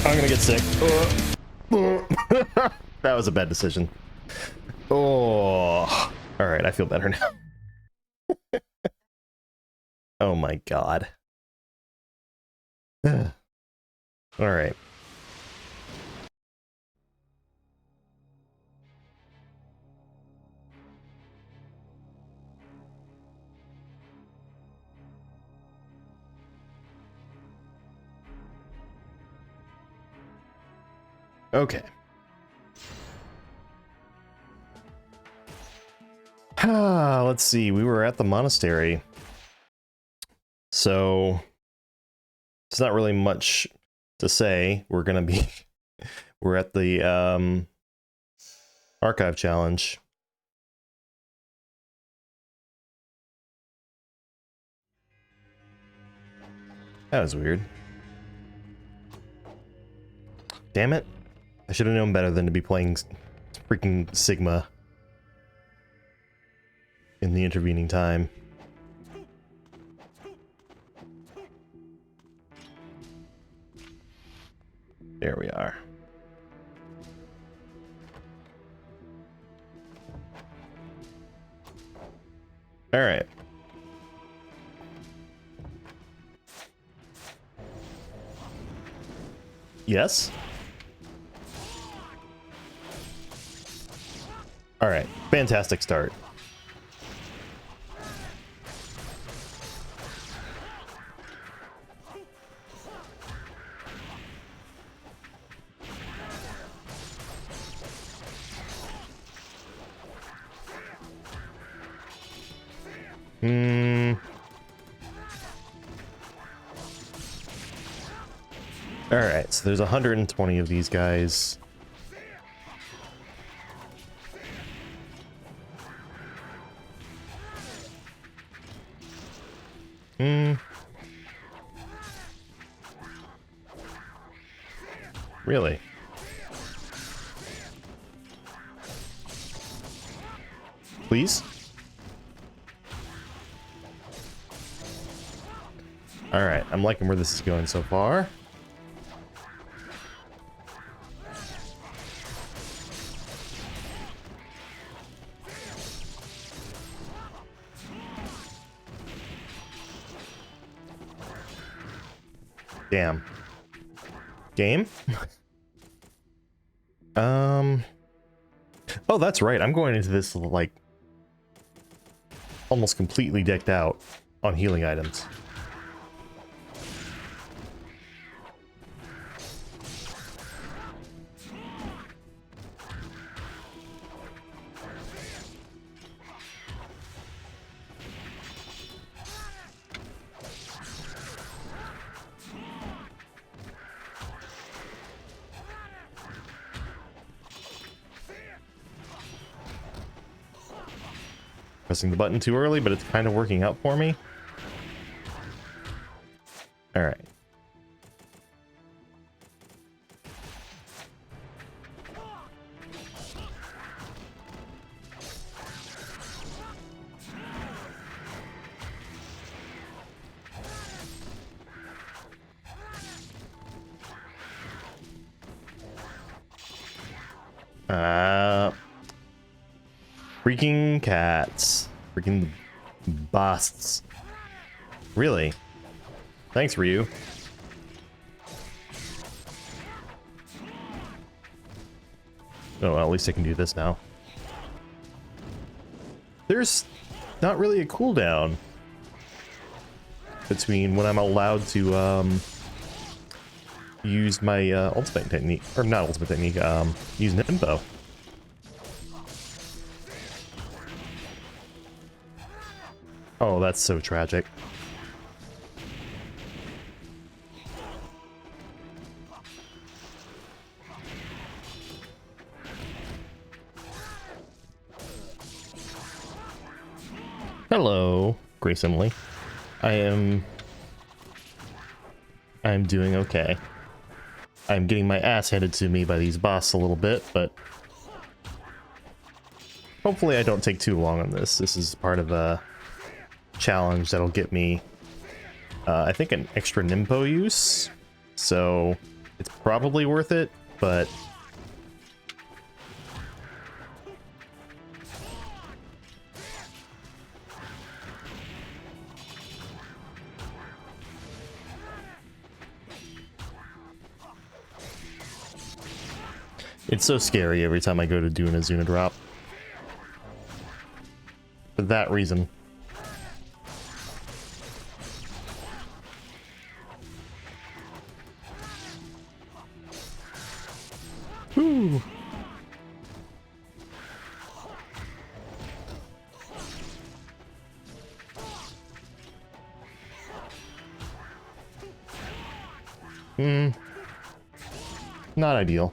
I'm gonna get sick. That was a bad decision. Oh, all right, I feel better now. Oh my god. All right. Okay. Let's see. We were at the monastery. So it's not really much to say. We're gonna be we're at the Archive challenge. That was weird. Damn it. I should have known better than to be playing freaking Sigma in the intervening time. There we are. All right. Yes. All right. Fantastic start. Alright, so there's 120 of these guys. Really? Please? Alright, I'm liking where this is going so far. Damn. Game? Oh, that's right. I'm going into this, like, almost completely decked out on healing items. Pressing the button too early, but it's kind of working out for me. All right. Freaking cats. Freaking busts. Really? Thanks, Ryu. Oh, well, at least I can do this now. There's not really a cooldown between when I'm allowed to use my ultimate technique, or not ultimate technique, use Nimbo. Oh, that's so tragic. Hello, Grace Emily. I'm doing okay. I'm getting my ass handed to me by these boss a little bit, but hopefully I don't take too long on this. This is part of a challenge that'll get me, I think, an extra Nimbo use, so it's probably worth it, but it's so scary every time I go to do an Azuna drop. For that reason. Whew. Not ideal.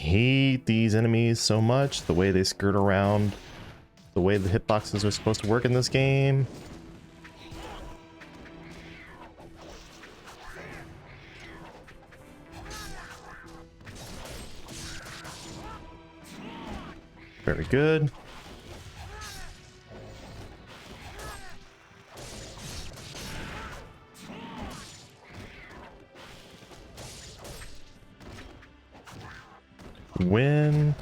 hate these enemies so much. The way they skirt around. The way the hitboxes are supposed to work in this game. Very good. Win.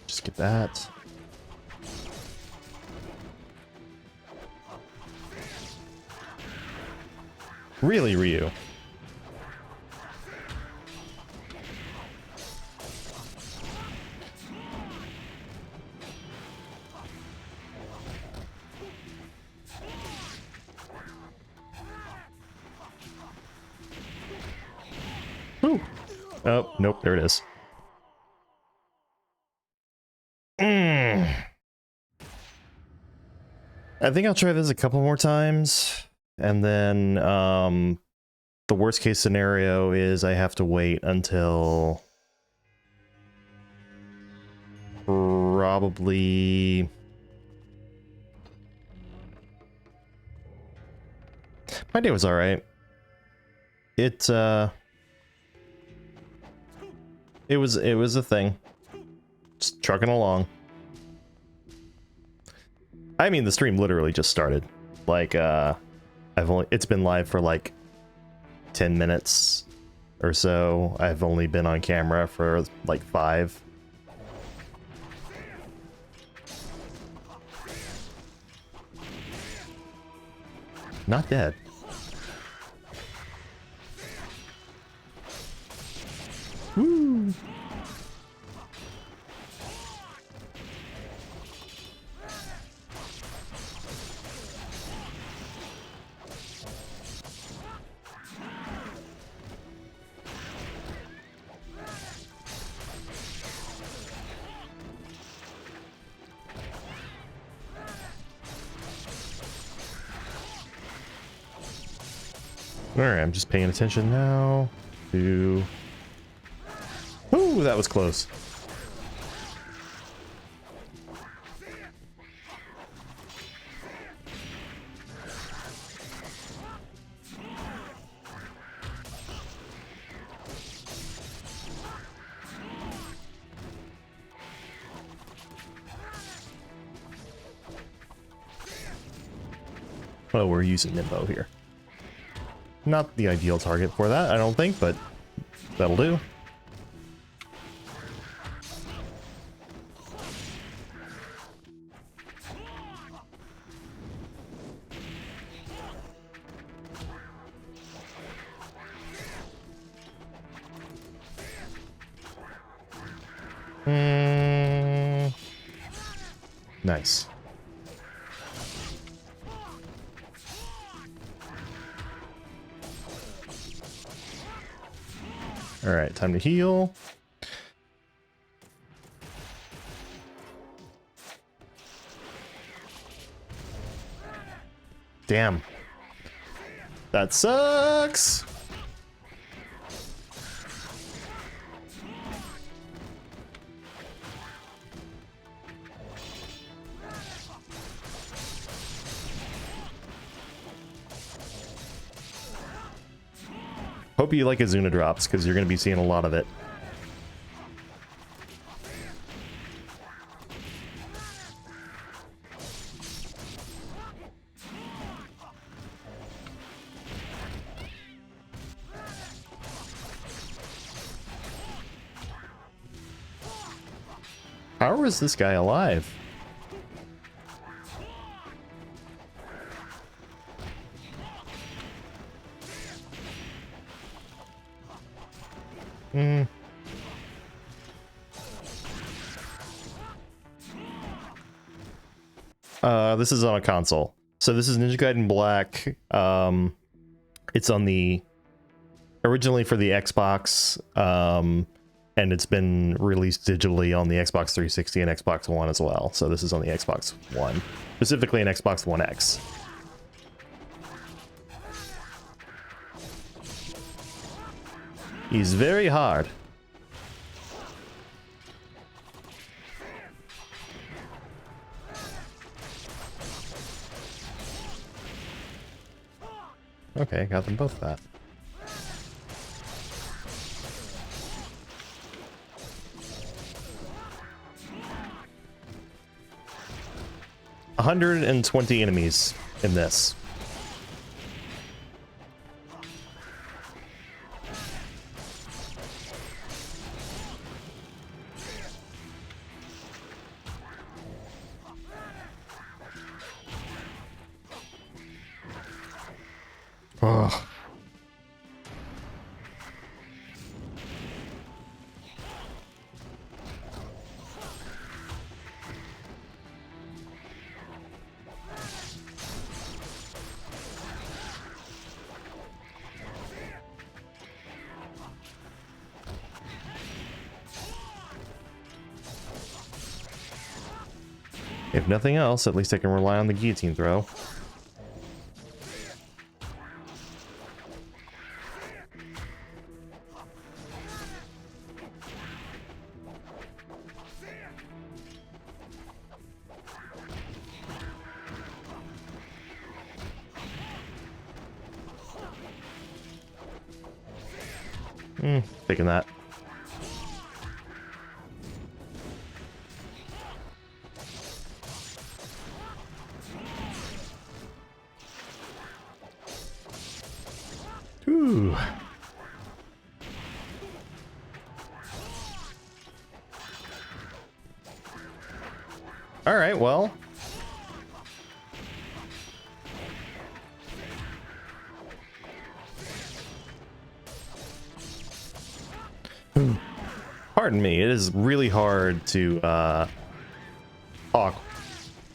Just get that. Really, Ryu? Ooh. Oh, nope, there it is. I think I'll try this a couple more times, and then the worst case scenario is I have to wait until probably my day was all right. It was a thing. Just trucking along. I mean, the stream literally just started. Like, it's been live for like 10 minutes or so. I've only been on camera for like 5. Not dead. Woo! Alright, I'm just paying attention now to... Ooh, that was close. Oh, we're using Nimbo here. Not the ideal target for that, I don't think, but that'll do. Nice. All right, time to heal. Damn. That sucks. Hope you like Azuna drops, because you're going to be seeing a lot of it. How is this guy alive? This is on a console. So this is Ninja Gaiden Black. It's on the... originally for the Xbox, and it's been released digitally on the Xbox 360 and Xbox One as well. So this is on the Xbox One, specifically an Xbox One X. He's very hard. Okay, got them both that. $120 enemies in this. Oh. If nothing else, at least I can rely on the guillotine throw. Taking that. Ooh. All right, well. Pardon me, it is really hard to talk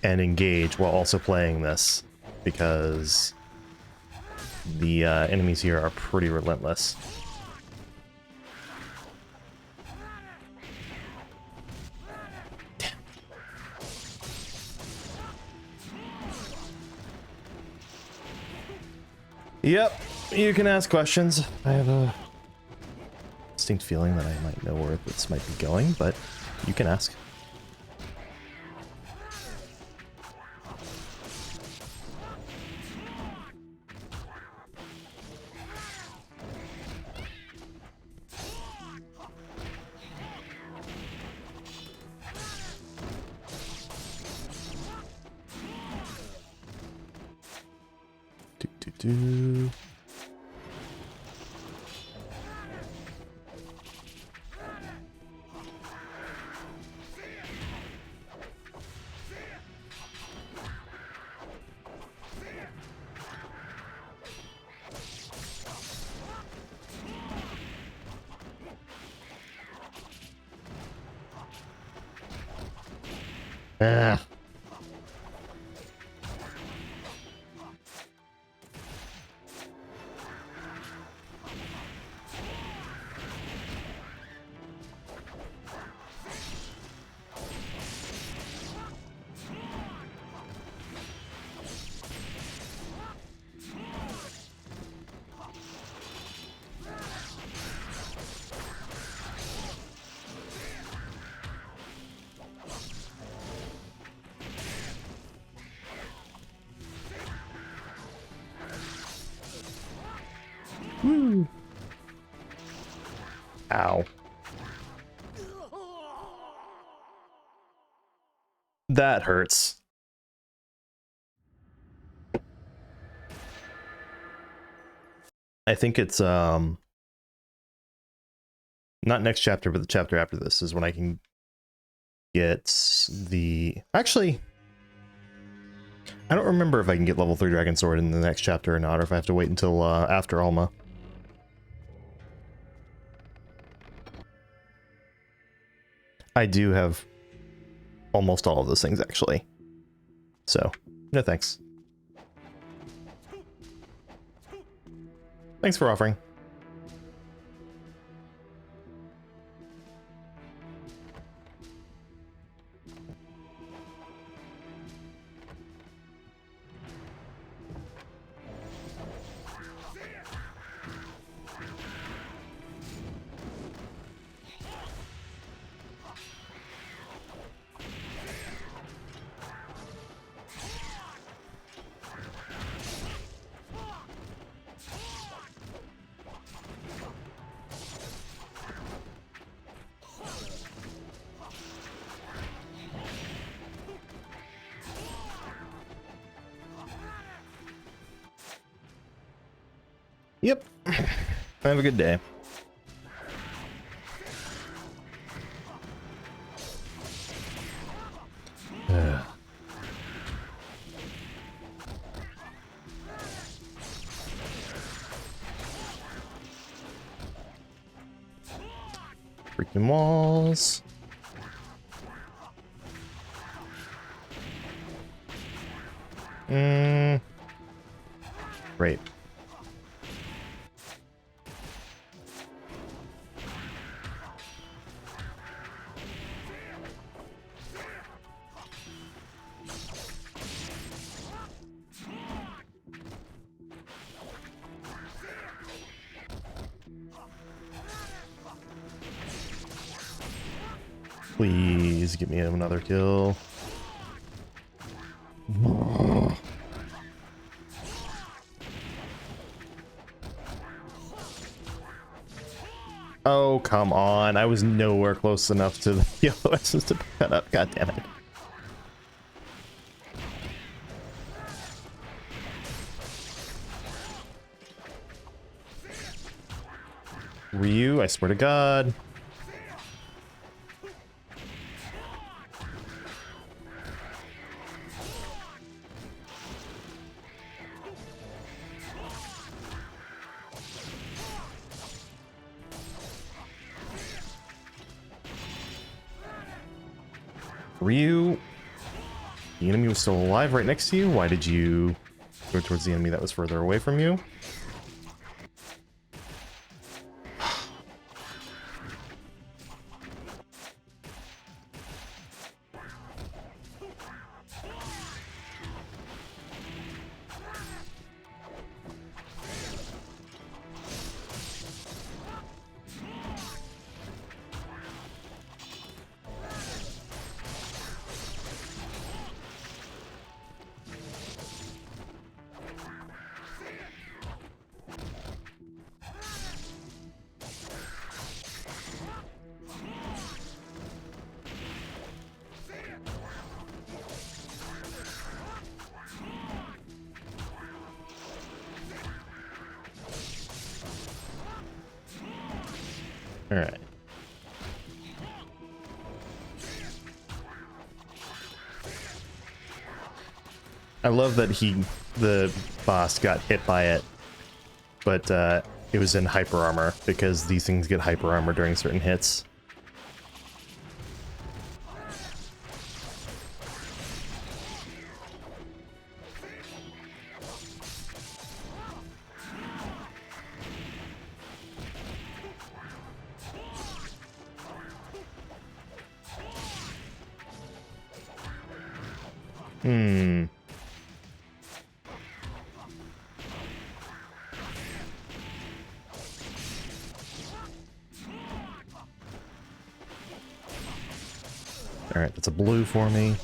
and engage while also playing this because the enemies here are pretty relentless. Damn. Yep, you can ask questions. I have a distinct feeling that I might know where this might be going, but you can ask. Do. Ah. Woo. Ow. That hurts. I think it's not next chapter, but the chapter after this is when I can get the... Actually, I don't remember if I can get level 3 Dragon Sword in the next chapter or not, or if I have to wait until after Alma. I do have almost all of those things, actually. So, no thanks. Thanks for offering. Yep. Have a good day. Freaking walls. Great. Please give me another kill. Oh, come on. I was nowhere close enough to the yellow S's to pick that up. God damn it. Ryu, I swear to God. Ryu, the enemy was still alive right next to you. Why did you go towards the enemy that was further away from you? All right. I love that the boss got hit by it, but it was in hyper armor because these things get hyper armor during certain hits. All right, that's a blue for me.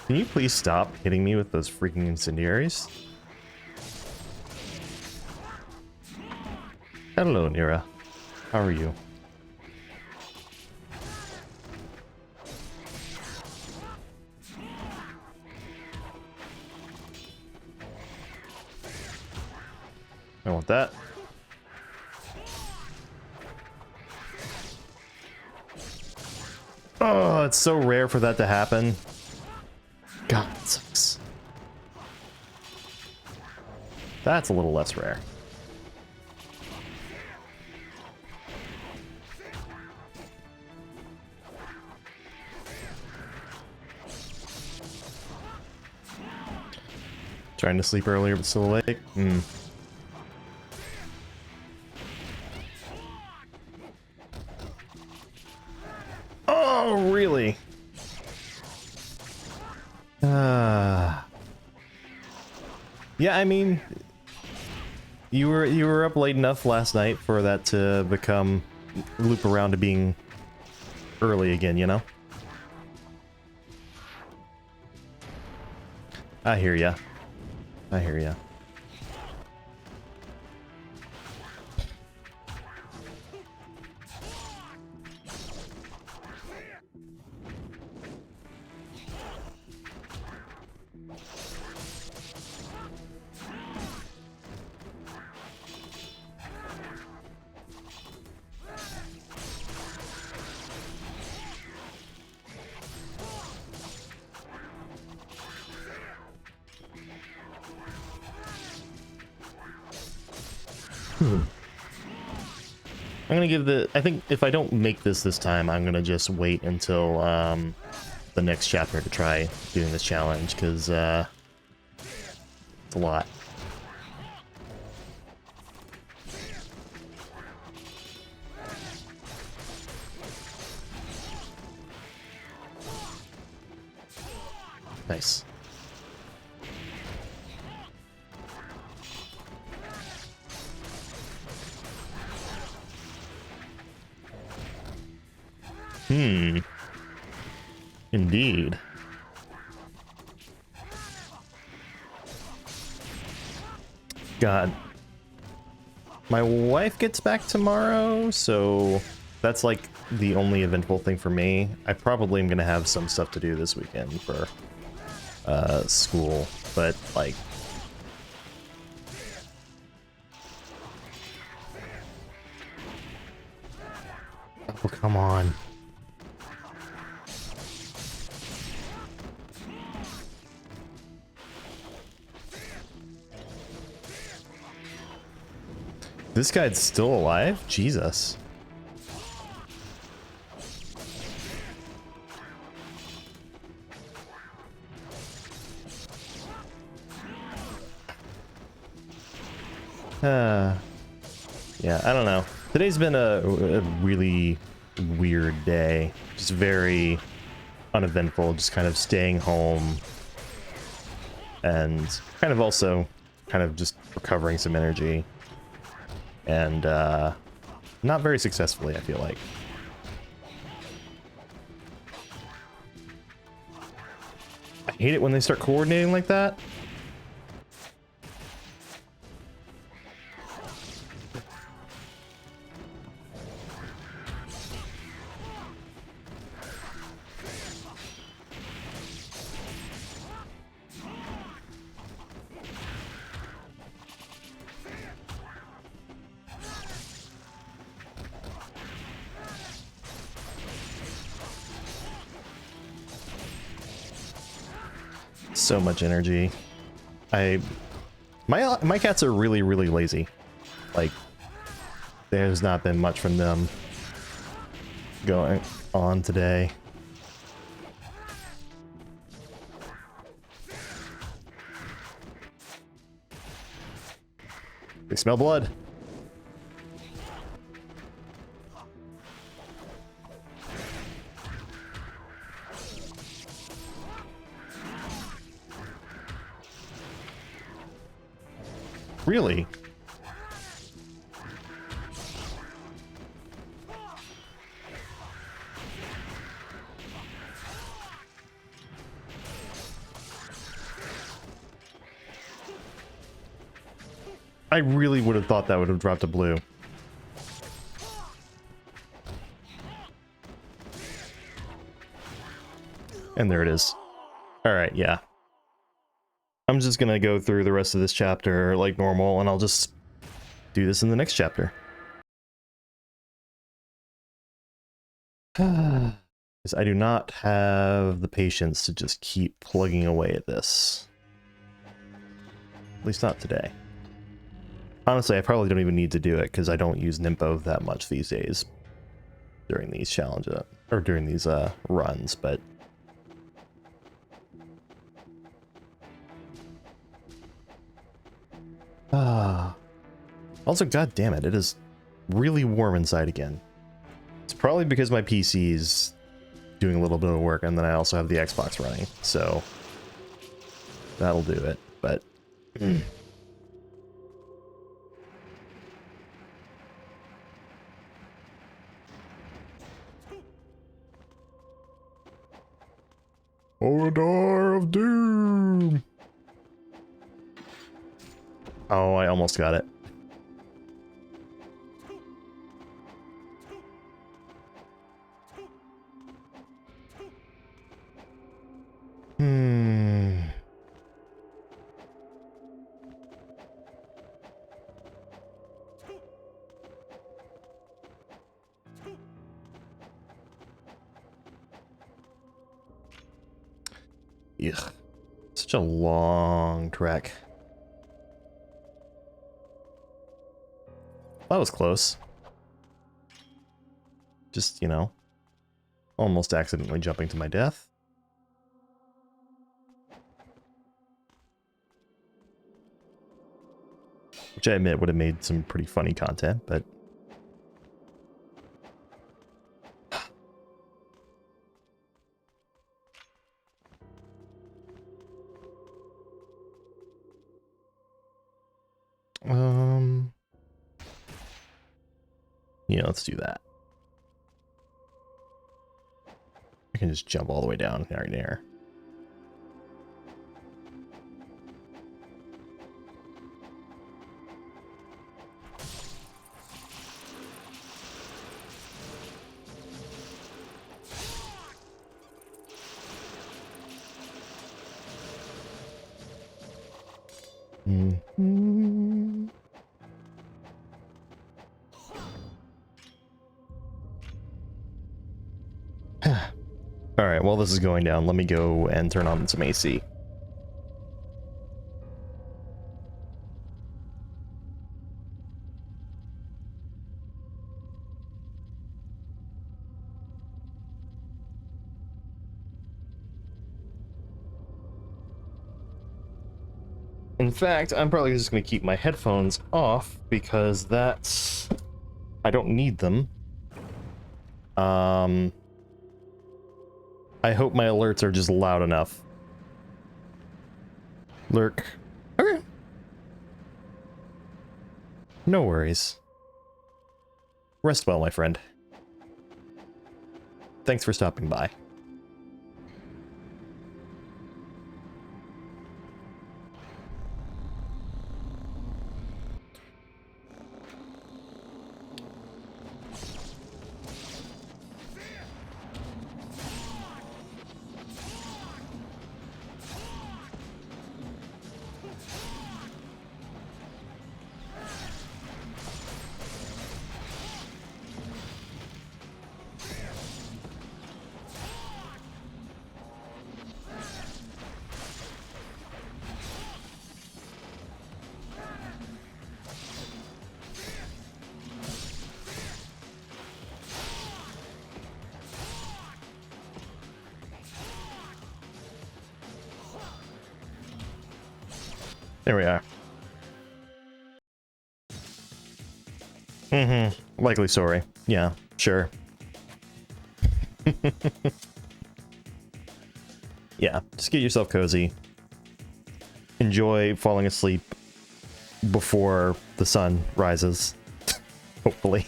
Can you please stop hitting me with those freaking incendiaries? Hello, Nira. How are you? I want that. Oh, it's so rare for that to happen. God, it sucks. That's a little less rare. Trying to sleep earlier but still awake? Oh, really? Yeah, I mean, You were up late enough last night for that to become loop around to being early again, you know? I hear ya. I hear ya. I'm gonna give I think if I don't make this time, I'm gonna just wait until the next chapter to try doing this challenge, because it's a lot. Nice. Indeed. God. My wife gets back tomorrow, so that's like the only eventful thing for me. I probably am gonna have some stuff to do this weekend for school, but like oh, come on. This guy's still alive? Jesus. Yeah, I don't know. Today's been a really weird day. Just very uneventful, just kind of staying home and kind of also kind of just recovering some energy. And not very successfully, I feel like. I hate it when they start coordinating like that. So much energy. My cats are really lazy. Like, there's not been much from them going on today. They smell blood. Really? I really would have thought that would have dropped a blue. And there it is. Alright, yeah. I'm just gonna go through the rest of this chapter like normal, and I'll just do this in the next chapter. Because I do not have the patience to just keep plugging away at this. At least not today. Honestly, I probably don't even need to do it, because I don't use Nimpo that much these days during these challenges, or during these runs, but... Also, god damn it, it is really warm inside again. It's probably because my PC's doing a little bit of work, and then I also have the Xbox running, so that'll do it, but... Odor of Doom! Oh, I almost got it. Ugh. Such a long trek. That was close. Just, you know, almost accidentally jumping to my death. Which I admit would have made some pretty funny content, but... Yeah, let's do that. I can just jump all the way down right in there. Mm-hmm. Alright, while this is going down, let me go and turn on some AC. In fact, I'm probably just going to keep my headphones off because that's... I don't need them. I hope my alerts are just loud enough. Lurk. Okay. No worries. Rest well, my friend. Thanks for stopping by. There we are. Mm-hmm. Likely story. Yeah, sure. Yeah, just get yourself cozy. Enjoy falling asleep before the sun rises. Hopefully.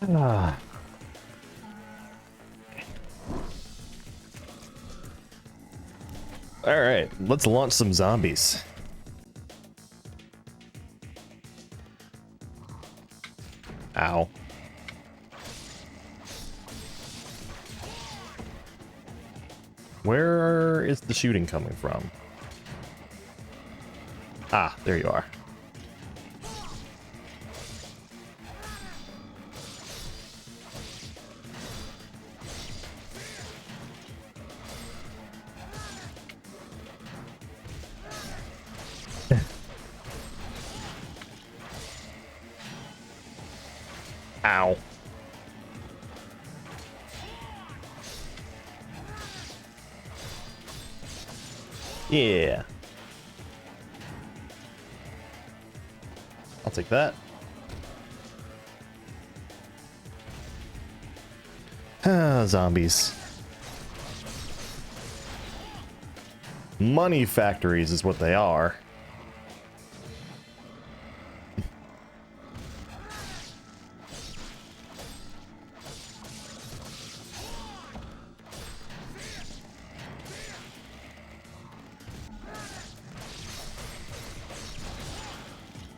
Ah. All right, let's launch some zombies. Ow. Where is the shooting coming from? Ah, there you are. Ow. Yeah. I'll take that. Zombies. Money factories is what they are.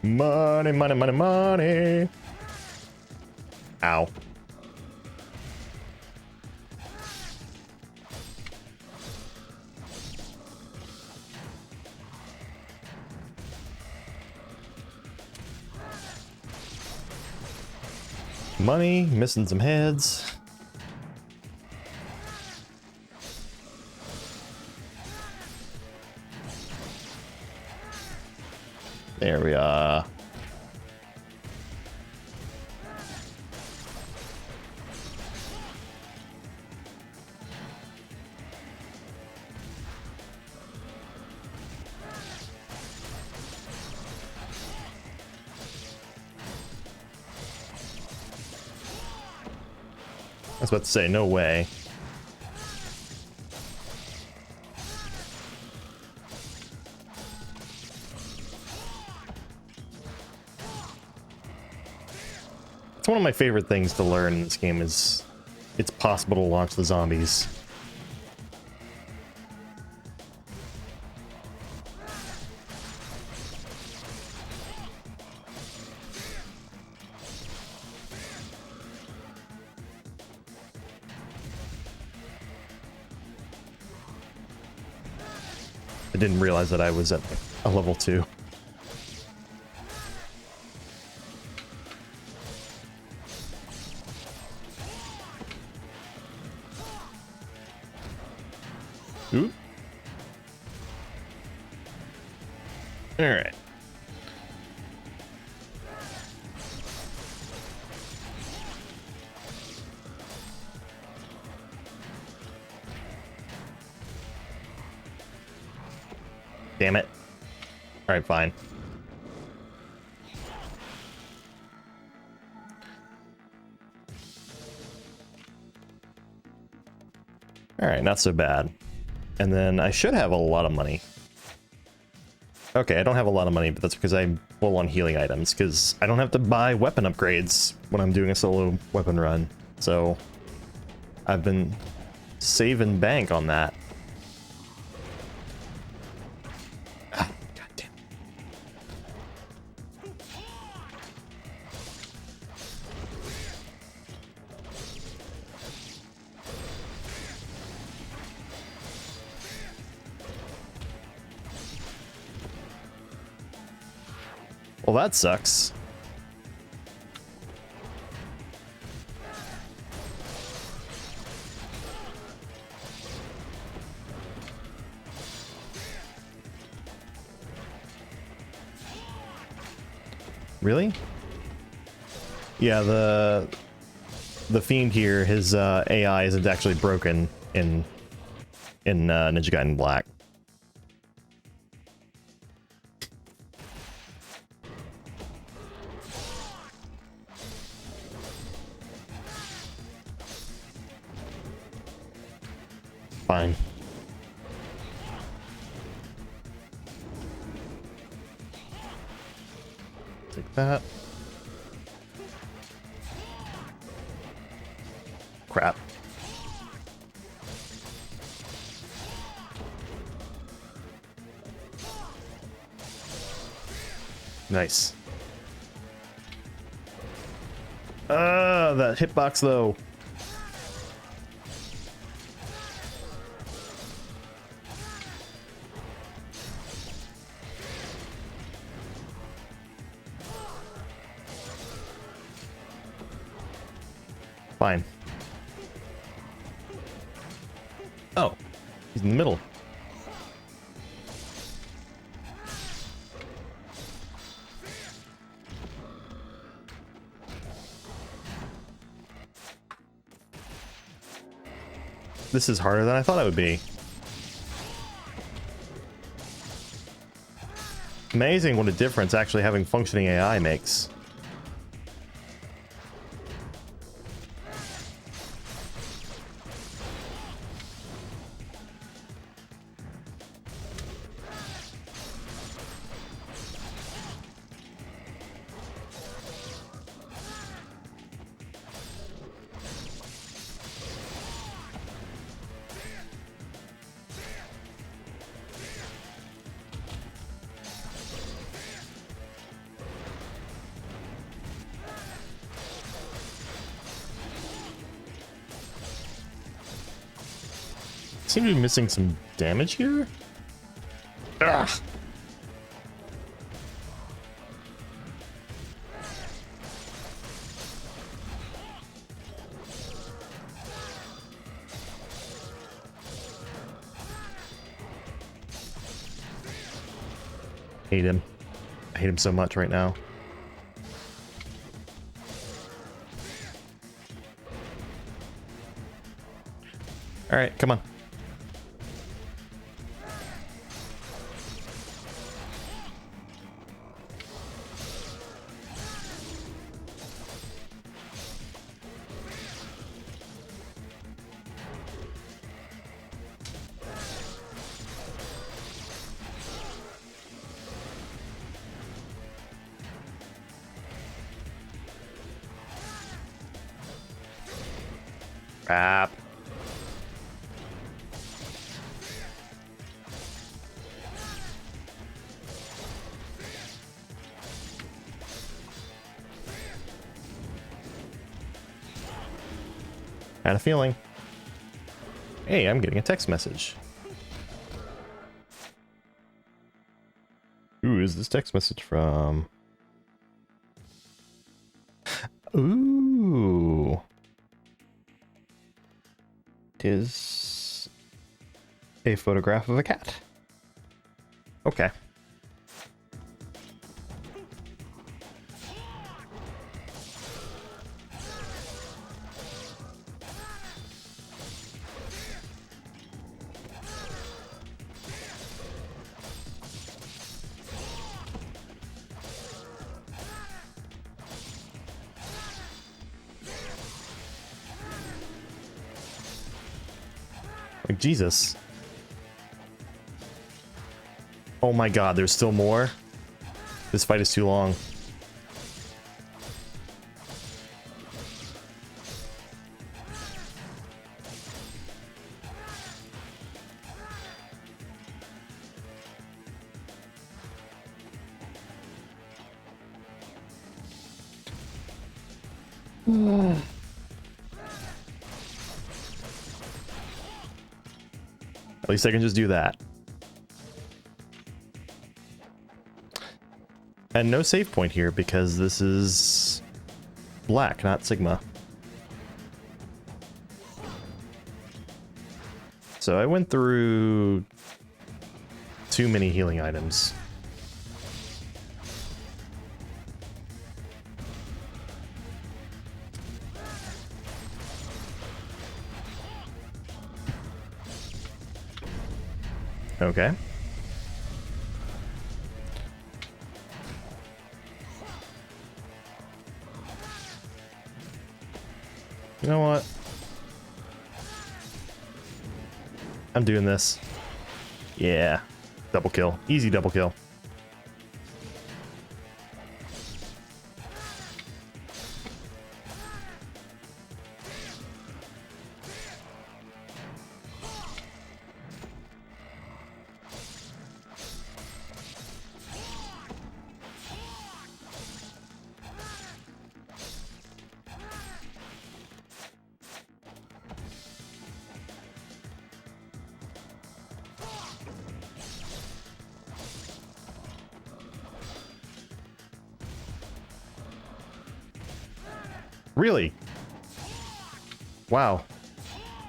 Money, money, money, money. Ow. Money, missing some heads. There we are. I was about to say, no way. It's one of my favorite things to learn in this game is it's possible to launch the zombies. I didn't realize that I was at a level 2. Ooh. All right. Damn it. All right, fine. All right, not so bad. And then I should have a lot of money. Okay, I don't have a lot of money, but that's because I'm full on healing items, because I don't have to buy weapon upgrades when I'm doing a solo weapon run. So I've been saving bank on that. Ah, God damn. Well, that sucks. Really? Yeah, the fiend here, his AI isn't actually broken in Ninja Gaiden Black. Fine. Take that. Crap. Nice. That hitbox though. Fine. Oh, he's in the middle. This is harder than I thought it would be. Amazing what a difference actually having functioning AI makes. Seem to be missing some damage here. Ugh. Hate him. I hate him so much right now. All right, come on. Crap. Had a feeling. Hey, I'm getting a text message. Who is this text message from? Ooh. It is a photograph of a cat. Okay. Like, Jesus. Oh my god, there's still more? This fight is too long. At least I can just do that. And no save point here because this is black, not Sigma. So I went through too many healing items. Okay. You know what? I'm doing this. Yeah. Double kill. Easy double kill. Really? Wow.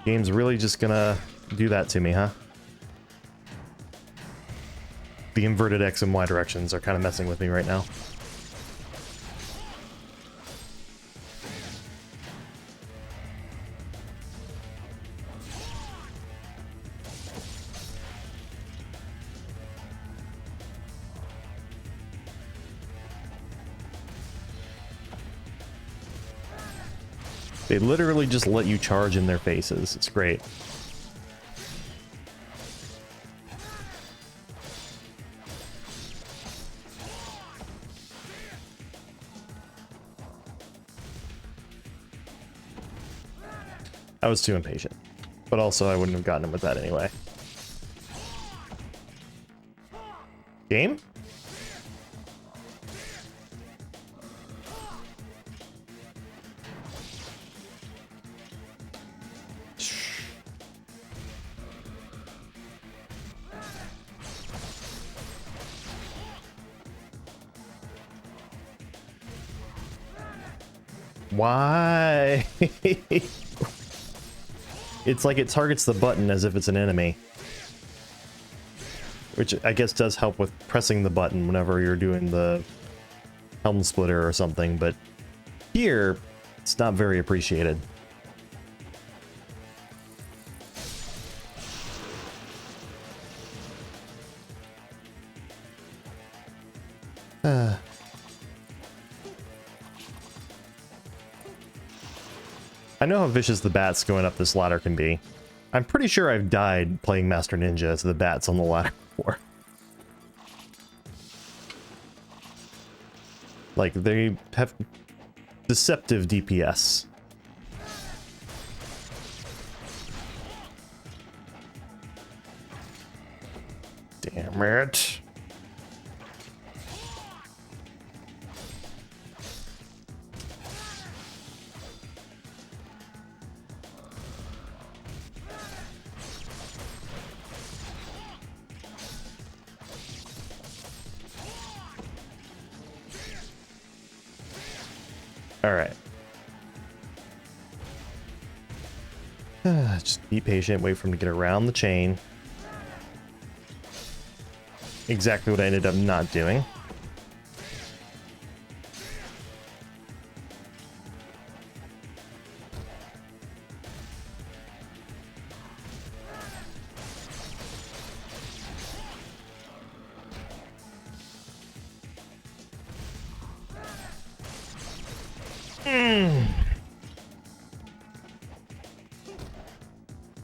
Game's really just gonna do that to me, huh? The inverted X and Y directions are kind of messing with me right now. They literally just let you charge in their faces. It's great. I was too impatient. But also I wouldn't have gotten him with that anyway. Game? Why? It's like it targets the button as if it's an enemy. Which I guess does help with pressing the button whenever you're doing the helm splitter or something, but here, it's not very appreciated. I know how vicious the bats going up this ladder can be. I'm pretty sure I've died playing Master Ninja as the bats on the ladder before. Like, they have deceptive DPS. Damn it. All right. Just be patient, wait for him to get around the chain. Exactly what I ended up not doing.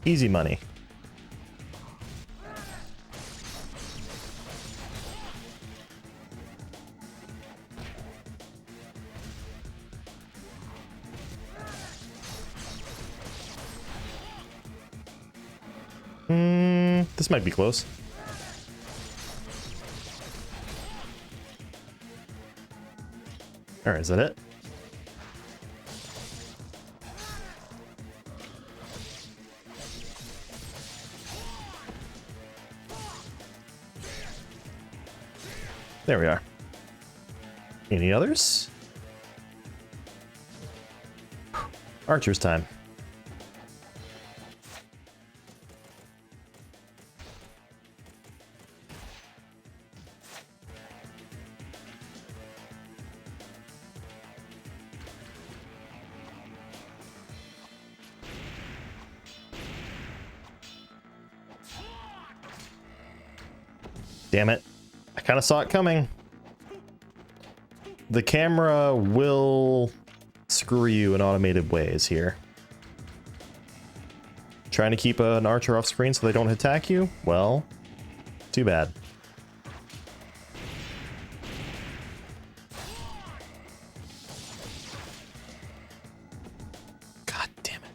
Easy money. This might be close. All right, is that it? There we are. Any others? Archer's time. Damn it. I kind of saw it coming. The camera will screw you in automated ways here. Trying to keep an archer off screen so they don't attack you? Well, too bad. God damn it.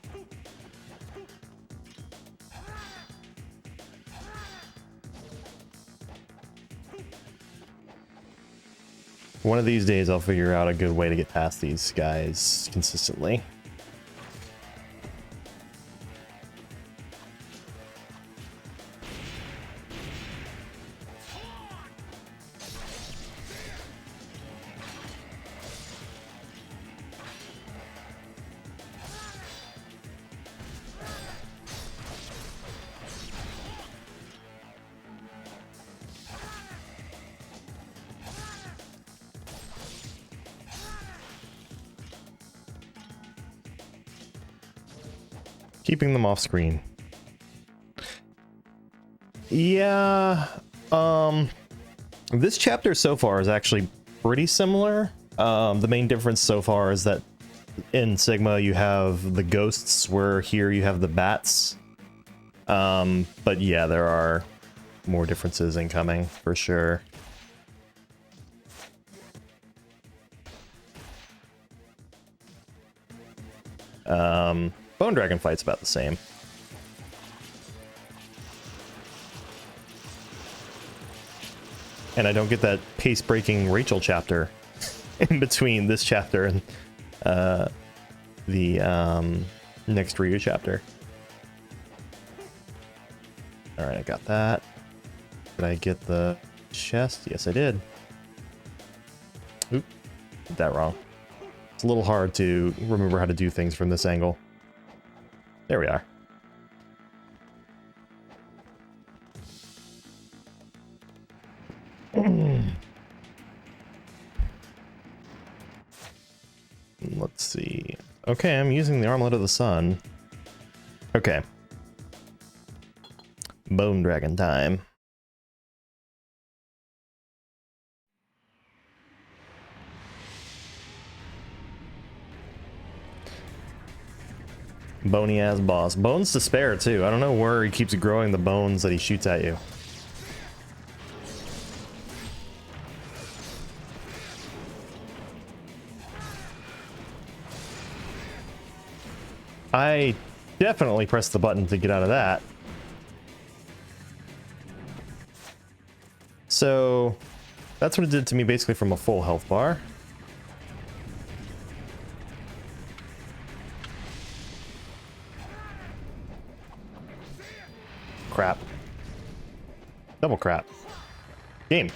One of these days I'll figure out a good way to get past these guys consistently. Keeping them off screen. Yeah, this chapter so far is actually pretty similar. The main difference so far is that in Sigma you have the ghosts, where here you have the bats. But yeah, there are more differences incoming for sure. Bone Dragon fight's about the same. And I don't get that pace-breaking Rachel chapter in between this chapter and the next Ryu chapter. Alright, I got that. Did I get the chest? Yes, I did. Oop, did that wrong. It's a little hard to remember how to do things from this angle. There we are. Let's see. Okay, I'm using the Armlet of the Sun. Okay. Bone Dragon time. Bony ass boss. Bones to spare too. I don't know where he keeps growing the bones that he shoots at you. I definitely pressed the button to get out of that. So that's what it did to me basically from a full health bar. Crap. Double crap. Game.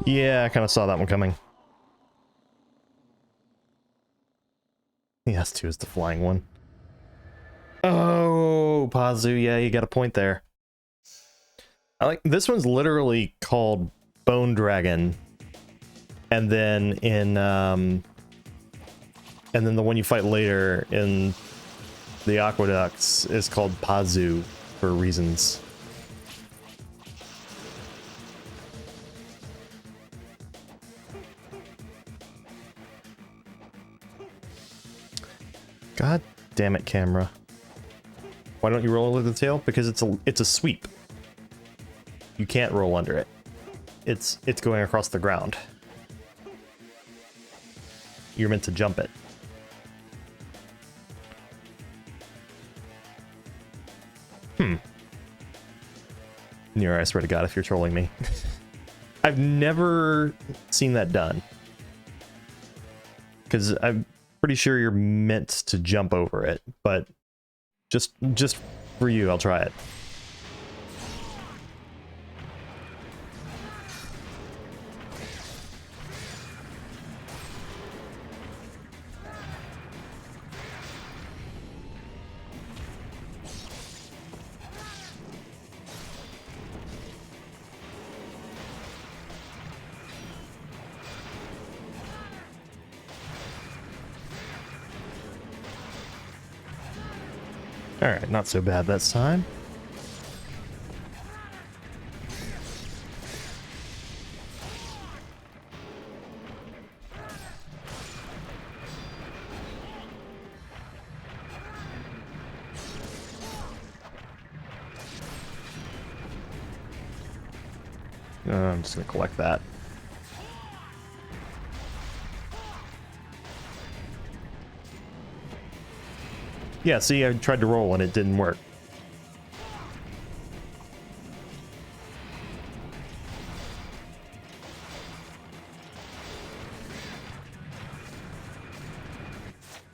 Yeah, I kind of saw that one coming. The S2 is the flying one. Oh, Pazu, yeah, you got a point there. I like this one's literally called Bone Dragon. And then and then the one you fight later in the Aqueducts is called Pazu for reasons. God damn it, camera. Why don't you roll under the tail? Because it's a sweep. You can't roll under it. It's going across the ground. You're meant to jump it. Nero, I swear to God, if you're trolling me. I've never seen that done. Because I'm pretty sure you're meant to jump over it, but just for you, I'll try it. Alright, not so bad this time. I'm just gonna collect that. Yeah, see, I tried to roll and it didn't work.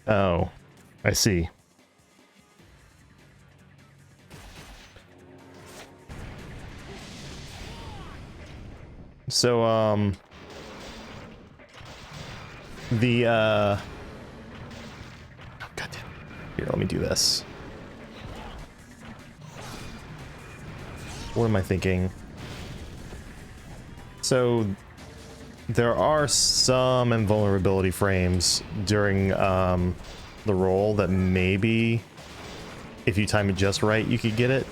Oh, I see. So, oh, goddamn. Here, let me do this. What am I thinking? So, there are some invulnerability frames during the roll that maybe, if you time it just right, you could get it.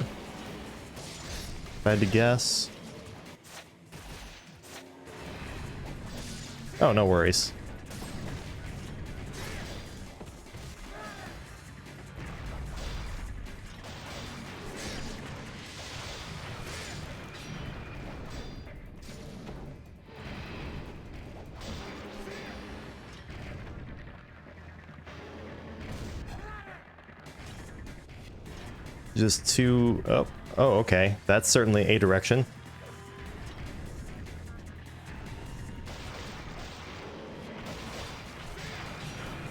If I had to guess. Oh, no worries. Just two... Oh, okay. That's certainly a direction.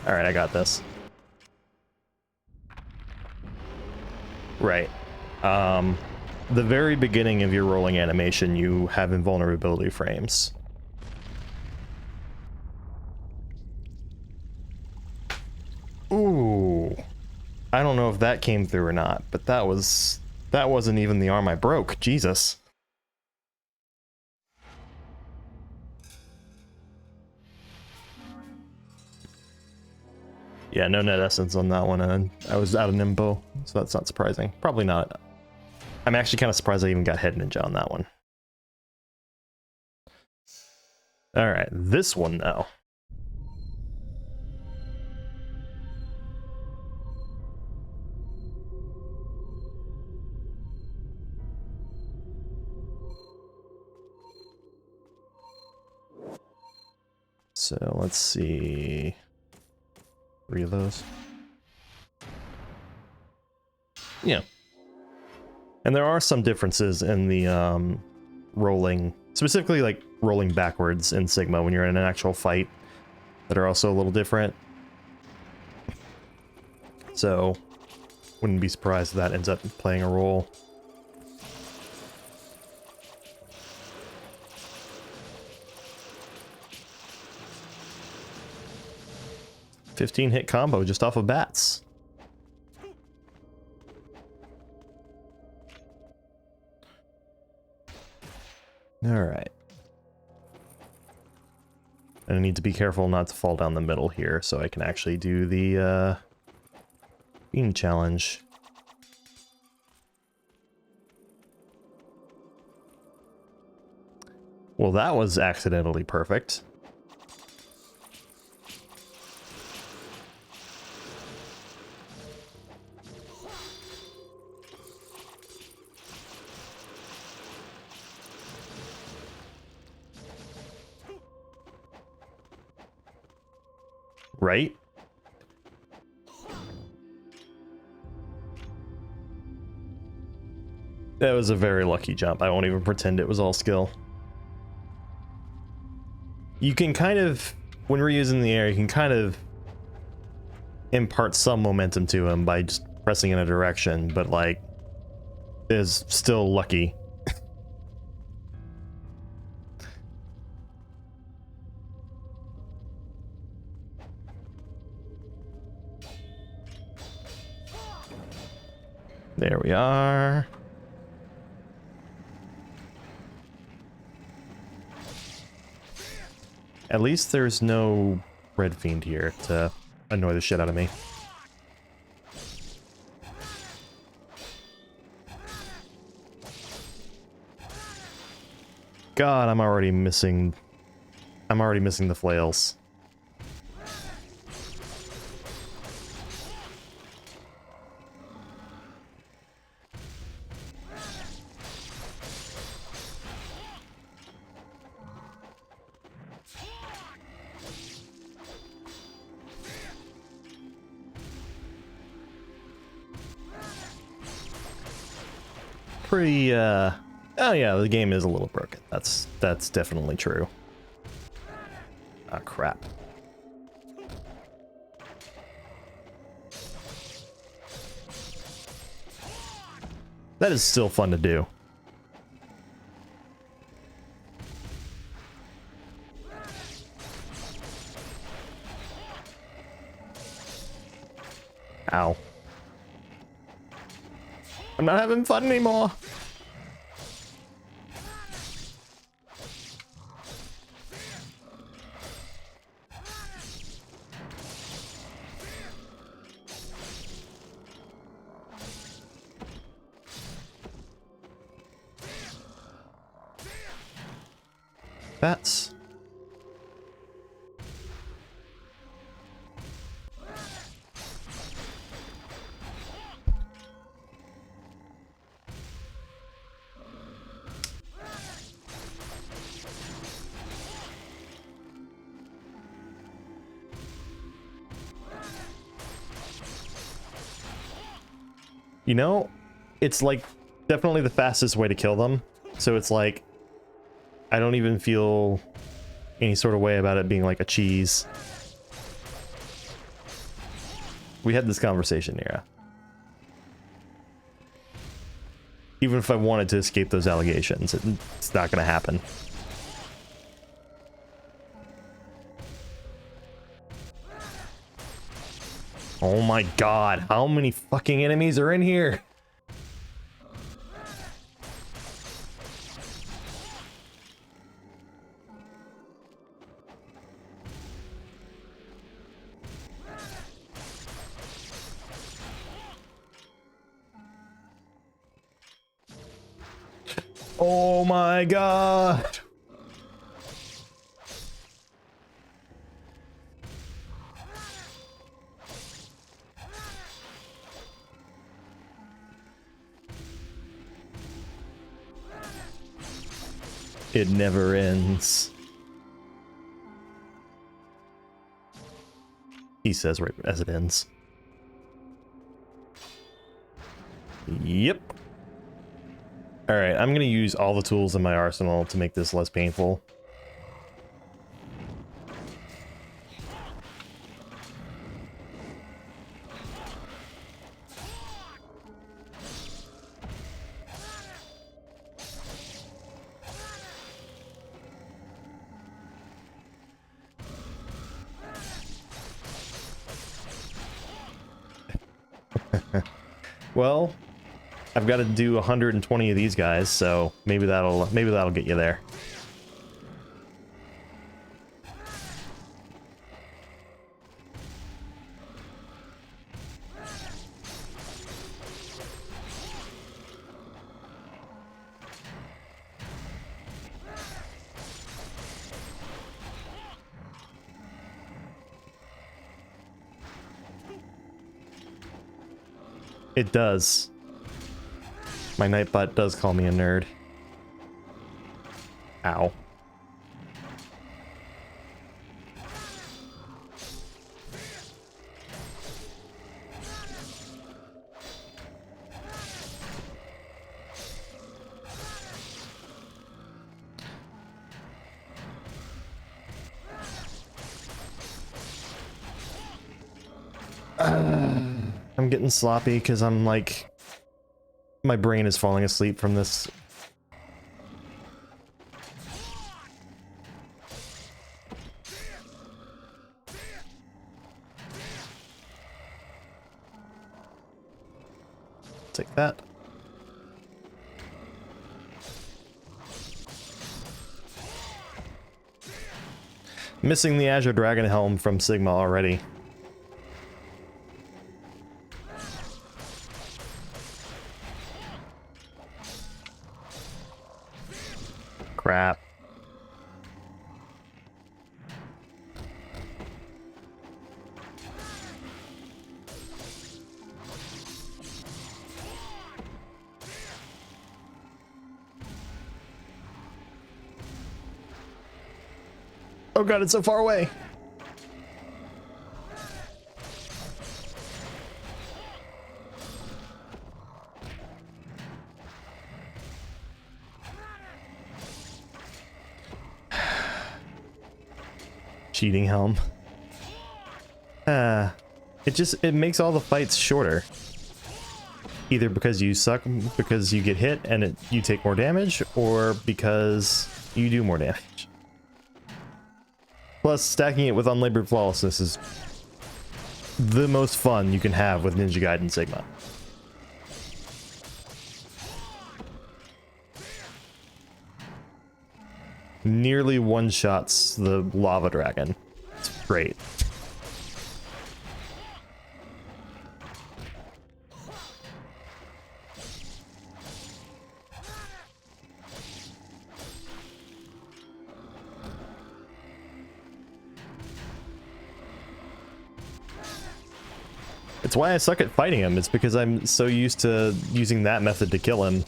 All right, I got this. Right. The very beginning of your rolling animation, you have invulnerability frames. Ooh. I don't know if that came through or not, but that wasn't even the arm I broke. Jesus. Yeah, no net essence on that one, and I was out of Nimbo, so that's not surprising. Probably not. I'm actually kind of surprised I even got Head Ninja on that one. Alright, this one now. So let's see. 3 of those. Yeah. And there are some differences in the rolling, specifically like rolling backwards in Sigma when you're in an actual fight, that are also a little different. So wouldn't be surprised if that ends up playing a role. $15-hit combo just off of bats. Alright. And I need to be careful not to fall down the middle here so I can actually do the beam challenge. Well, that was accidentally perfect. Right? That was a very lucky jump. I won't even pretend it was all skill. You can kind of, when we're using the air, you can kind of impart some momentum to him by just pressing in a direction, but like, is still lucky. There we are. At least there's no Red Fiend here to annoy the shit out of me. God, I'm already missing the flails. Pretty, oh yeah, the game is a little broken. That's definitely true. Ah, crap. That is still fun to do. Ow. I'm not having fun anymore. Bats. You know, it's like definitely the fastest way to kill them. So it's like, I don't even feel any sort of way about it being like a cheese. We had this conversation, yeah. Even if I wanted to escape those allegations, it's not gonna happen. Oh my god, how many fucking enemies are in here? Oh my god. It never ends. He says right as it ends. Yep. Alright, I'm gonna use all the tools in my arsenal to make this less painful. Well, I've got to do 120 of these guys, so maybe that'll get you there. It does. My Nightbot does call me a nerd. Ow. I'm getting sloppy because I'm like, my brain is falling asleep from this. Take that. Missing the Azure Dragon Helm from Sigma already. Crap. Oh god, it's so far away. Cheating helm. It makes all the fights shorter. Either because you suck because you get hit and you take more damage, or because you do more damage. Plus, stacking it with unlabored flawlessness is the most fun you can have with Ninja Gaiden Sigma. Nearly one-shots the lava dragon. It's great. It's why I suck at fighting him. It's because I'm so used to using that method to kill him.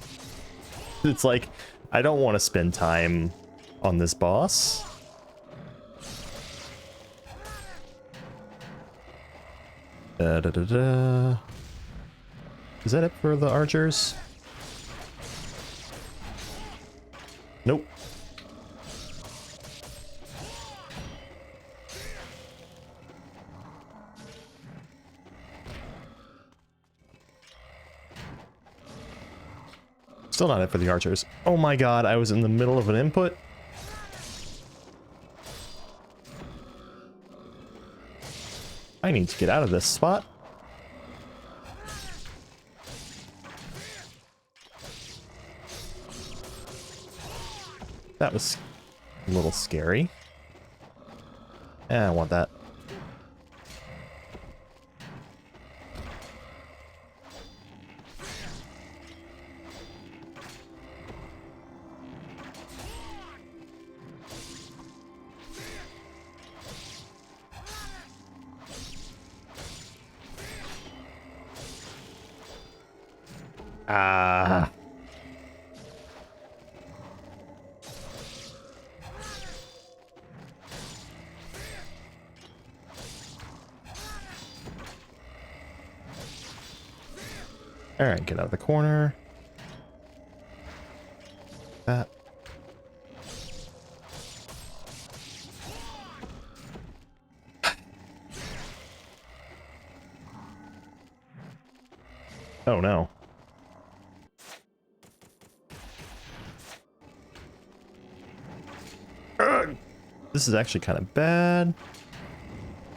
It's like, I don't want to spend time on this boss. Is that it for the archers? Nope. Still not it for the archers. Oh my god, I was in the middle of an input. I need to get out of this spot. That was a little scary. I want that. Ah. All right, get out of the corner. That. Oh no. Ugh. This is actually kind of bad.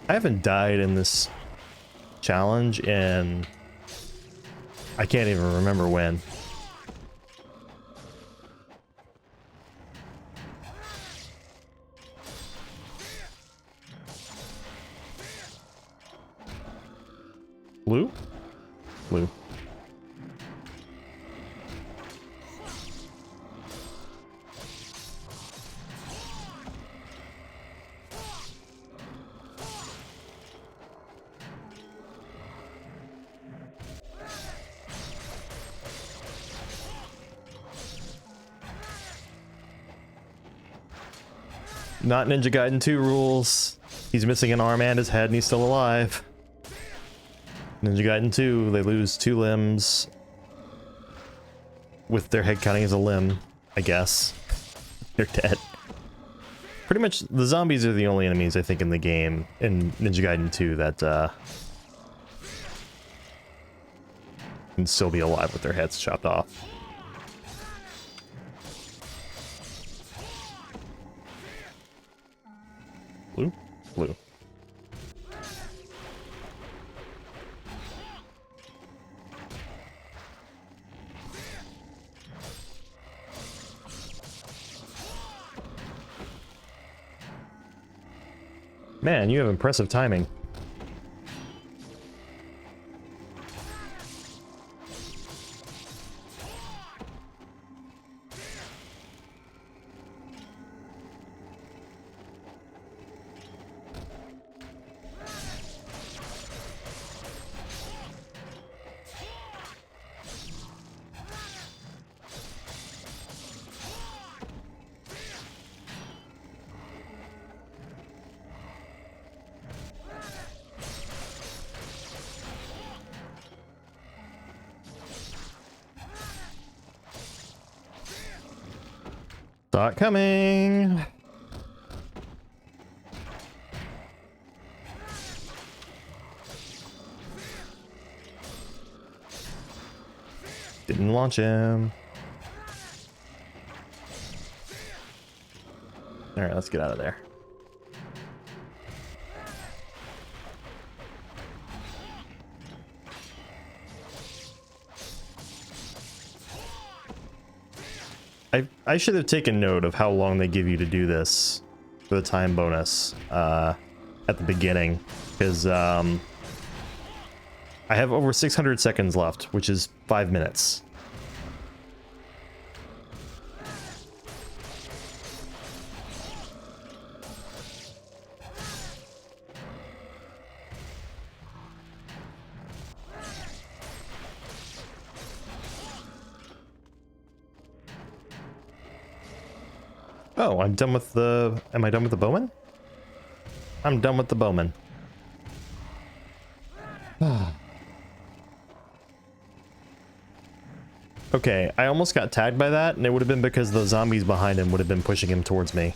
I haven't died in this challenge in... I can't even remember when. Blue? Blue. Not Ninja Gaiden 2 rules. He's missing an arm and his head and he's still alive. Ninja Gaiden 2, they lose 2 limbs. With their head counting as a limb, I guess. They're dead. Pretty much, the zombies are the only enemies, I think, in the game, in Ninja Gaiden 2, that, can still be alive with their heads chopped off. Blue? Blue. Man, you have impressive timing. Saw it coming. Didn't launch him. All right, let's get out of there. I should have taken note of how long they give you to do this for the time bonus at the beginning, because I have over 600 seconds left, which is 5 minutes. Oh, I'm done with the... Am I done with the bowman? I'm done with the bowman. Okay, I almost got tagged by that, and it would have been because the zombies behind him would have been pushing him towards me.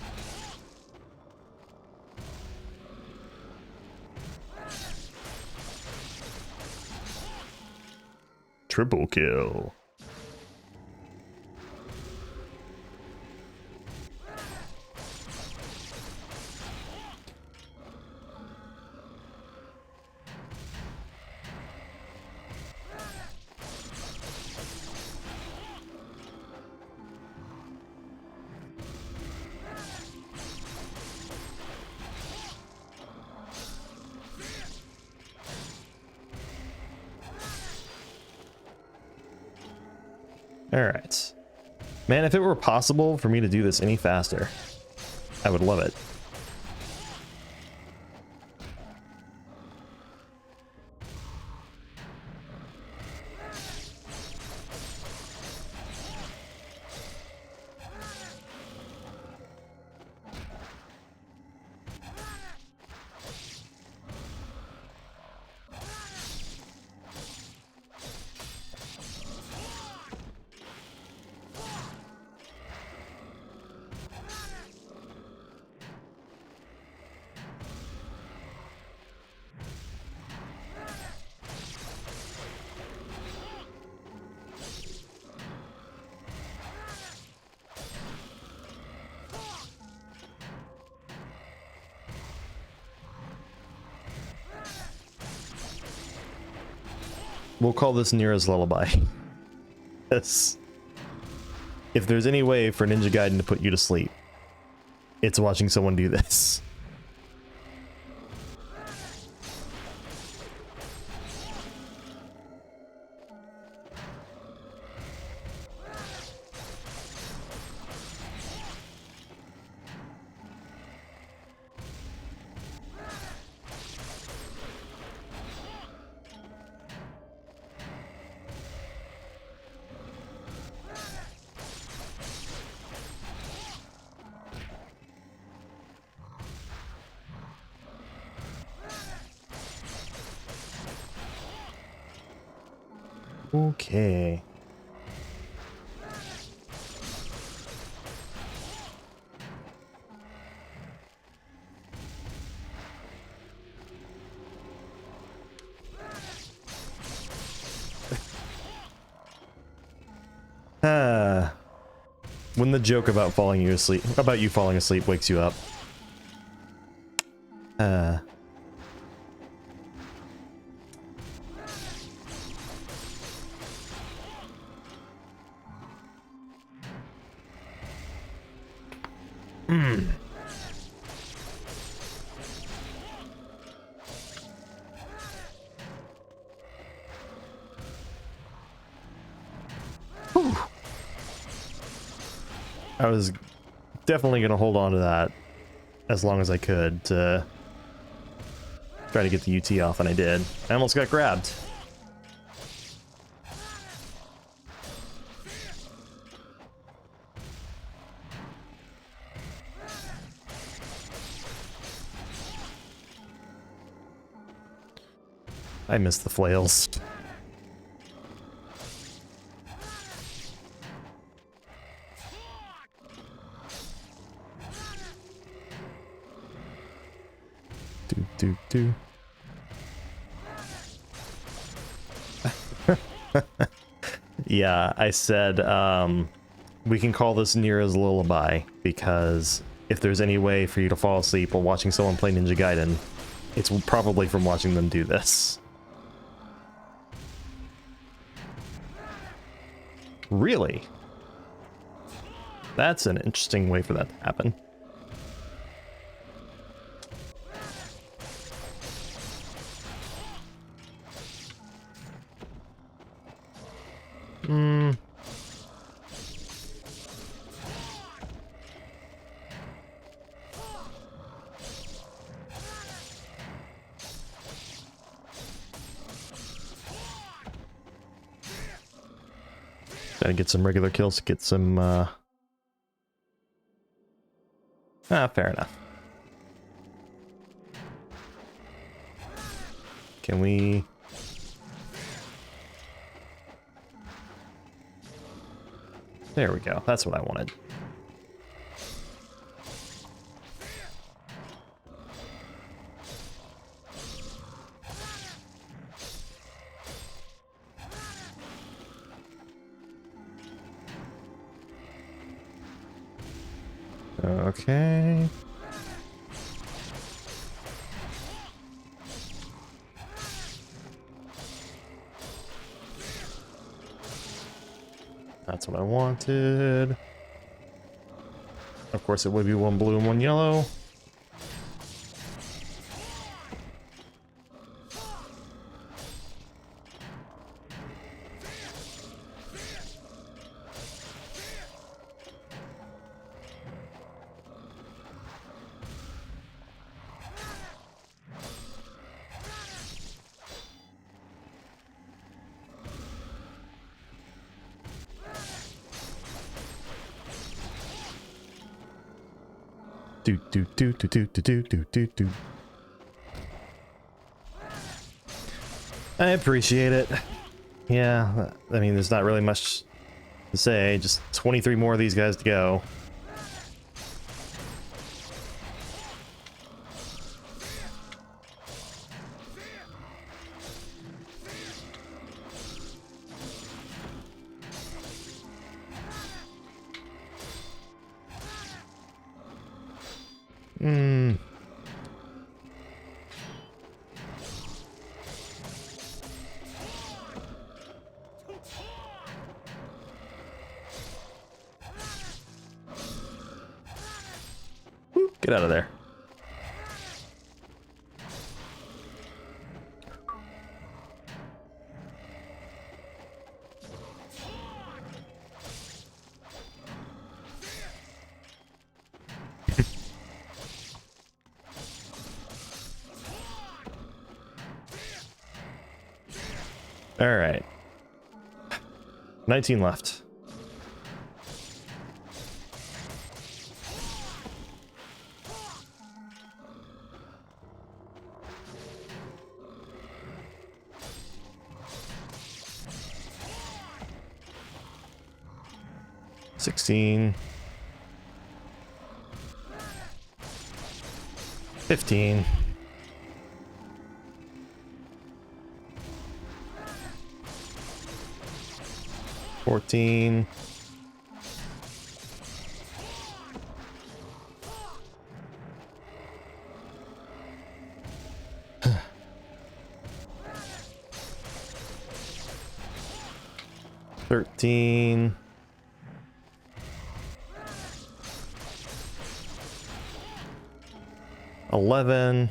Triple kill. Alright. Man, if it were possible for me to do this any faster, I would love it. We'll call this Nira's Lullaby. Yes. If there's any way for Ninja Gaiden to put you to sleep, it's watching someone do this. Okay. When the joke about you falling asleep wakes you up. I was definitely going to hold on to that as long as I could to try to get the UT off, and I did. I almost got grabbed. I missed the flails. Do. Yeah, I said we can call this Nira's Lullaby because if there's any way for you to fall asleep while watching someone play Ninja Gaiden, it's probably from watching them do this. Really? That's an interesting way for that to happen. Gotta get some regular kills to get some, fair enough. Can we... There we go. That's what I wanted. Okay. That's what I wanted. Of course, it would be one blue and one yellow. Do do do do do do do do do. I appreciate it. Yeah, I mean, there's not really much to say. Just 23 more of these guys to go. Get out of there. All right. 19 left. $16. 15. 14. 13. 11.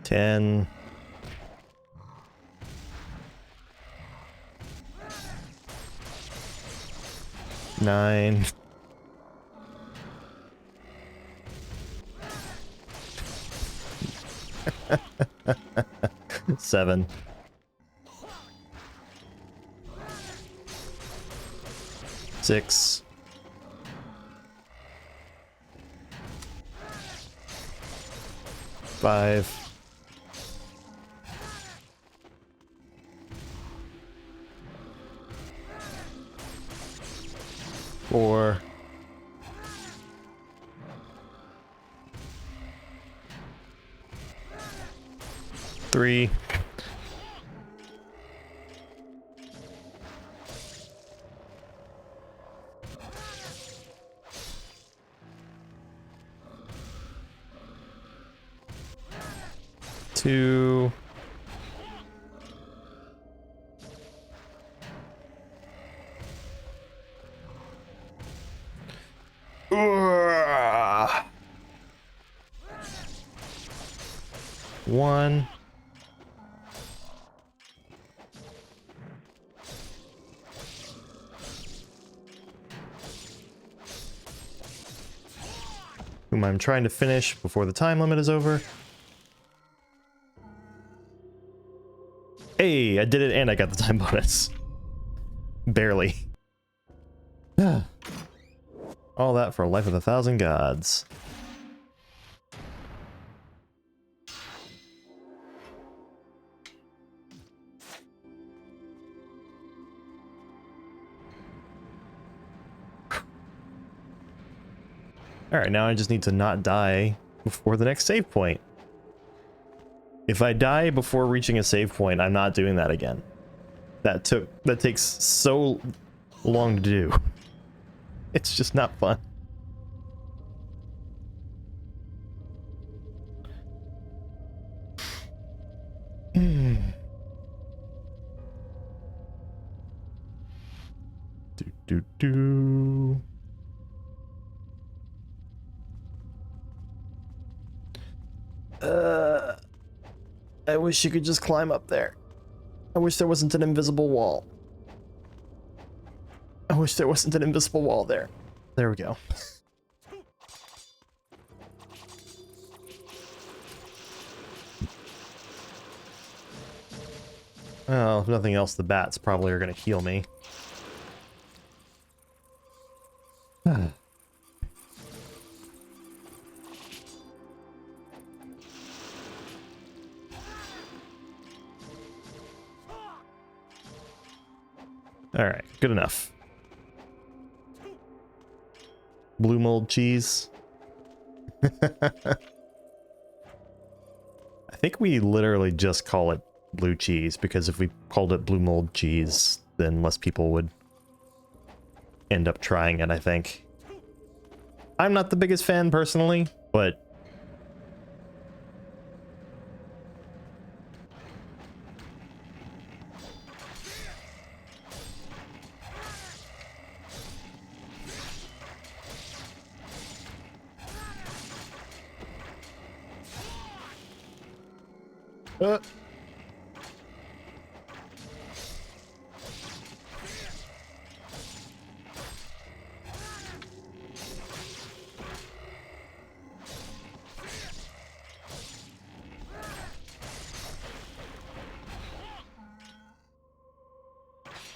10. 9. 7. 6. 5. 4. 3. 2. 1. Whom I'm trying to finish before the time limit is over. Hey, I did it and I got the time bonus. Barely. All that for a life of 1,000 gods. Alright, now I just need to not die before the next save point. If I die before reaching a save point, I'm not doing that again. That takes so long to do. It's just not fun. Do. I wish you could just climb up there. I wish there wasn't an invisible wall. I wish there wasn't an invisible wall there. There we go. Well, if nothing else, the bats probably are going to heal me. Alright, good enough. Blue mold cheese. I think we literally just call it blue cheese, because if we called it blue mold cheese, then less people would end up trying it, I think. I'm not the biggest fan personally, but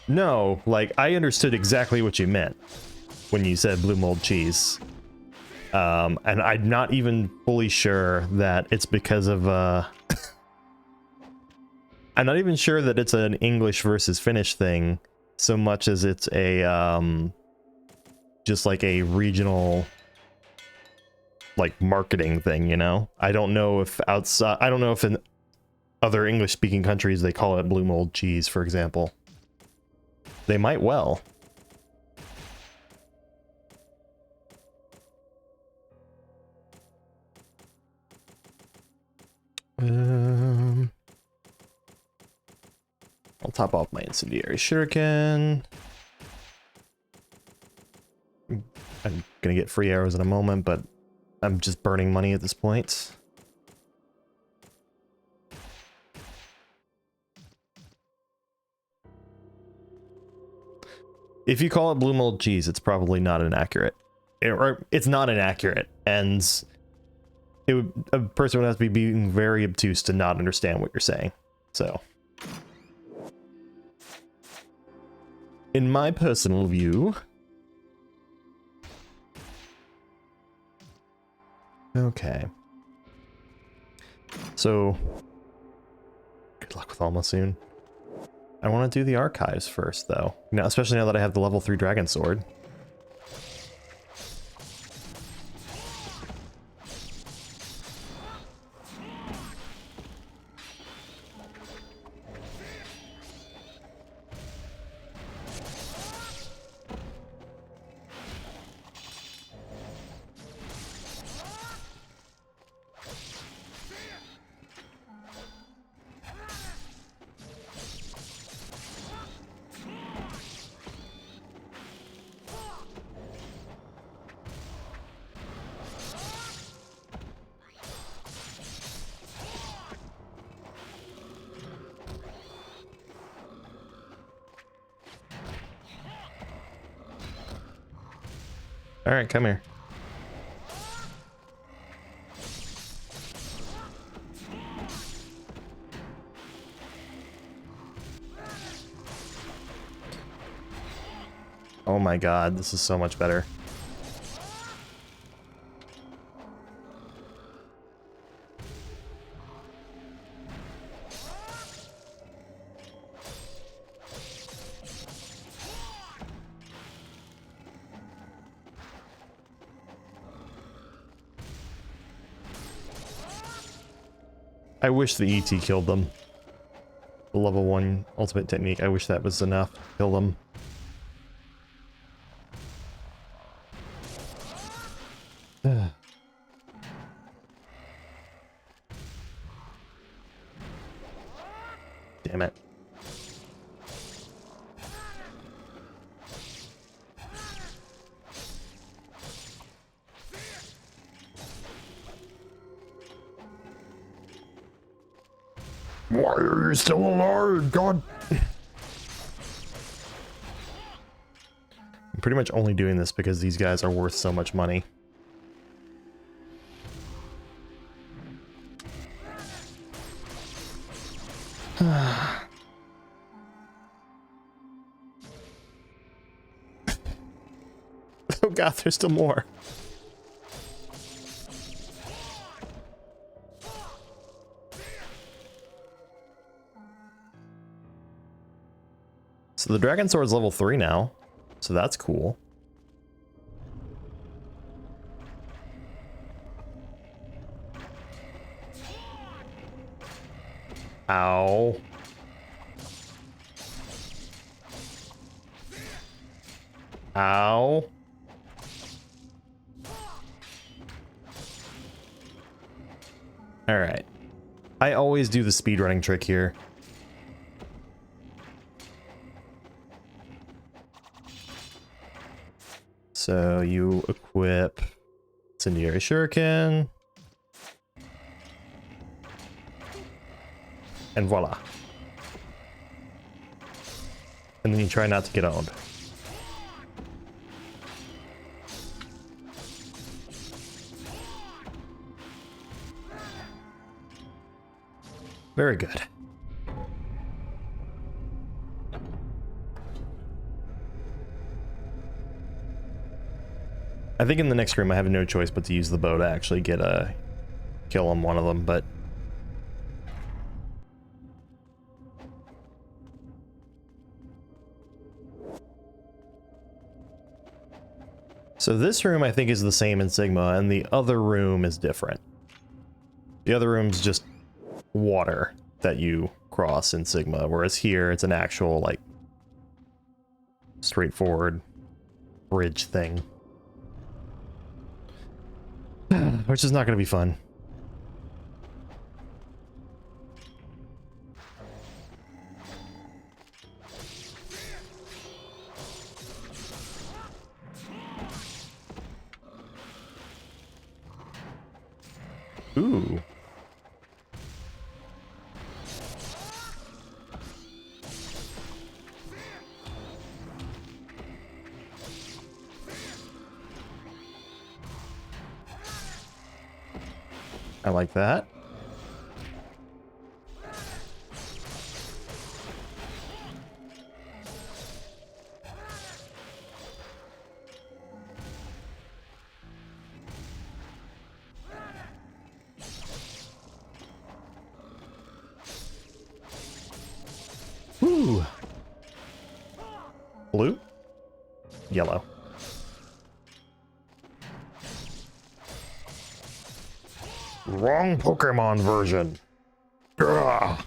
no, like, I understood exactly what you meant when you said blue mold cheese. And I'm not even fully sure that it's because of, I'm not even sure that it's an English versus Finnish thing, so much as it's a, just like a regional, like, marketing thing, you know? I don't know if outside, I don't know if in other English-speaking countries they call it blue mold cheese, for example. They might well. I'll top off my incendiary shuriken. I'm gonna get free arrows in a moment, but I'm just burning money at this point. If you call it blue mold cheese, it's probably not inaccurate. Or it's not inaccurate, and a person would have to be being very obtuse to not understand what you're saying. So, in my personal view, okay. So, good luck with Alma soon. I want to do the archives first, though. Now, especially now that I have the level 3 dragon sword. All right, come here. Oh my god, this is so much better. I wish the ET killed them. The level 1 ultimate technique, I wish that was enough to kill them. Damn it. Why are you still alive? God. I'm pretty much only doing this because these guys are worth so much money. god, there's still more. So the Dragon Sword's level 3 now, so that's cool. Ow. Ow. Alright. I always do the speedrunning trick here. So you equip Incendiary Shuriken. And voila. And then you try not to get owned. Very good. I think in the next room I have no choice but to use the bow to actually get a kill on one of them, but so this room I think is the same in Sigma, and the other room is different. The other room's just water that you cross in Sigma, whereas here it's an actual, like, straightforward bridge thing. Which is not going to be fun. Ooh. I like that. Ooh. Blue? Yellow. Wrong Pokemon version. Ugh.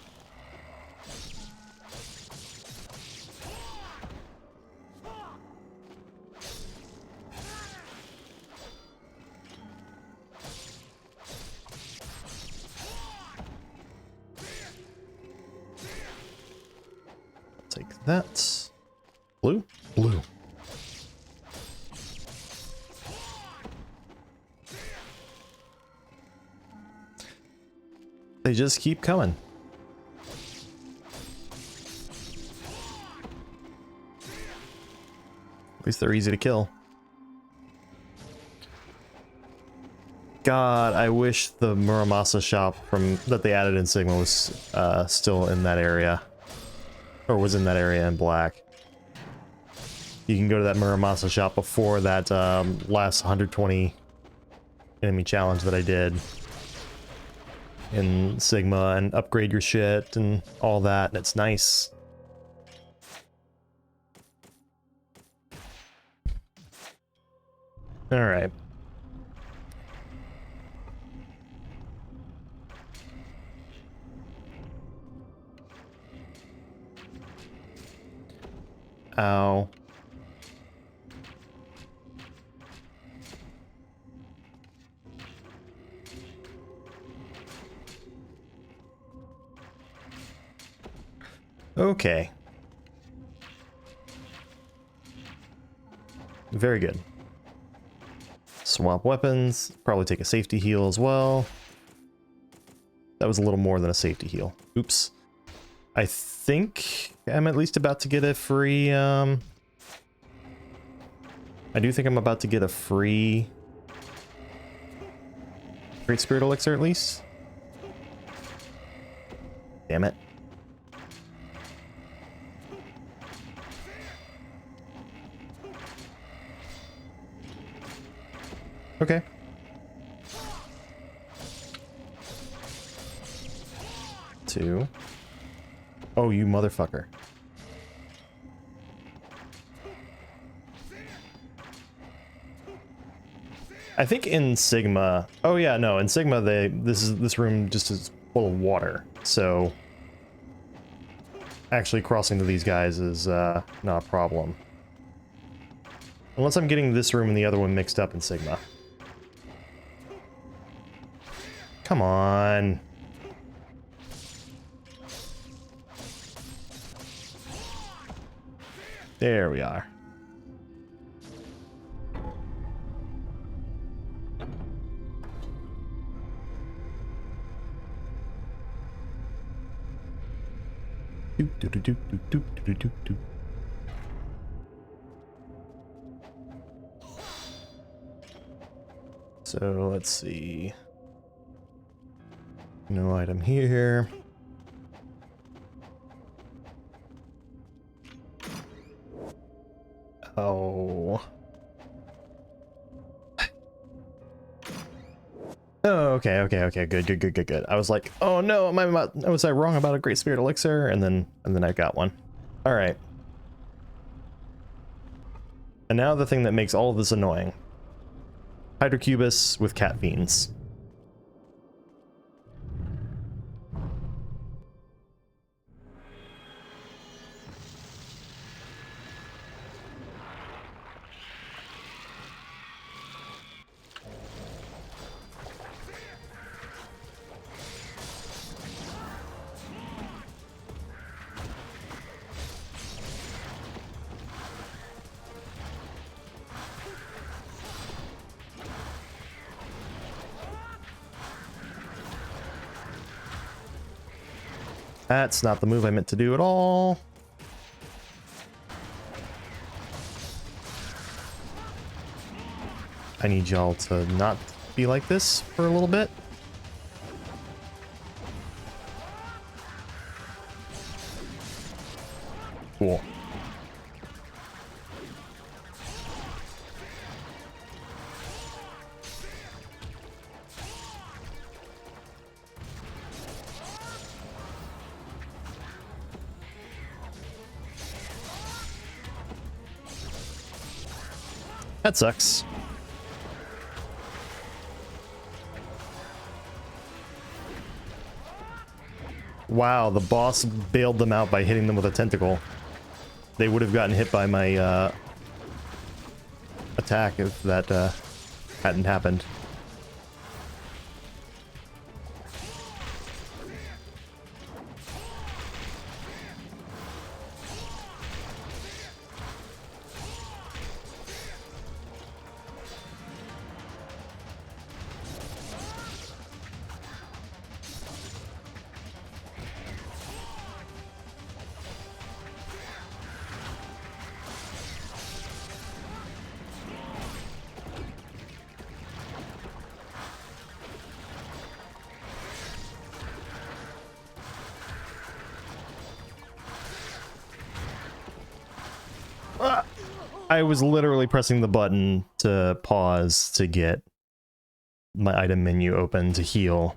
Take that. Blue? Blue. They just keep coming. At least they're easy to kill. God, I wish the Muramasa shop that they added in Sigma was still in that area. Or was in that area in black. You can go to that Muramasa shop before that last 120 enemy challenge that I did in Sigma and upgrade your shit and all that, and it's nice. All right. Ow. Okay. Very good. Swap weapons. Probably take a safety heal as well. That was a little more than a safety heal. Oops. I think I'm at least about to get a free, I do think I'm about to get a free Great Spirit Elixir at least. Damn it. Okay. Two. Oh, you motherfucker. I think in Sigma... Oh yeah, no, in Sigma this room just is full of water, so actually crossing to these guys is not a problem. Unless I'm getting this room and the other one mixed up in Sigma. Come on. There we are. So let's see. No item here. Oh. Oh, okay, good. I was like, oh no, was I wrong about a Great Spirit Elixir? And then I got one. All right. And now the thing that makes all of this annoying. Hydrocubus with cat fiends. That's not the move I meant to do at all. I need y'all to not be like this for a little bit. Cool. That sucks. Wow, the boss bailed them out by hitting them with a tentacle. They would have gotten hit by my attack if that hadn't happened. I was literally pressing the button to pause to get my item menu open to heal.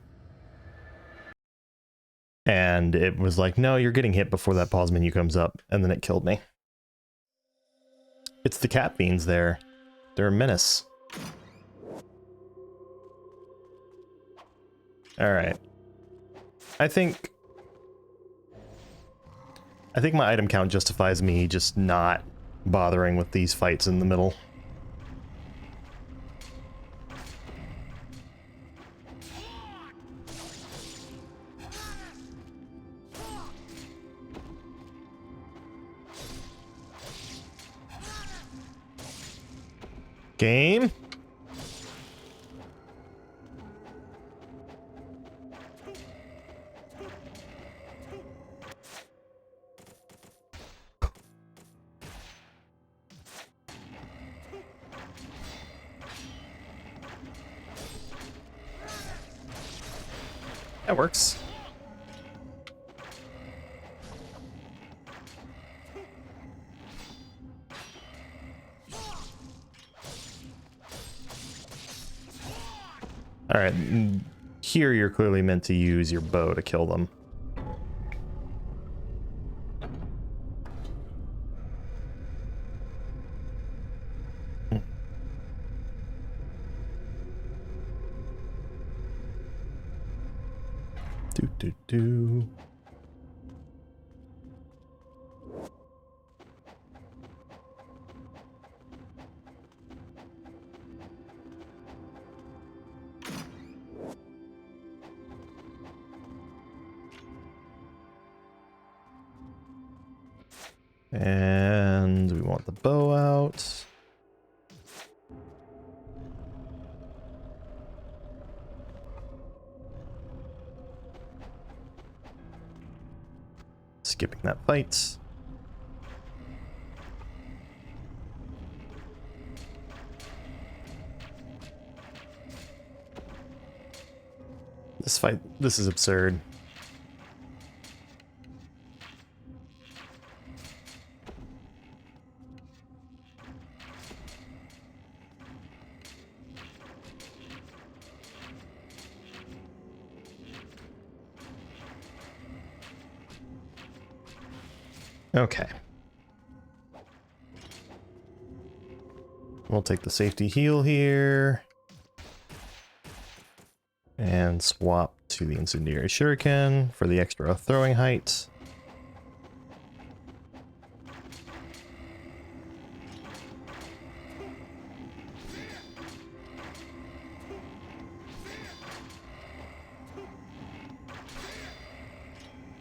And it was like, no, you're getting hit before that pause menu comes up, and then it killed me. It's the cat fiends there. They're a menace. Alright. I think my item count justifies me just not bothering with these fights in the middle. Game? That works. All right, here you're clearly meant to use your bow to kill them. Do. And we want the bow out. Skipping that fight. This is absurd. Okay. We'll take the safety heal here. And swap to the incendiary shuriken for the extra throwing height.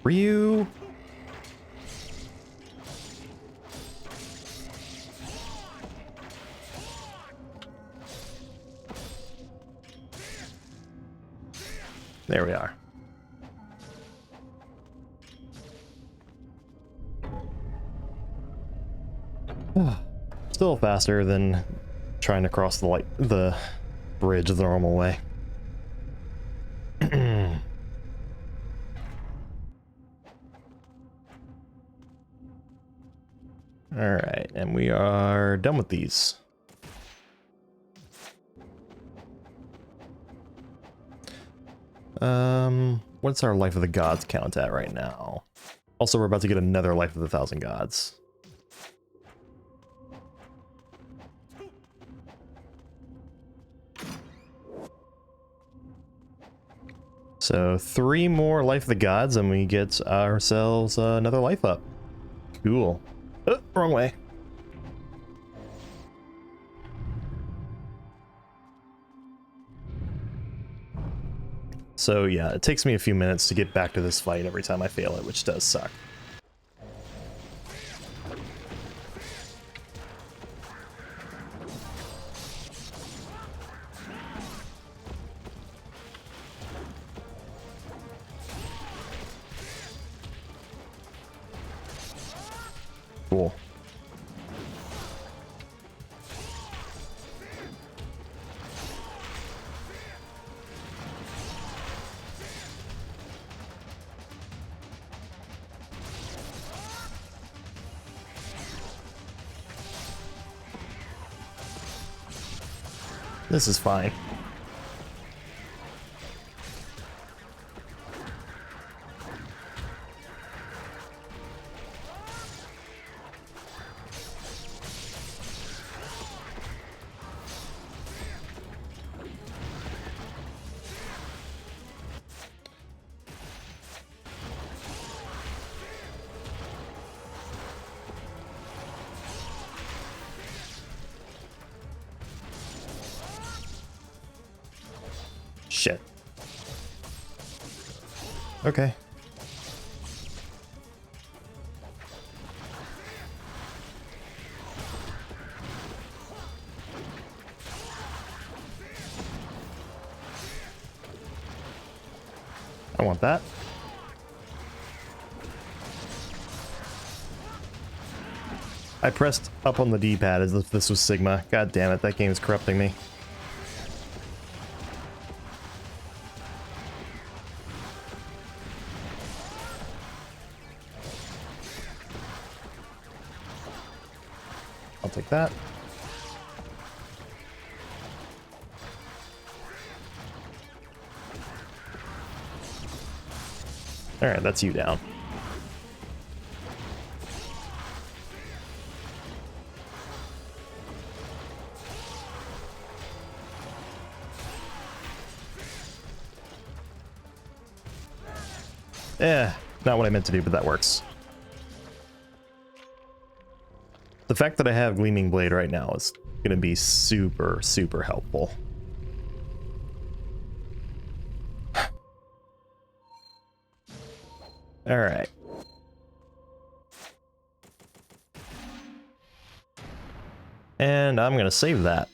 Ryu. There we are. Still faster than trying to cross the bridge the normal way. All right, and we are done with these. What's our Life of the Gods count at right now? Also, we're about to get another Life of the Thousand Gods. So 3 more Life of the Gods and we get ourselves another life up. Cool. Oh, wrong way. So yeah, it takes me a few minutes to get back to this fight every time I fail it, which does suck. Cool. This is fine. Shit. Okay. I want that. I pressed up on the D-pad as if this was Sigma. God damn it, that game is corrupting me. I'll take that. Alright, that's you down. Not what I meant to do, but that works. The fact that I have Gleaming Blade right now is going to be super, super helpful. Alright. And I'm going to save that.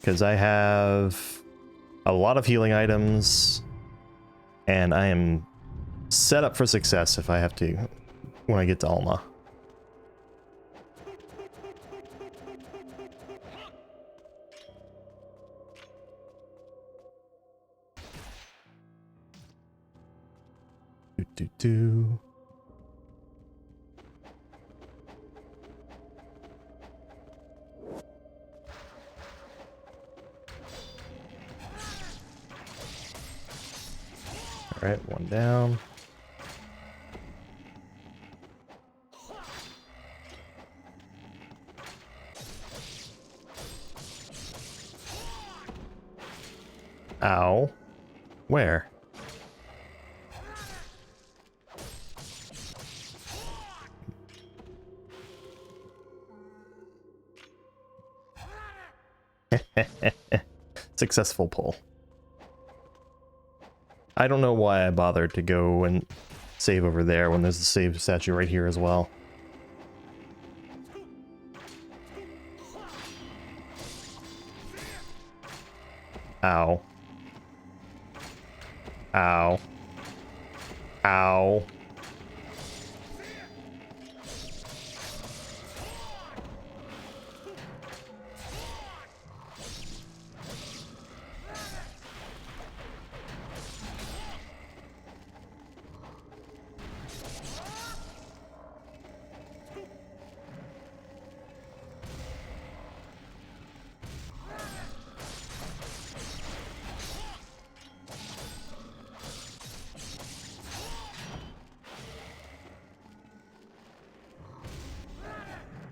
Because I have a lot of healing items. And I am set up for success if I have to, when I get to Alma. Do. All right, one down. Ow. Where? Successful pull. I don't know why I bothered to go and save over there when there's the save statue right here as well. Ow. Ow. Ow.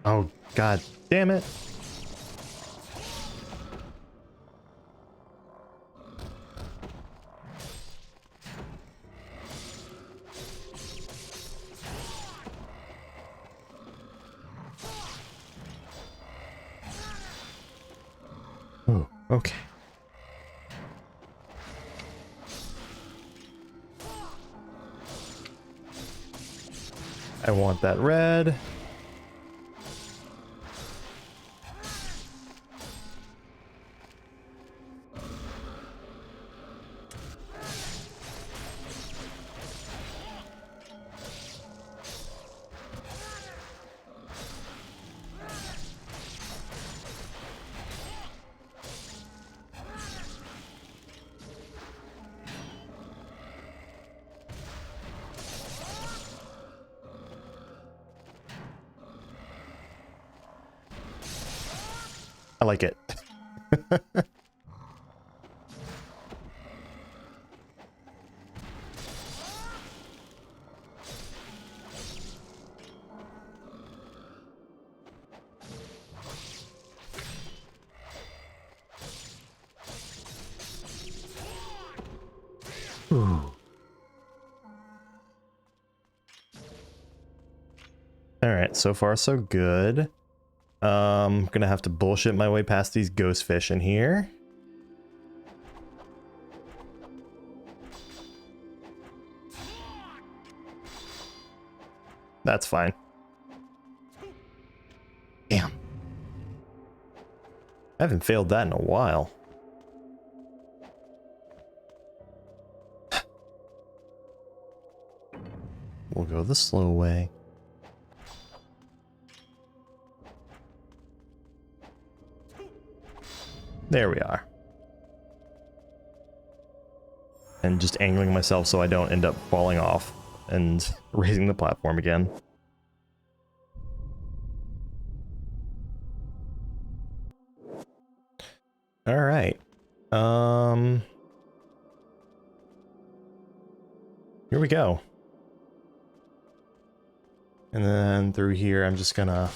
Oh, god damn it. Oh, okay. I want that red. I like it. Ooh. All right, so far so good. Gonna have to bullshit my way past these ghost fish in here. That's fine. Damn. I haven't failed that in a while. We'll go the slow way. There we are. And just angling myself so I don't end up falling off and raising the platform again. All right. Here we go. And then through here, I'm just gonna...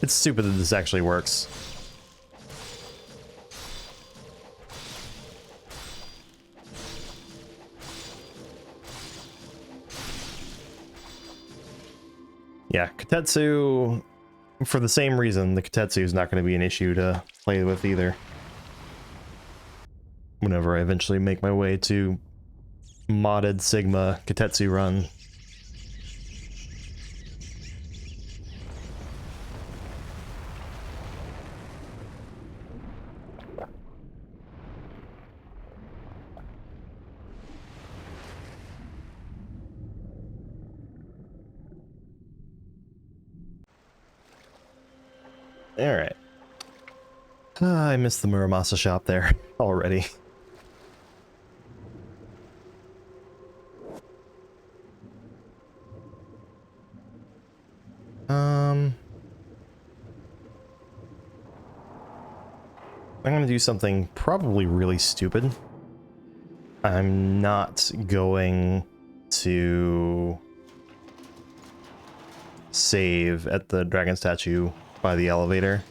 It's stupid that this actually works. Yeah, Kotetsu, for the same reason, the Kotetsu is not going to be an issue to play with either. Whenever I eventually make my way to modded Sigma Kotetsu run. Alright. I missed the Muramasa shop there already. I'm gonna do something probably really stupid. I'm not going to save at the dragon statue by the elevator,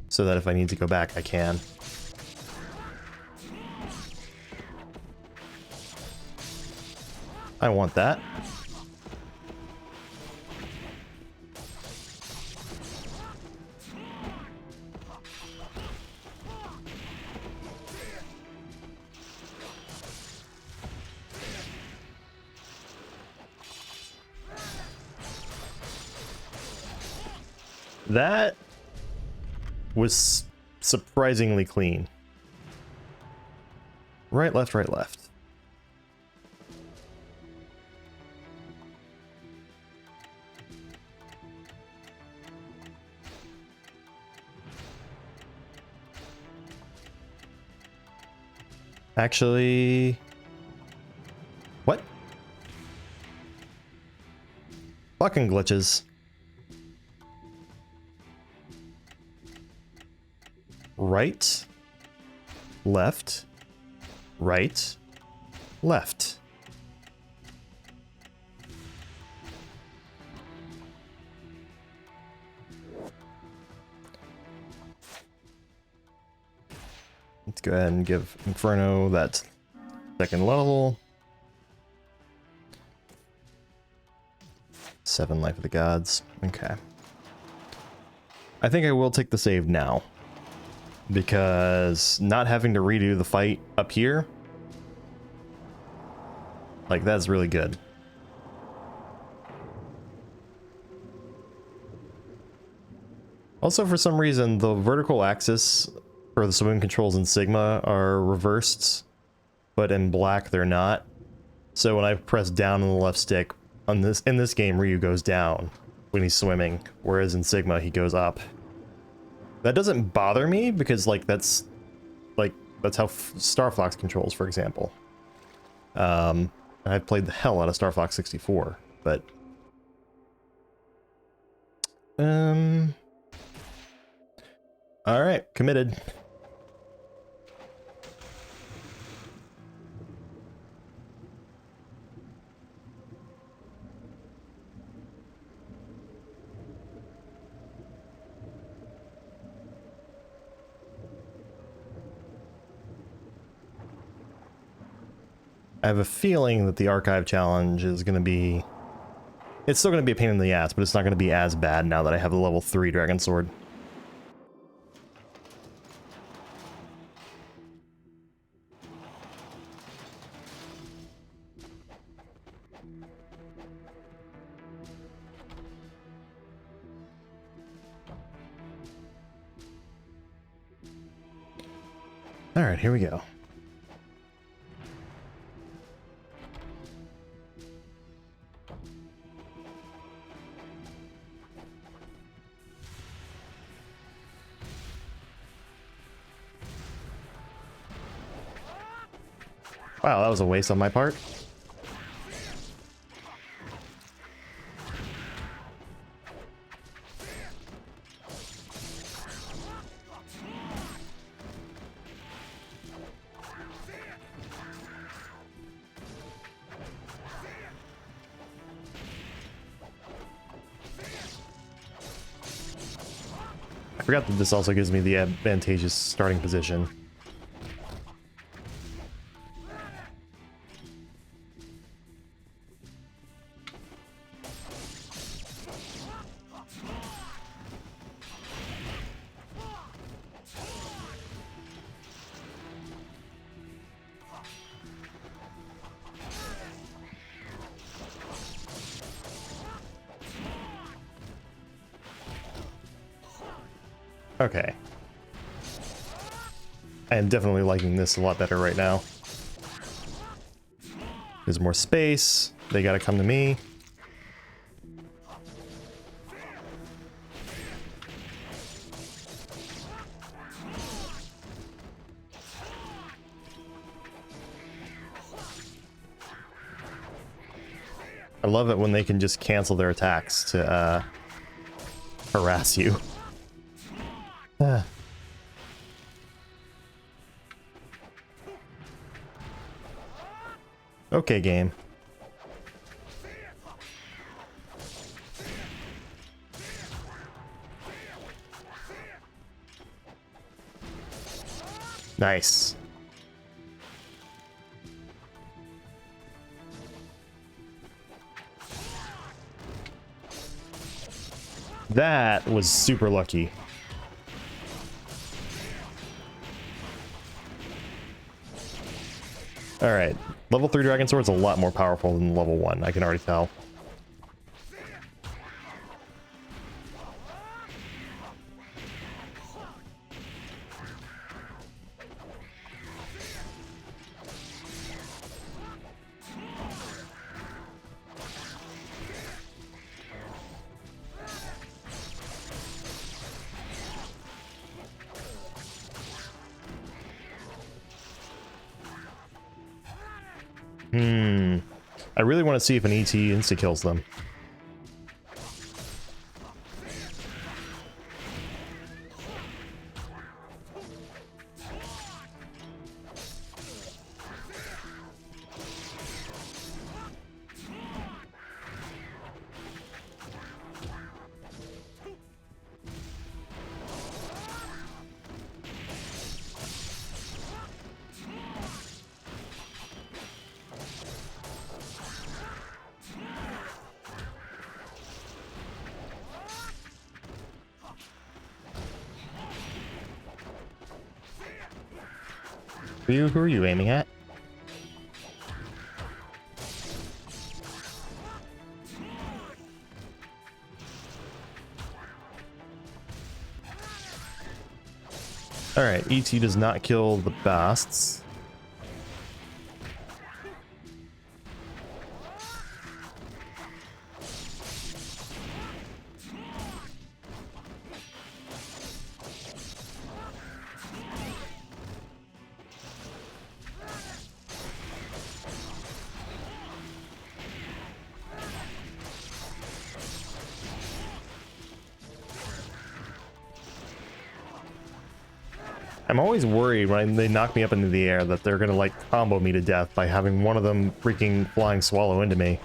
so that if I need to go back, I can. I want that. That was surprisingly clean. Right, left, right, left. Actually... What? Fucking glitches. Right, left, right, left. Let's go ahead and give Inferno that second level. 7 Life of the Gods. Okay. I think I will take the save now, because not having to redo the fight up here, like, that's really good. Also, for some reason, the vertical axis for the swim controls in Sigma are reversed, but in black they're not. So when I press down on the left stick, in this game, Ryu goes down when he's swimming, whereas in Sigma he goes up. That doesn't bother me because, like, that's how Star Fox controls, for example. I've played the hell out of Star Fox 64, but all right, committed. I have a feeling that the archive challenge is going to be... It's still going to be a pain in the ass, but it's not going to be as bad now that I have the level 3 Dragon Sword. Alright, here we go. Wow, that was a waste on my part. forgot that this also gives me the advantageous starting position. Okay. I am definitely liking this a lot better right now. There's more space. They gotta come to me. I love it when they can just cancel their attacks to harass you. Okay, game. Nice. That was super lucky. Alright, level 3 Dragon Sword's a lot more powerful than level 1, I can already tell. I really want to see if an ET insta-kills them. Who are you aiming at? Alright, ET does not kill the basts. I'm always worried when they knock me up into the air that they're gonna like combo me to death by having one of them freaking flying swallow into me.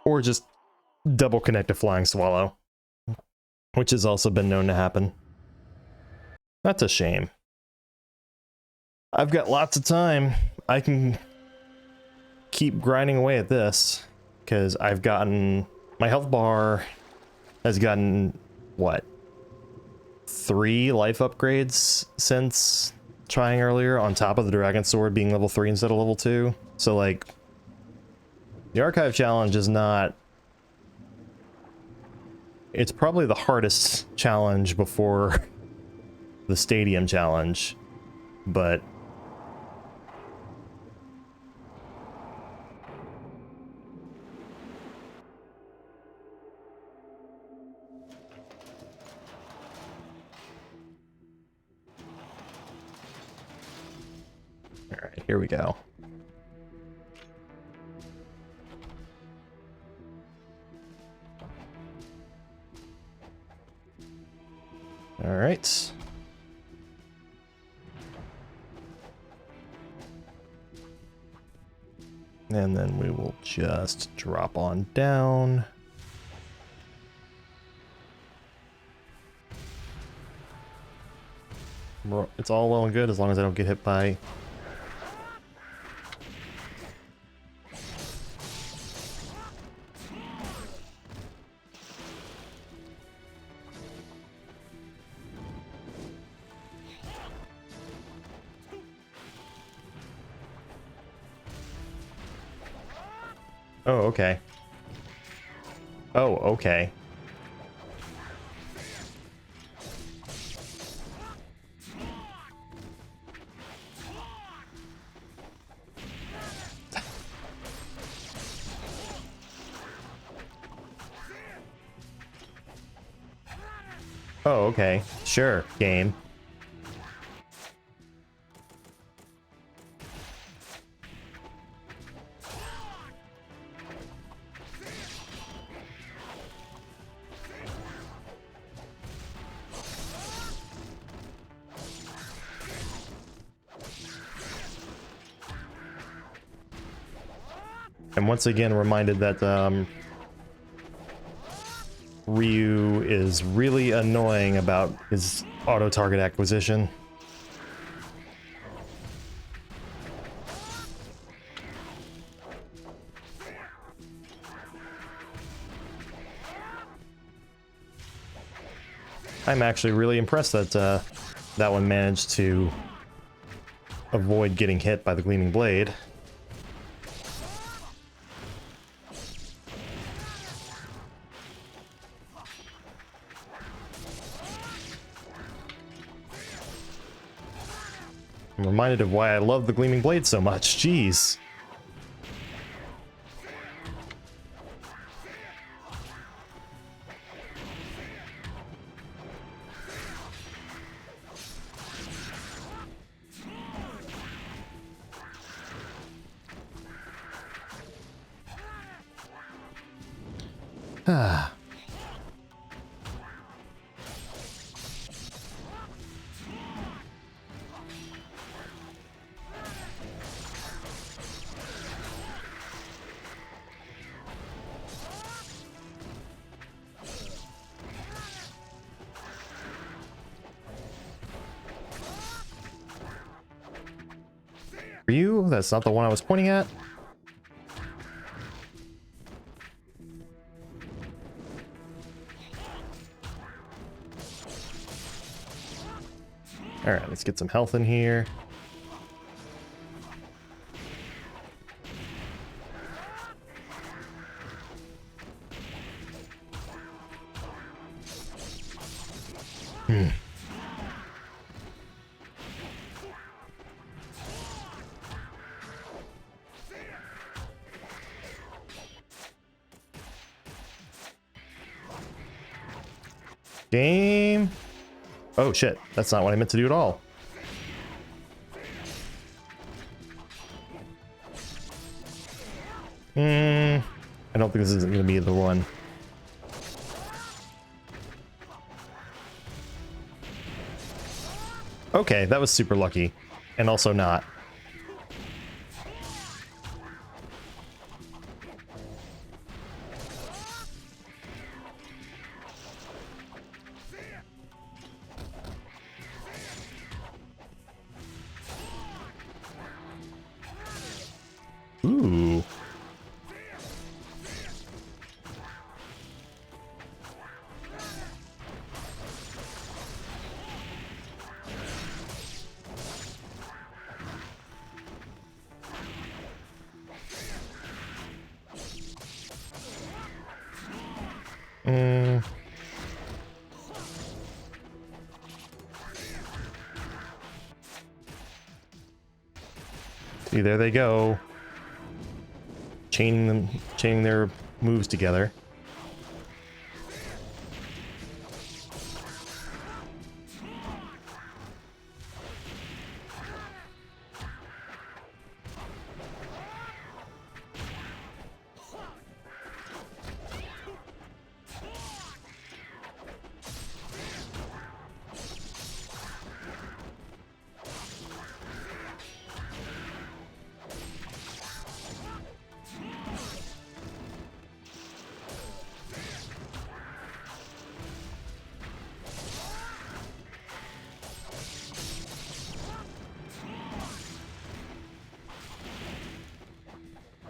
Or just double connect a flying swallow, which has also been known to happen. That's a shame. I've got lots of time. I can keep grinding away at this because I've gotten my health bar has gotten what, 3 life upgrades since trying earlier, on top of the Dragon Sword being level 3 instead of level 2. So like the Archive challenge is not, it's probably the hardest challenge before the Stadium challenge, but alright, here we go. Alright. And then we will just drop on down. It's all well and good as long as I don't get hit by... Oh, okay. Oh, okay. Oh, okay. Sure, game. I'm once again reminded that Ryu is really annoying about his auto-target acquisition. I'm actually really impressed that that one managed to avoid getting hit by the Gleaming Blade. I'm reminded of why I love the Gleaming Blade so much. Jeez. Ah. Ryu? That's not the one I was pointing at. Alright, let's get some health in here. Game. Oh shit, that's not what I meant to do at all. I don't think this isn't going to be the one. Okay, that was super lucky. And also not. Ooh. See, there they go. Chaining their moves together.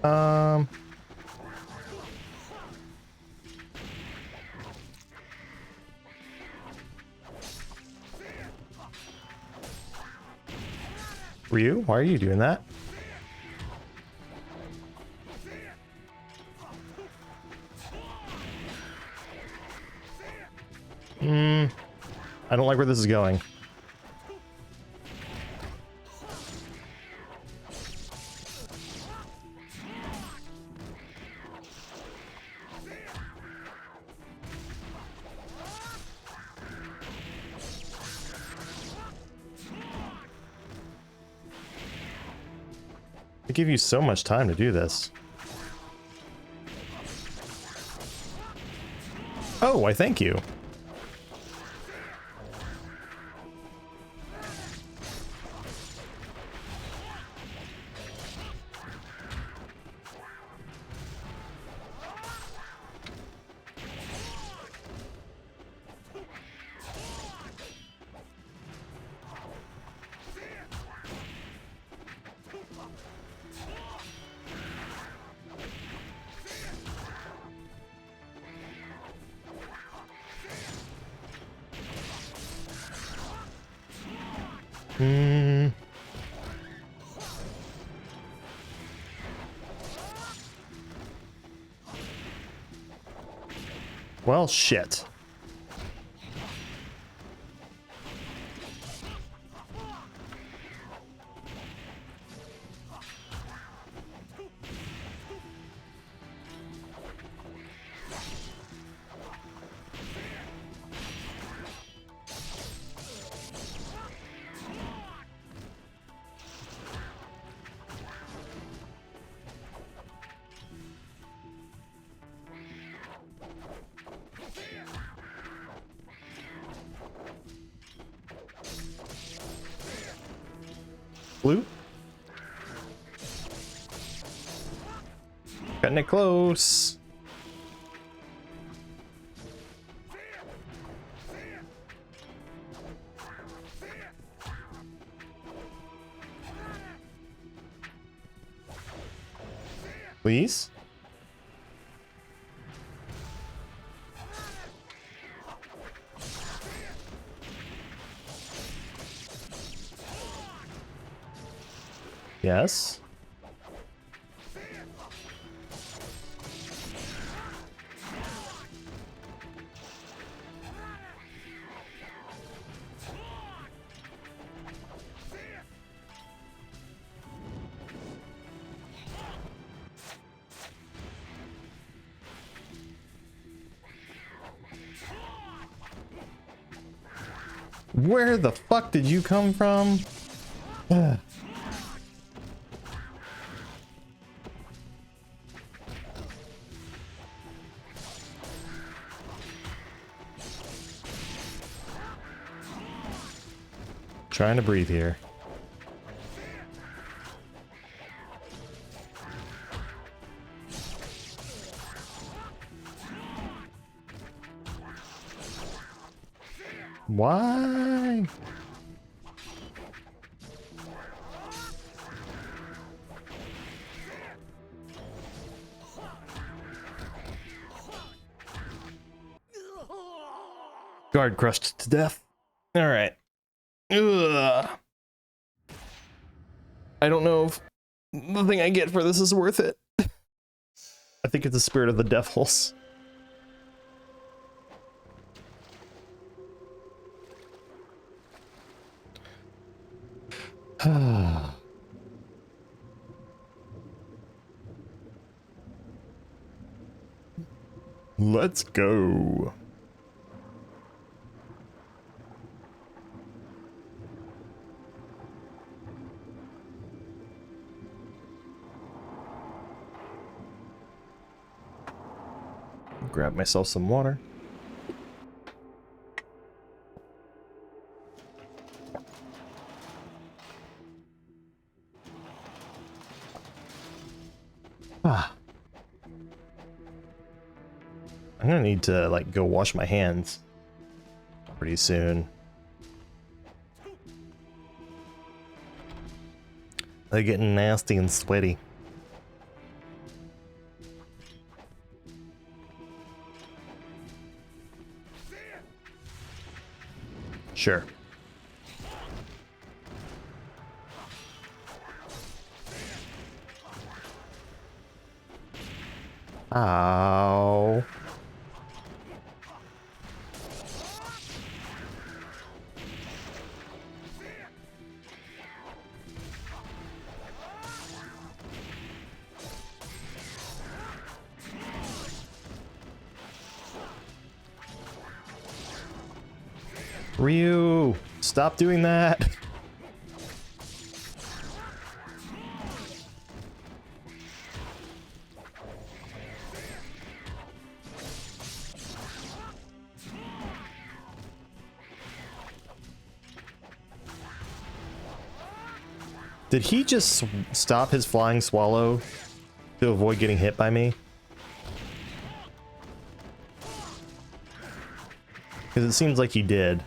Um. Ryu, why are you doing that? I don't like where this is going. They give you so much time to do this. Oh, I thank you. Well, shit. Blue? Cutting it close. Please? Yes. Where the fuck did you come from? Trying to breathe here. Why? Guard crushed to death. All right. Ugh. I don't know if the thing I get for this is worth it. I think it's the spirit of the devils. Let's go. Grab myself some water. Ah. I'm gonna need to like go wash my hands pretty soon. They're getting nasty and sweaty. Sure. Ow. Ryu, stop doing that. Did he just stop his flying swallow to avoid getting hit by me? Because it seems like he did.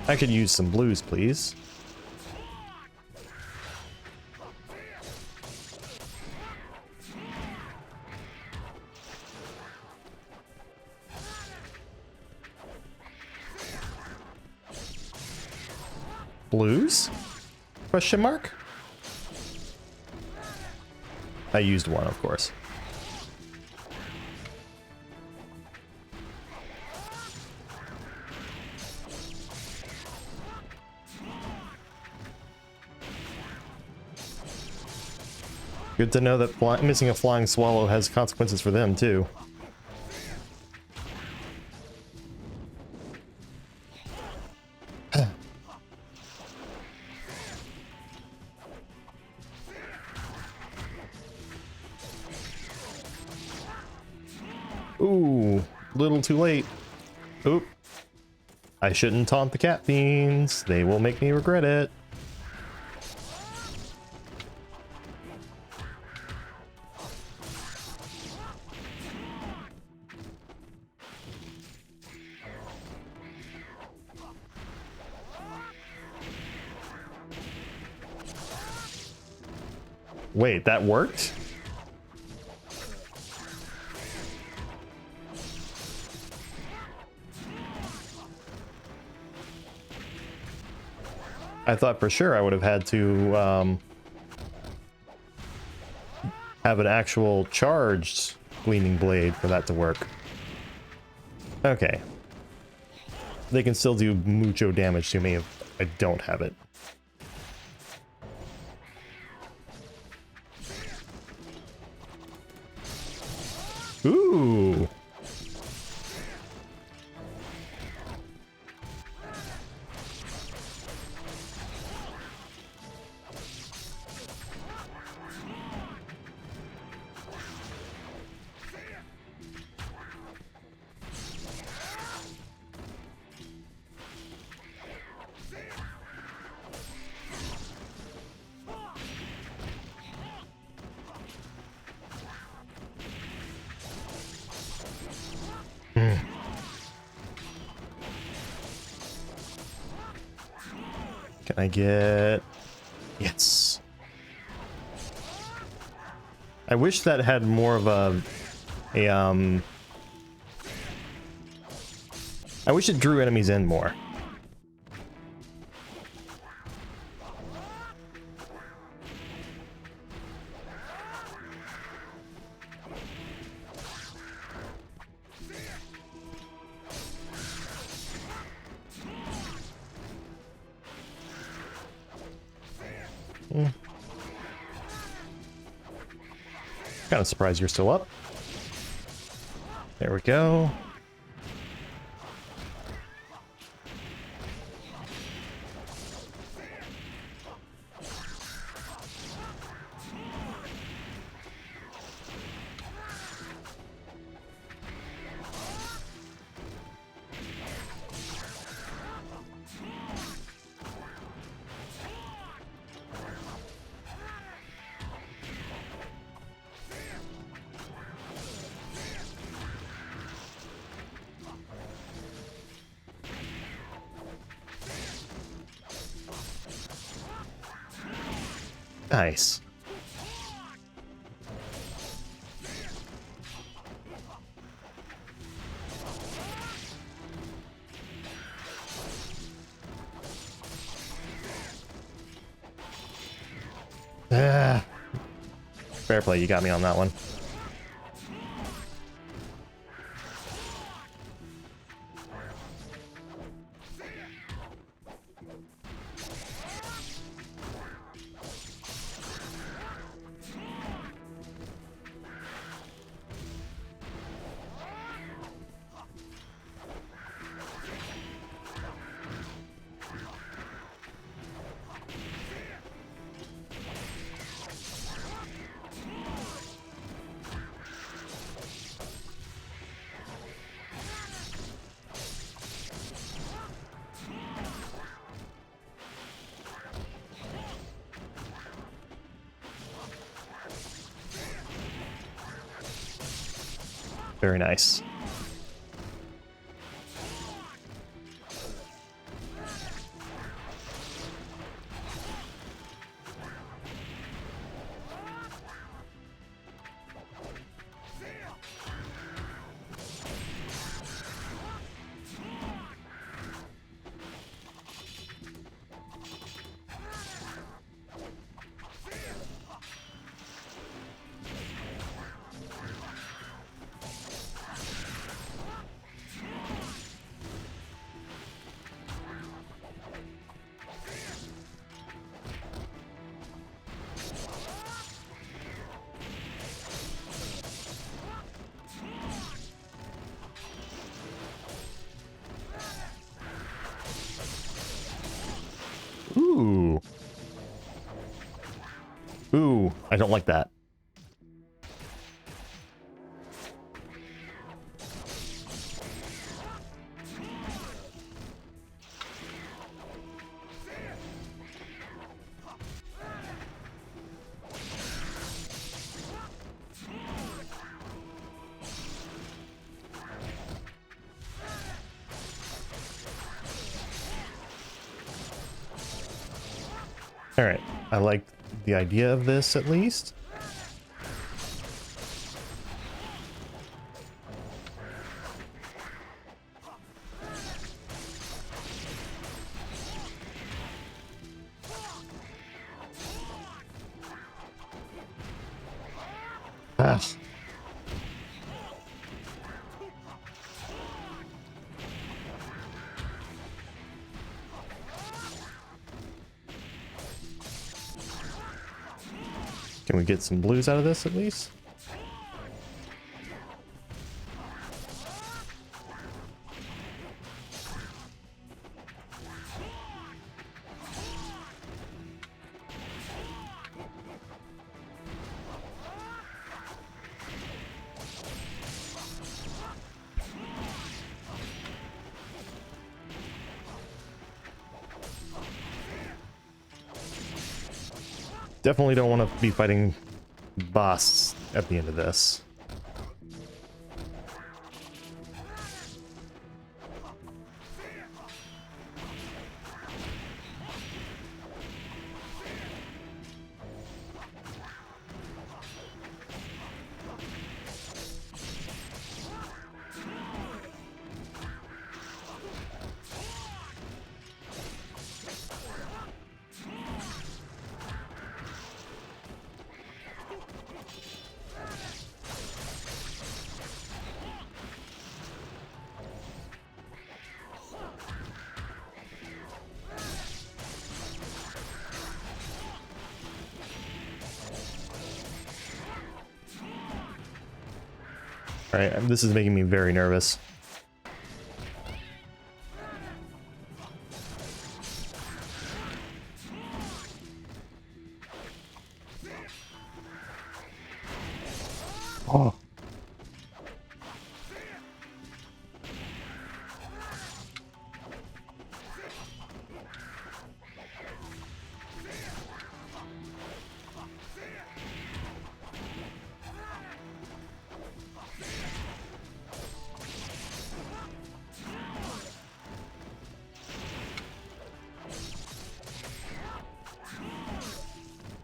I could use some blues, please. Blues? Question mark? I used one, of course. Good to know that missing a flying swallow has consequences for them, too. Ooh, little too late. Oop. I shouldn't taunt the cat fiends. They will make me regret it. Wait, that worked? I thought for sure I would have had to have an actual charged gleaming blade for that to work. Okay. They can still do mucho damage to me if I don't have it. Ooh. Can I get... Yes. I wish that had more of I wish it drew enemies in more. Kind of surprised you're still up. There we go. Nice. Ah. Fair play, you got me on that one. Very nice. Ooh. Ooh, I don't like that. All right, I like the idea of this at least. Ah. Can we get some blues out of this at least? Definitely don't want to be fighting boss at the end of this. All right, this is making me very nervous.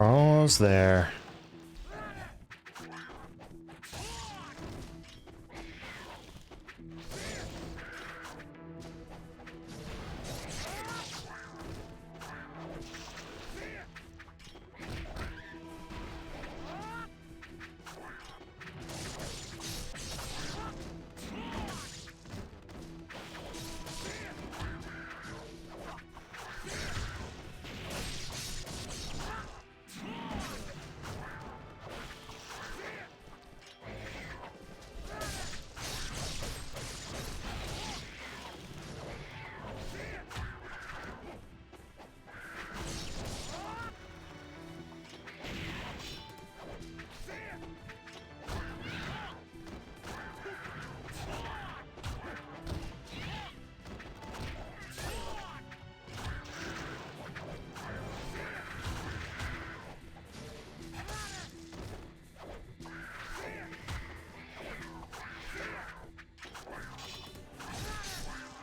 Oh. Almost there.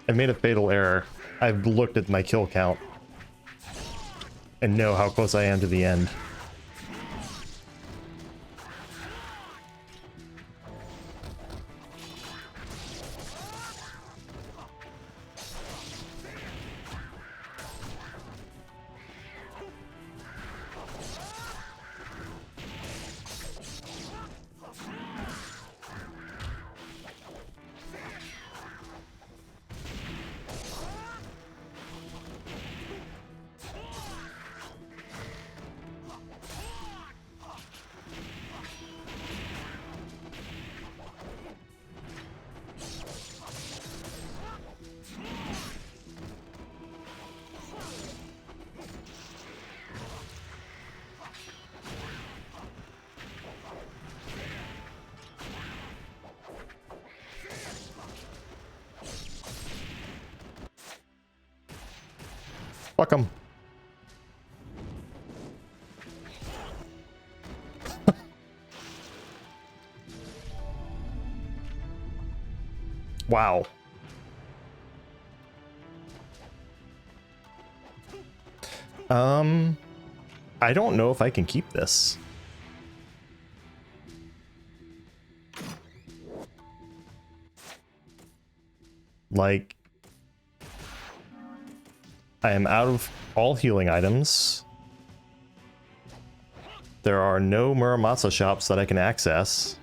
I made a fatal error. I've looked at my kill count and know how close I am to the end. Fuck him. Wow. I don't know if I can keep this. Like, I am out of all healing items. There are no Muramasa shops that I can access.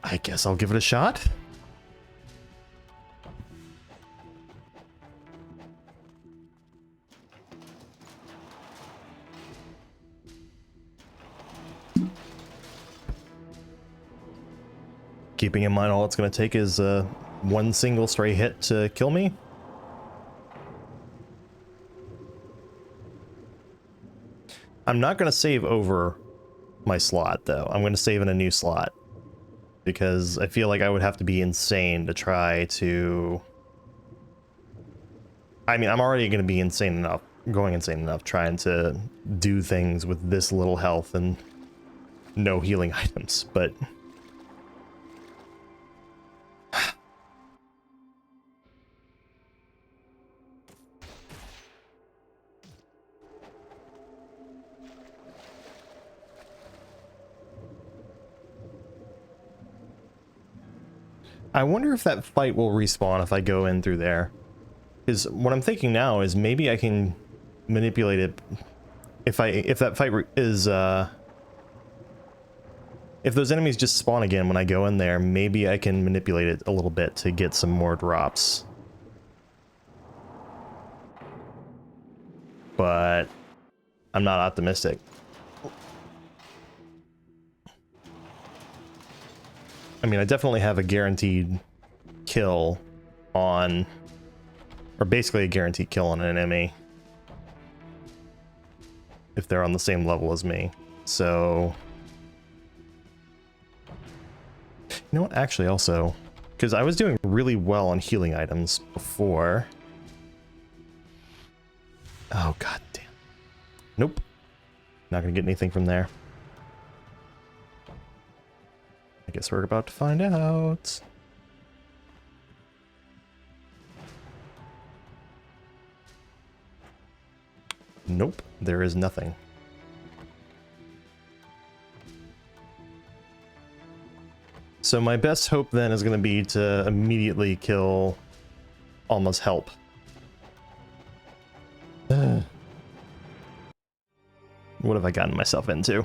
I guess I'll give it a shot. Keeping in mind all it's going to take is one single stray hit to kill me. I'm not going to save over my slot, though. I'm going to save in a new slot. Because I feel like I would have to be insane to try to... I mean, I'm already going to be insane enough, going insane enough, trying to do things with this little health and no healing items, but... I wonder if that fight will respawn if I go in through there. Because what I'm thinking now is maybe I can manipulate it if that fight is if those enemies just spawn again when I go in there, maybe I can manipulate it a little bit to get some more drops. But I'm not optimistic. I mean, I definitely have a guaranteed kill on, or basically a guaranteed kill on an enemy if they're on the same level as me. So, you know what? Actually, also, because I was doing really well on healing items before. Oh, god damn. Nope. Not gonna get anything from there. I guess we're about to find out. Nope, there is nothing. So my best hope then is going to be to immediately kill Alma's help. What have I gotten myself into?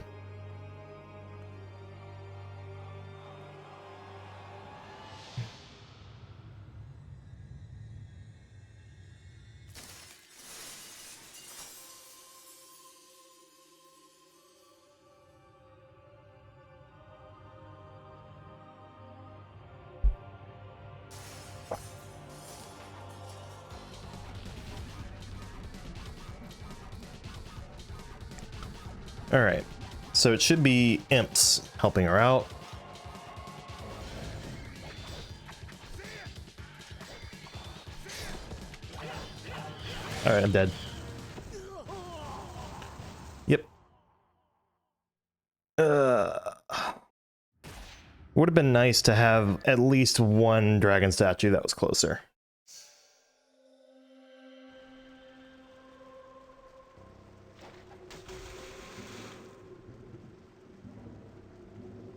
Alright, so it should be imps helping her out. Alright, I'm dead. Yep. Would have been nice to have at least one dragon statue that was closer.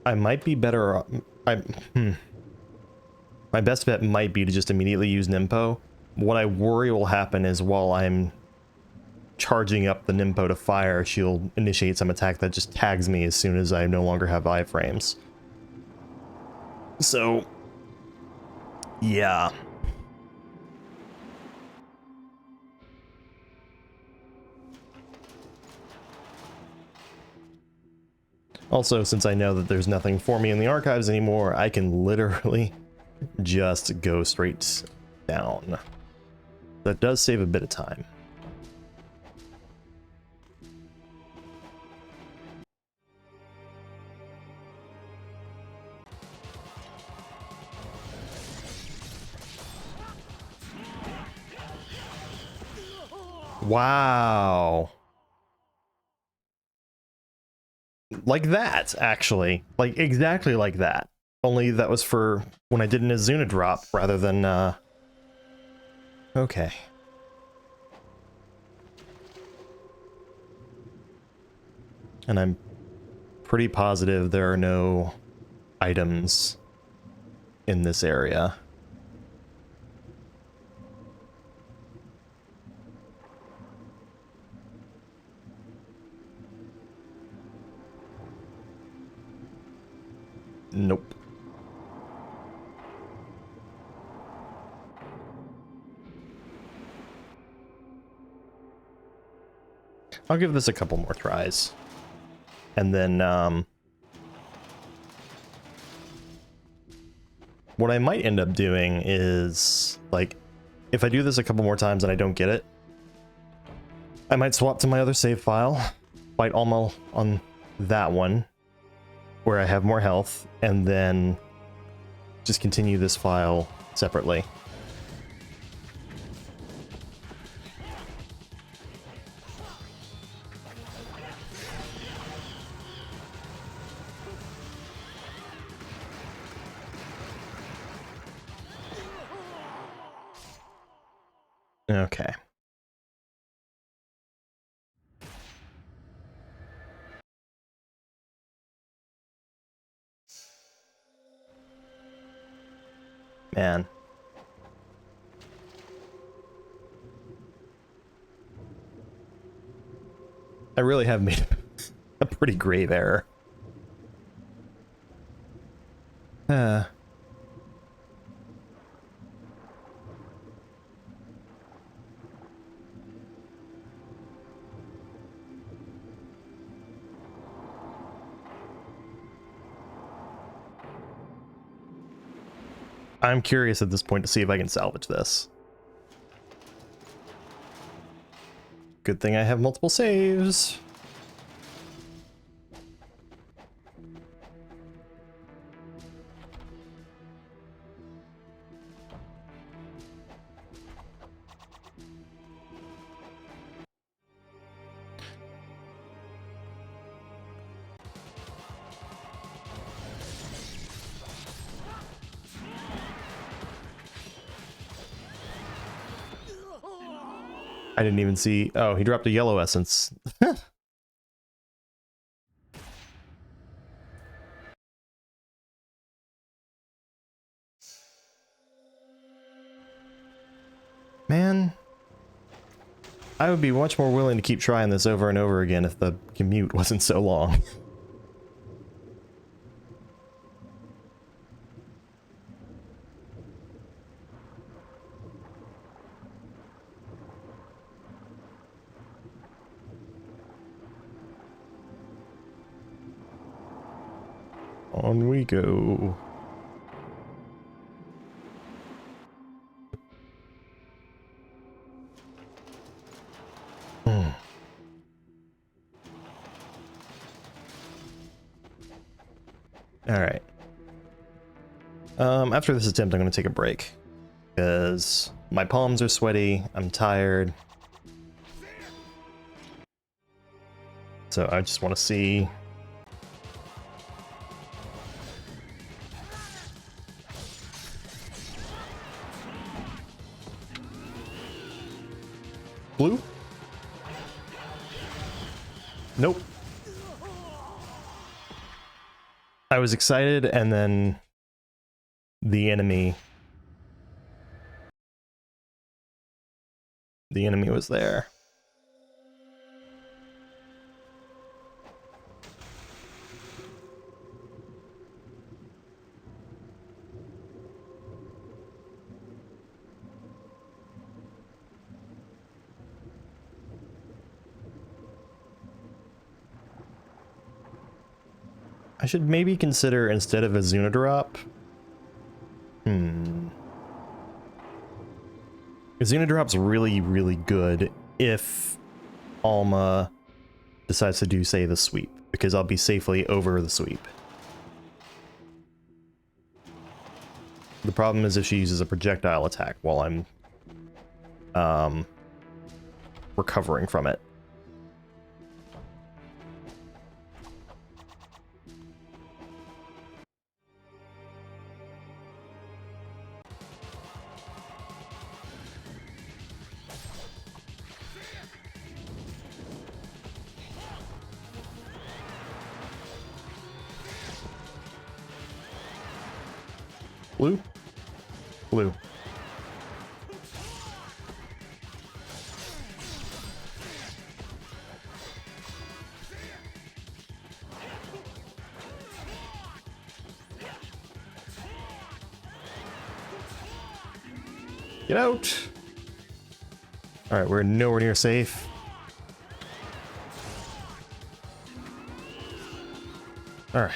I might be better. My best bet might be to just immediately use Nimpo. What I worry will happen is while I'm charging up the Nimpo to fire, she'll initiate some attack that just tags me as soon as I no longer have iframes. So, yeah. Also, since I know that there's nothing for me in the archives anymore, I can literally just go straight down. That does save a bit of time. Wow. Like that, actually. Like, exactly like that. Only that was for when I did an Azuna drop, rather than, okay. And I'm pretty positive there are no items in this area. Nope. I'll give this a couple more tries. And then, what I might end up doing is, like, if I do this a couple more times and I don't get it, I might swap to my other save file, fight Alma on that one, where I have more health, and then just continue this file separately. Okay. Man. I really have made a pretty grave error. I'm curious at this point to see if I can salvage this. Good thing I have multiple saves. I didn't even see. Oh, he dropped a yellow essence. Man, I would be much more willing to keep trying this over and over again if the commute wasn't so long. On we go. Alright. After this attempt, I'm going to take a break. Because my palms are sweaty, I'm tired. So I just want to see... Blue? Nope. I was excited, and then the enemy was there. I should maybe consider, instead of a Zuna drop... Zuna drop's really, really good if Alma decides to do, say, the sweep, because I'll be safely over the sweep. The problem is if she uses a projectile attack while I'm recovering from it. Blue? Blue. Get out! Alright, we're nowhere near safe. Alright.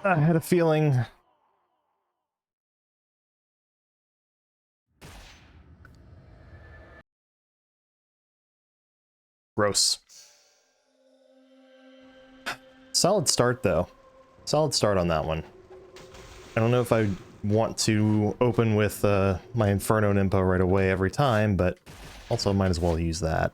I had a feeling. Gross. Solid start, though. Solid start on that one. I don't know if I want to open with my Inferno Nimpo right away every time, but also might as well use that.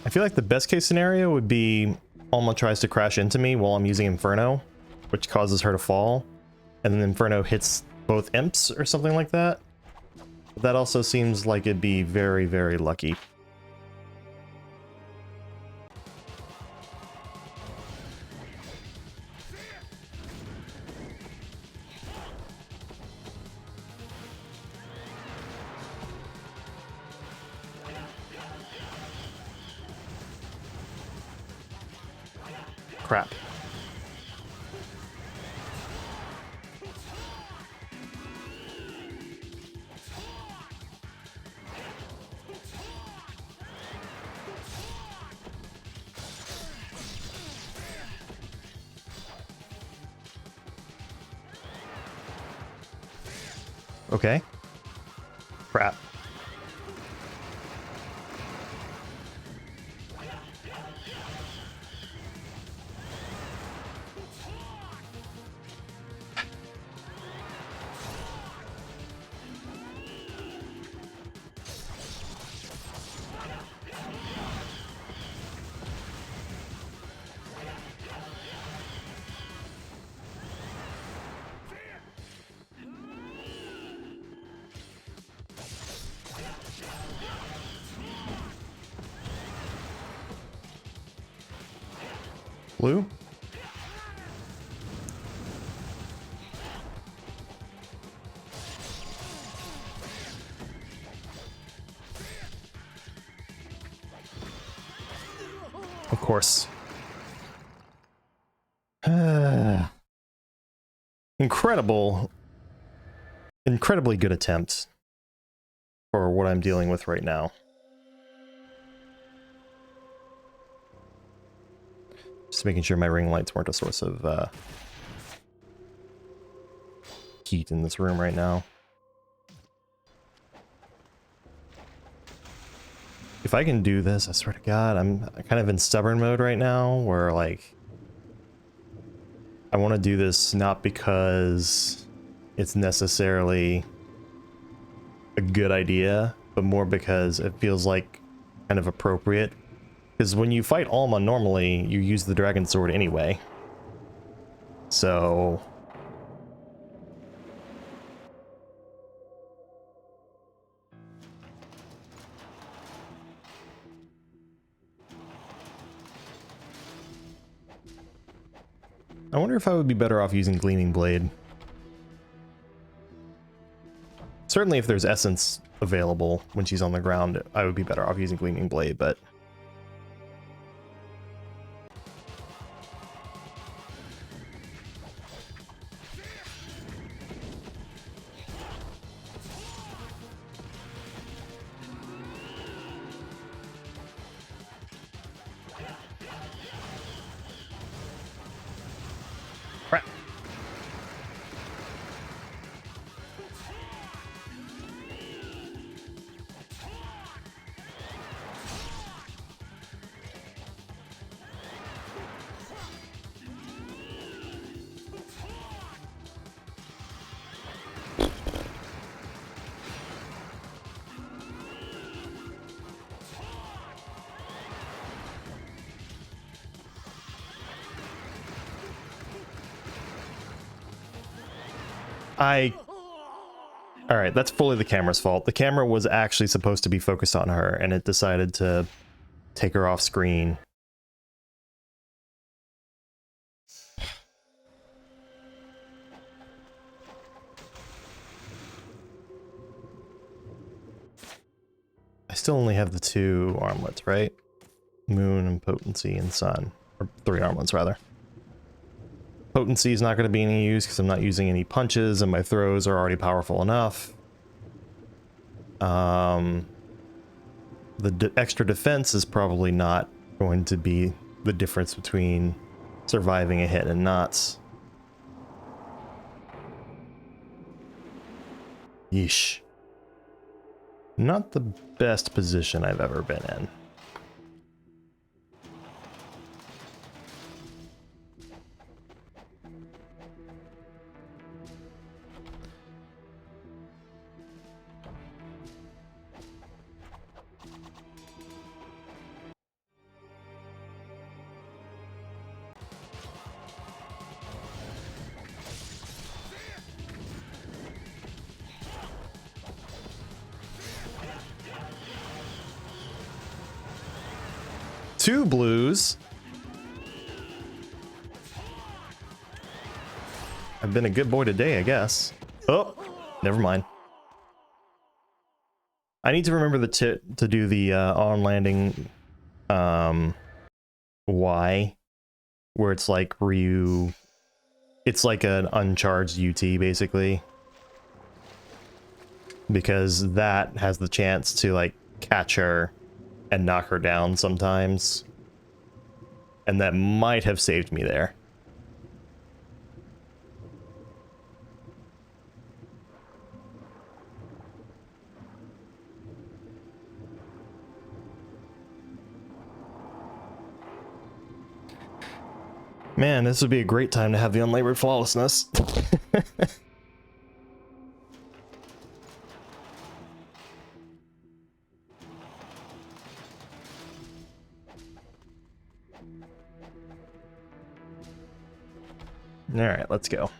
I feel like the best case scenario would be Alma tries to crash into me while I'm using Inferno, which causes her to fall, and then Inferno hits both imps or something like that. But that also seems like it'd be very, very lucky. Crap. Okay. Crap. Blue? Of course. Incredibly good attempt for what I'm dealing with right now. Just making sure my ring lights weren't a source of heat in this room right now. If I can do this, I swear to God, I'm kind of in stubborn mode right now, where like I want to do this not because it's necessarily a good idea, but more because it feels like kind of appropriate. Because when you fight Alma normally, you use the dragon sword anyway. So I wonder if I would be better off using Gleaming Blade. Certainly if there's essence available when she's on the ground, I would be better off using Gleaming Blade, but... Crap. Alright, that's fully the camera's fault. The camera was actually supposed to be focused on her, and it decided to take her off screen. I still only have the 2 armlets, right? Moon and Potency and Sun. Or 3 armlets, rather. Potency is not going to be any use because I'm not using any punches and my throws are already powerful enough. The extra defense is probably not going to be the difference between surviving a hit and not. Yeesh. Not the best position I've ever been in. Two blues. I've been a good boy today, I guess. Oh, never mind. I need to remember to do the on landing Y, where it's like Ryu. It's like an uncharged UT basically, because that has the chance to like catch her and knock her down sometimes, and that might have saved me there. Man, this would be a great time to have the unlabored flawlessness. All right, let's go.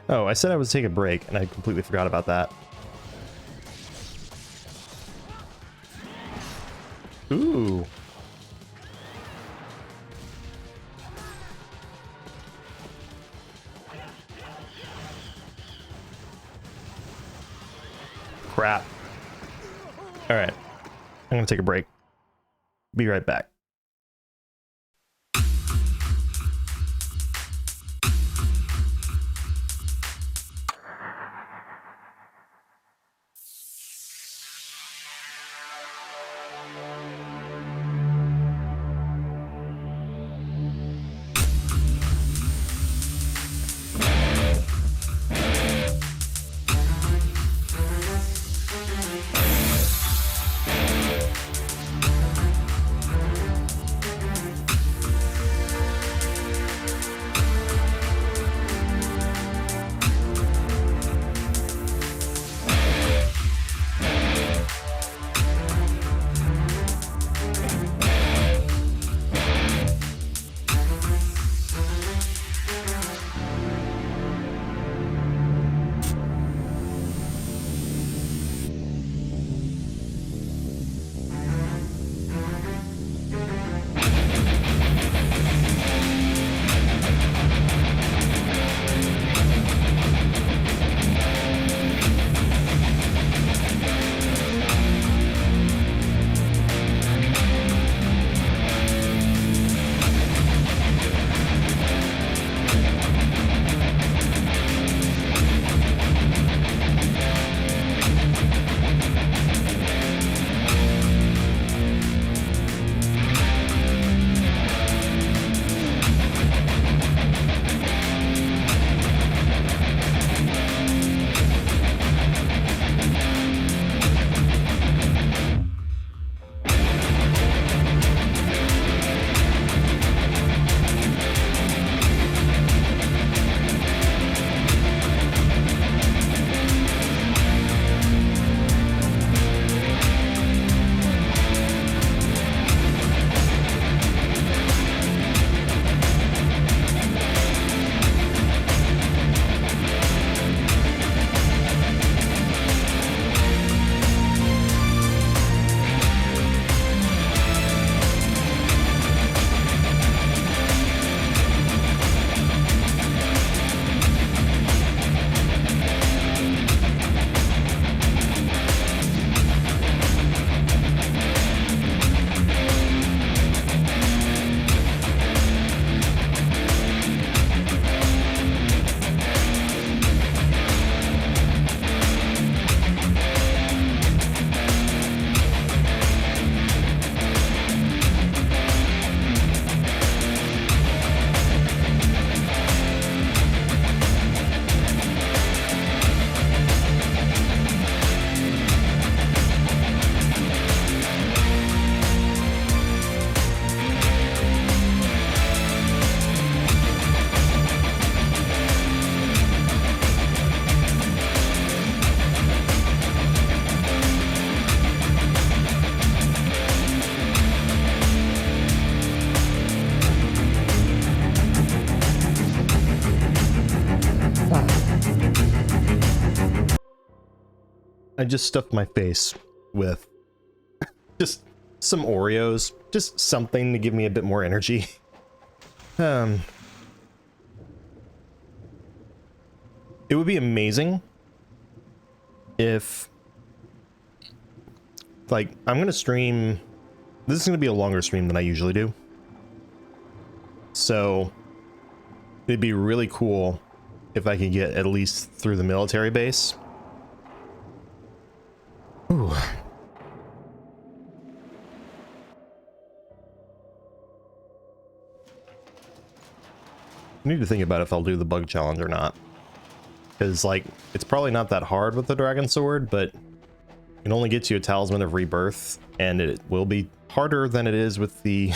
Oh, I said I would take a break, and I completely forgot about that. Ooh. Crap. All right. I'm gonna take a break. Be right back. I just stuffed my face with just some Oreos, just something to give me a bit more energy. It would be amazing if, like, I'm gonna stream, this is gonna be a longer stream than I usually do, so it'd be really cool if I could get at least through the military base. Ooh. I need to think about if I'll do the bug challenge or not. Because, like, it's probably not that hard with the dragon sword, but It only gets you a Talisman of Rebirth, and it will be harder than it is with the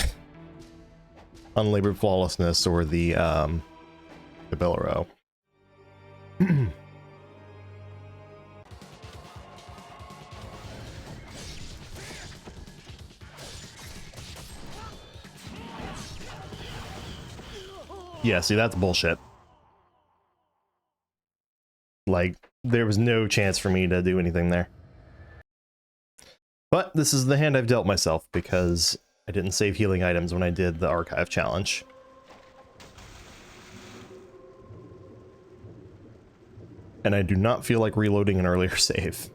Unlabored Flawlessness or the Bellero. Yeah, see, that's bullshit. Like, there was no chance for me to do anything there. But this is the hand I've dealt myself, because I didn't save healing items when I did the Archive Challenge. And I do not feel like reloading an earlier save.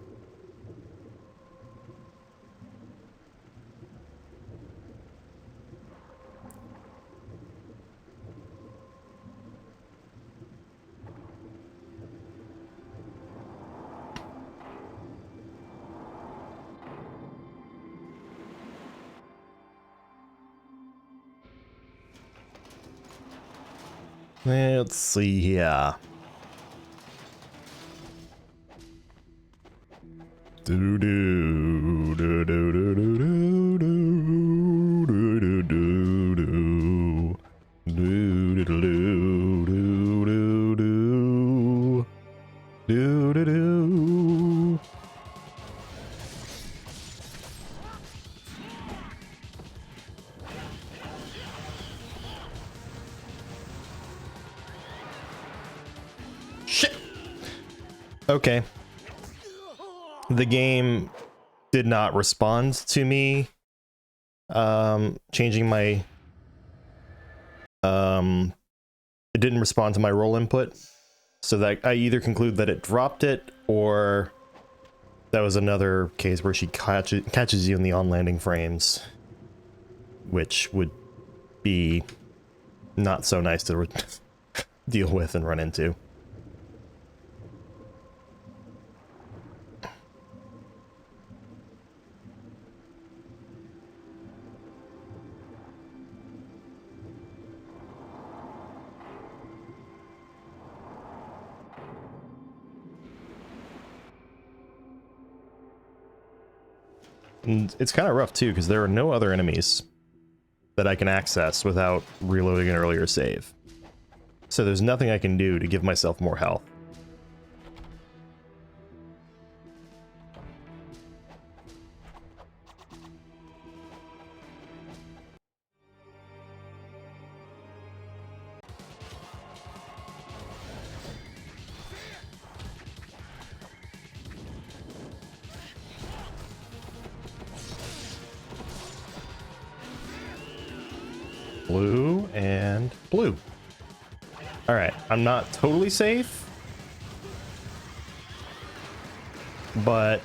Let's see here. Do do do do do do do do do do do do do do do do. Shit. Okay. The game did not respond to me changing my it didn't respond to my roll input, so that I either conclude that it dropped it, or that was another case where she catches you in the on-landing frames, which would be not so nice to deal with and run into. And it's kind of rough too, because there are no other enemies that I can access without reloading an earlier save. So there's nothing I can do to give myself more health. Blue and blue. All right, I'm not totally safe, but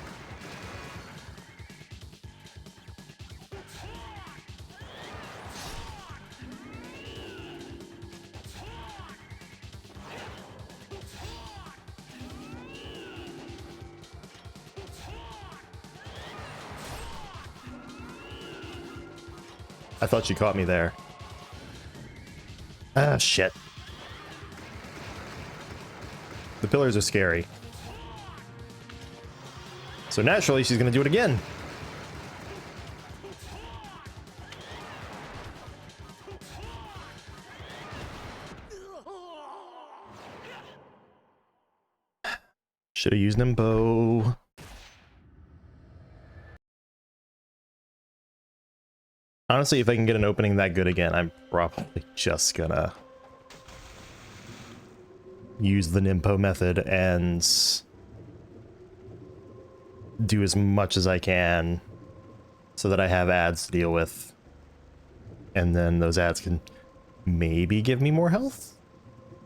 I thought she caught me there. Ah, shit. The pillars are scary. So naturally, she's gonna do it again. Should have used Nimbo. Honestly, if I can get an opening that good again, I'm probably just gonna use the Nimpo method and do as much as I can so that I have ads to deal with. And then those ads can maybe give me more health?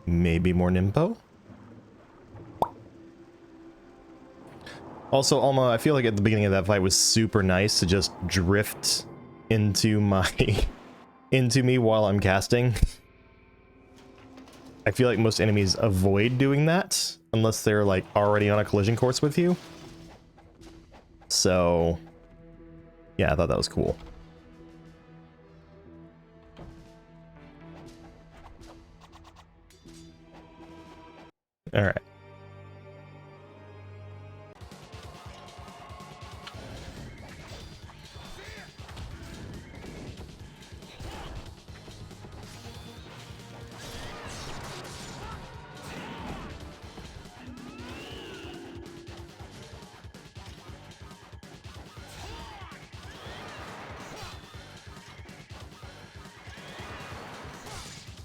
Maybe more Nimpo? Also, Alma, I feel like at the beginning of that fight was super nice to just drift into me while I'm casting. I feel like most enemies avoid doing that unless they're like already on a collision course with you. So yeah, I thought that was cool. All right.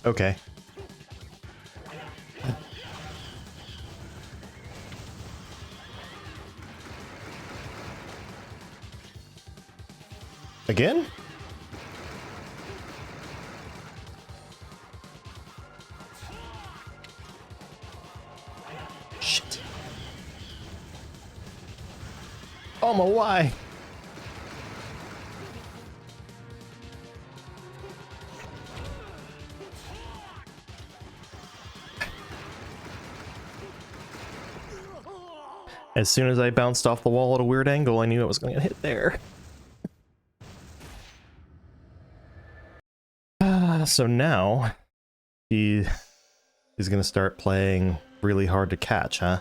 Okay. Again? Shit. Oh my why? As soon as I bounced off the wall at a weird angle, I knew it was going to hit there. So now he is going to start playing really hard to catch, huh?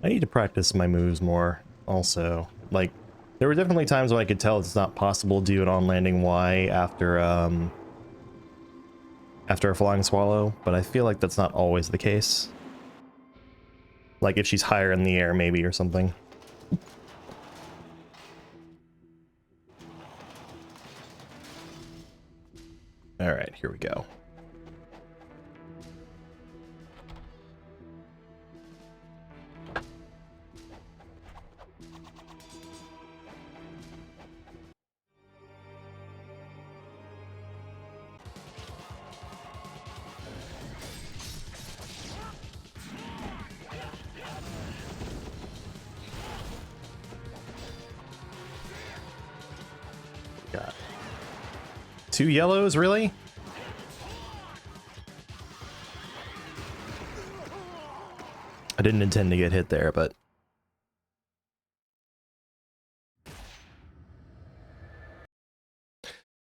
I need to practice my moves more also. Like, there were definitely times when I could tell it's not possible to do an on-landing Y after a flying swallow, but I feel like that's not always the case. Like if she's higher in the air maybe or something. Alright, here we go. Got 2 yellows, really? I didn't intend to get hit there, but...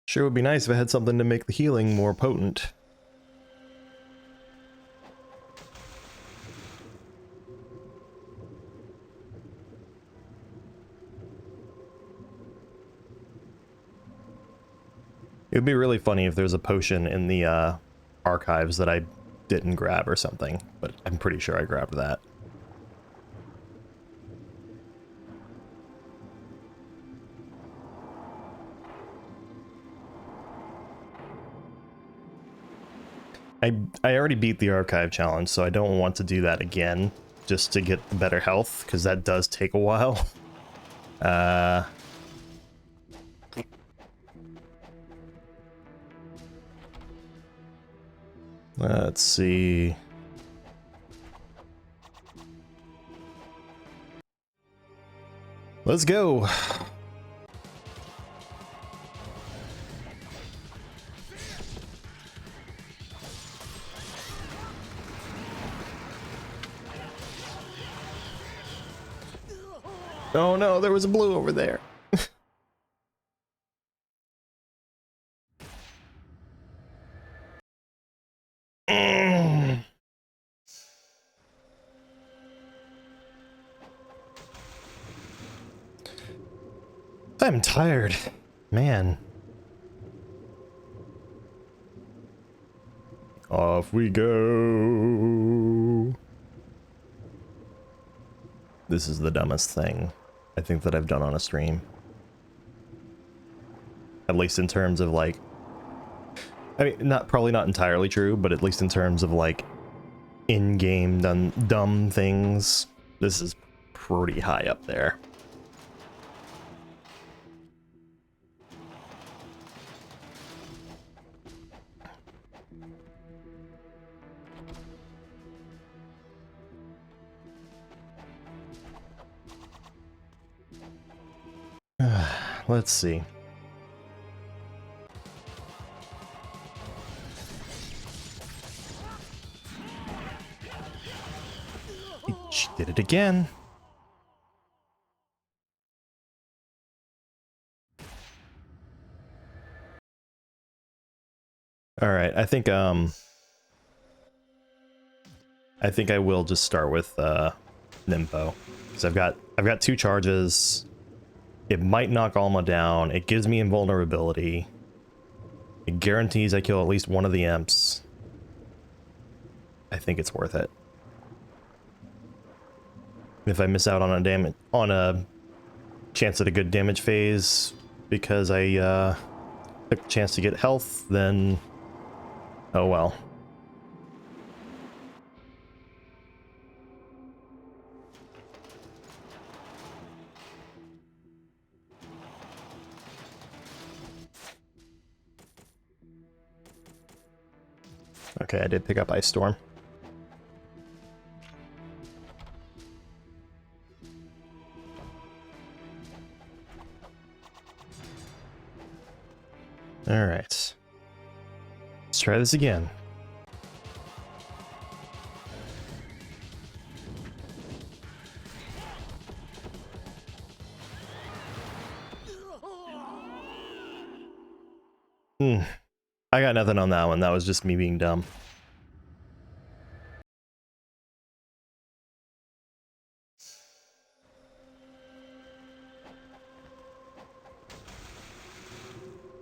Sure would be nice if I had something to make the healing more potent. It would be really funny if there's a potion in the archives that I didn't grab or something, but I'm pretty sure I grabbed that. I already beat the archive challenge, so I don't want to do that again just to get the better health, because that does take a while. Let's see. Let's go. Oh no, there was a blue over there. I'm tired, man. Off we go. This is the dumbest thing I think that I've done on a stream. At least in terms of like, I mean, probably not entirely true, but at least in terms of like in-game dumb things, this is pretty high up there. Let's see. She did it again. All right, I think I will just start with Nympho, because I've got 2 charges. It might knock Alma down. It gives me invulnerability. It guarantees I kill at least one of the imps. I think it's worth it. If I miss out on a chance at a good damage phase because I took the chance to get health, then oh well. Okay, I did pick up Ice Storm. All right. Let's try this again. I got nothing on that one. That was just me being dumb.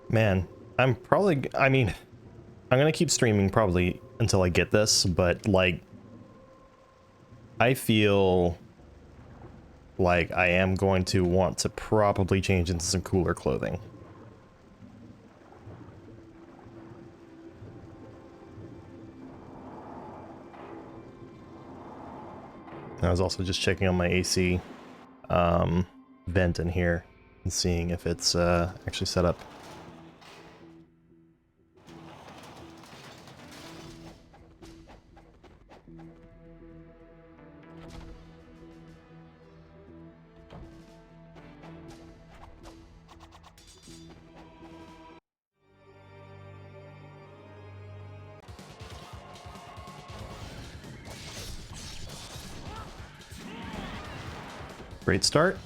Man, I'm gonna keep streaming probably until I get this, but like, I feel like I am going to want to probably change into some cooler clothing. I was also just checking on my AC vent in here and seeing if it's actually set up. Great start.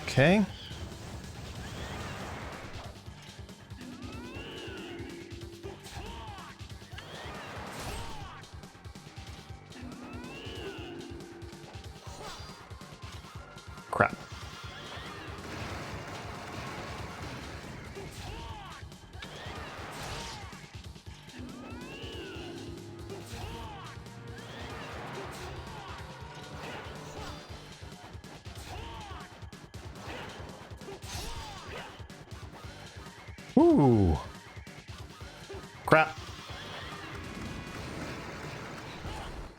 Okay. Crap. Ooh. Crap.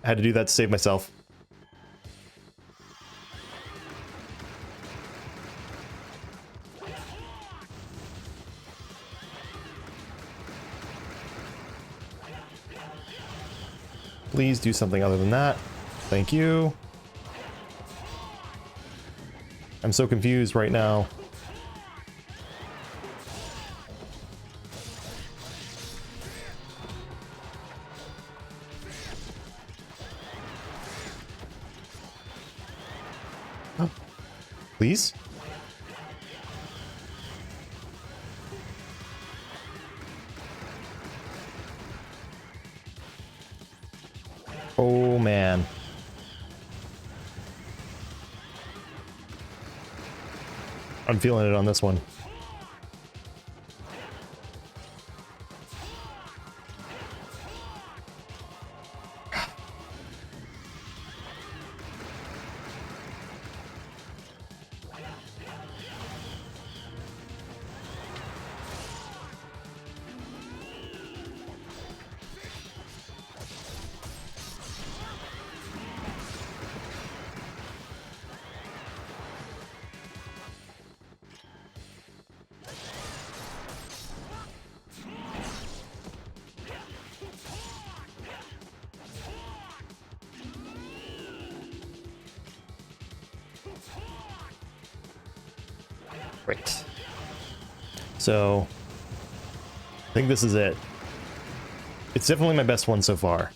I had to do that to save myself. Please do something other than that. Thank you. I'm so confused right now. Oh. Please? Oh man. I'm feeling it on this one. Great. So, I think this is it. It's definitely my best one so far.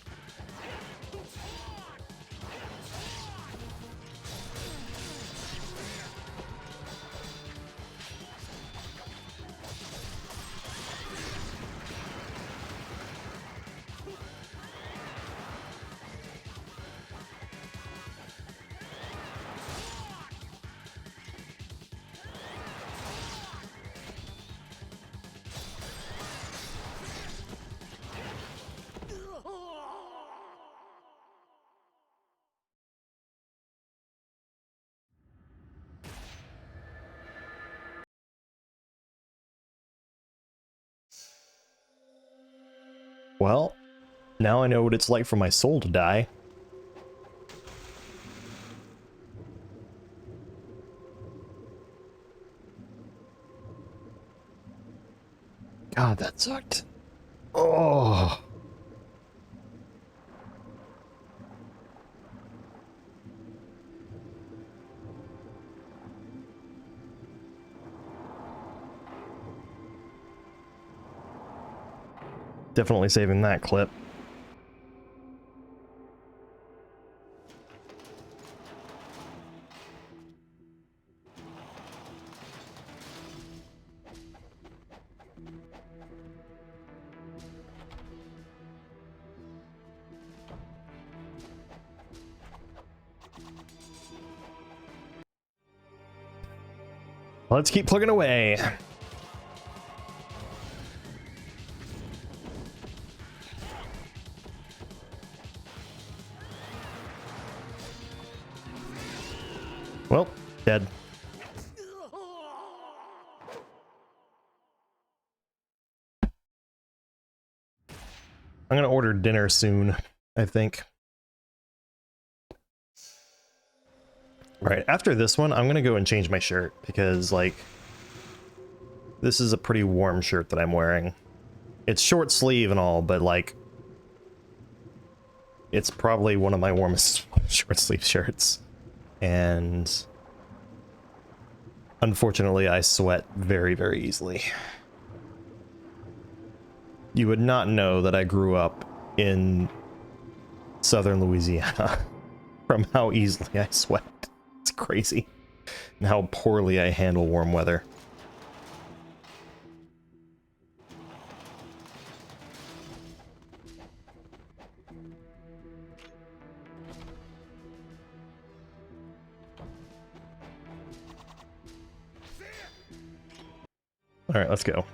Well, now I know what it's like for my soul to die. God, that sucked. Oh. Definitely saving that clip. Let's keep plugging away. Well, dead. I'm gonna order dinner soon, I think. Right, after this one, I'm gonna go and change my shirt because, like, this is a pretty warm shirt that I'm wearing. It's short sleeve and all, but, like, it's probably one of my warmest short sleeve shirts. And unfortunately, I sweat very, very easily. You would not know that I grew up in southern Louisiana from how easily I sweat. It's crazy. And how poorly I handle warm weather. Alright, let's go.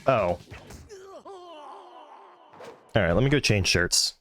Oh. Alright, let me go change shirts.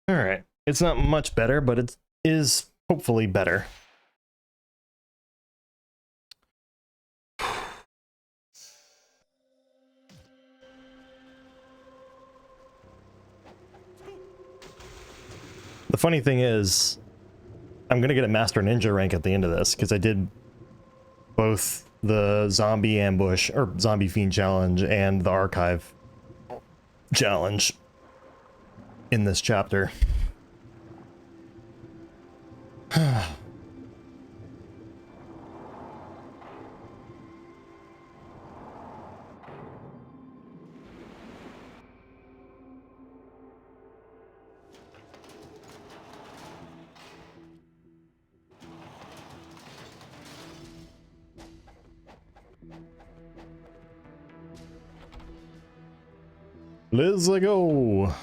Alright. It's not much better, but it is hopefully better. The funny thing is, I'm gonna get a Master Ninja rank at the end of this, because I did both the Zombie Ambush, or Zombie Fiend Challenge, and the Archive Challenge in this chapter. Let's go.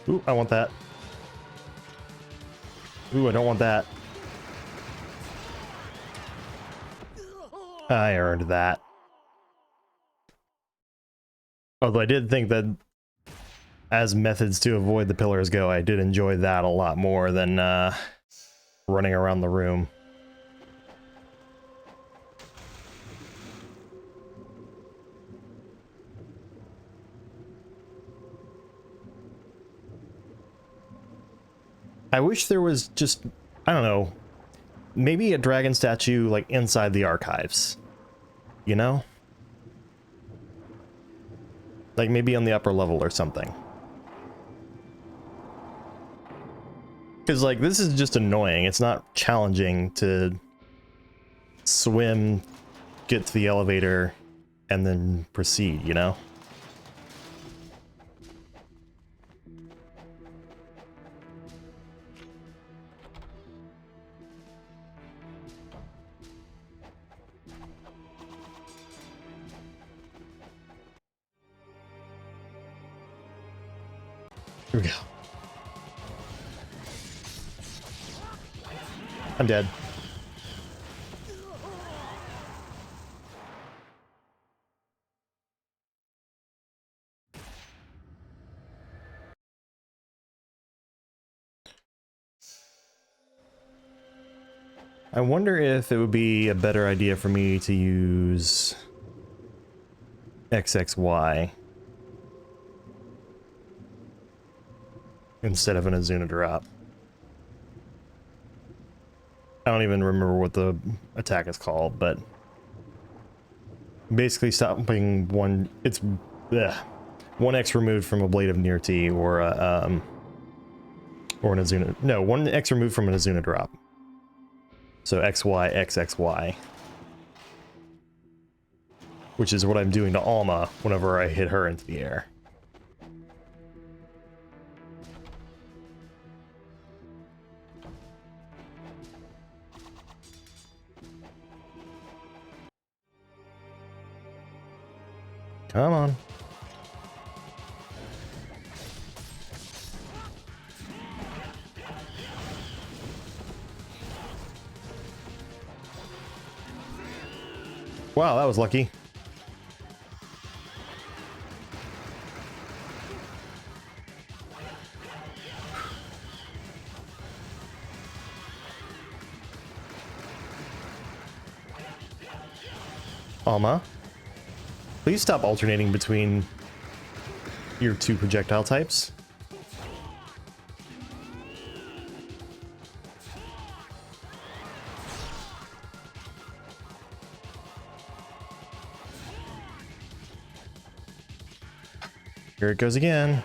Ooh, I want that. Ooh, I don't want that. I earned that. Although I did think that as methods to avoid the pillars go, I did enjoy that a lot more than running around the room. I wish there was just, I don't know, maybe a dragon statue like inside the archives, you know? Like maybe on the upper level or something. Because like this is just annoying. It's not challenging to swim, get to the elevator, and then proceed, you know? Here we go. I'm dead. I wonder if it would be a better idea for me to use XXY instead of an Azuna drop. I don't even remember what the attack is called, but basically stopping one, it's ugh, 1x removed from a Blade of Near T or an Azuna, no, 1x removed from an Azuna drop. So XY, XXY. Which is what I'm doing to Alma whenever I hit her into the air. Come on. Wow, that was lucky. Alma, please stop alternating between your two projectile types. Here it goes again.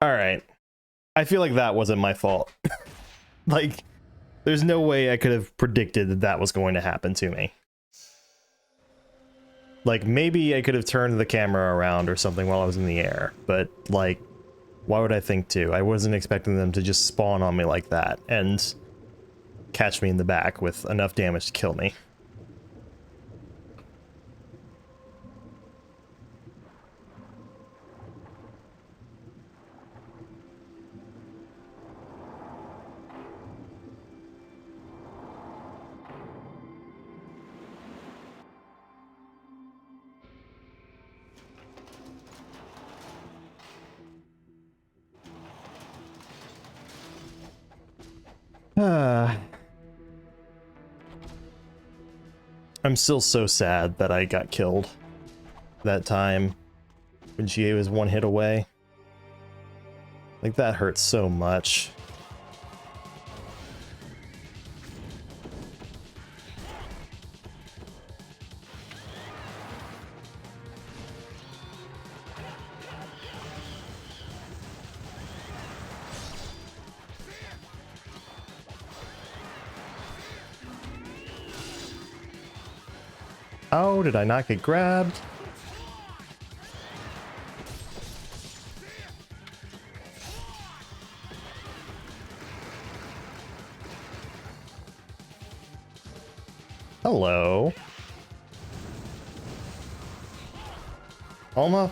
All right. I feel like that wasn't my fault. Like, there's no way I could have predicted that that was going to happen to me. Like, maybe I could have turned the camera around or something while I was in the air, but, like, why would I think to? I wasn't expecting them to just spawn on me like that and catch me in the back with enough damage to kill me. I'm still so sad that I got killed that time when GA was one hit away. Like, that hurts so much. Oh, did I not get grabbed? Hello. Alma?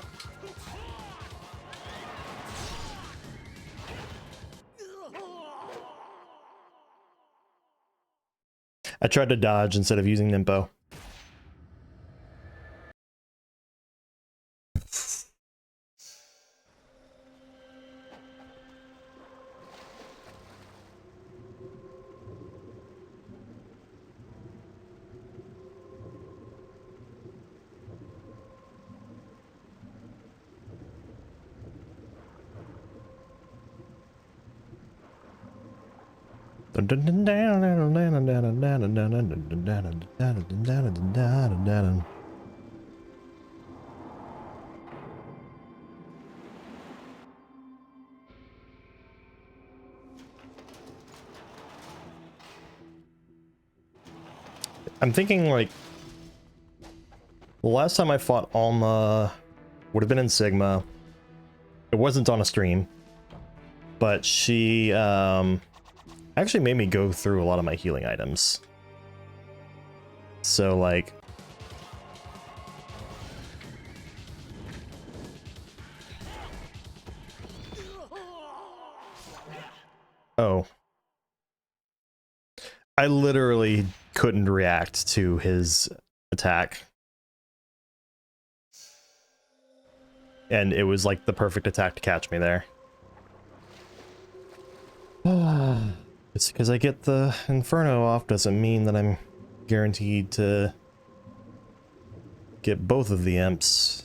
I tried to dodge instead of using Nimpo. I'm thinking like the last time I fought Alma would have been in Sigma. It wasn't on a stream, but she actually made me go through a lot of my healing items. So like oh. I literally couldn't react to his attack. And it was like the perfect attack to catch me there. It's because I get the Inferno off doesn't mean that I'm guaranteed to get both of the imps.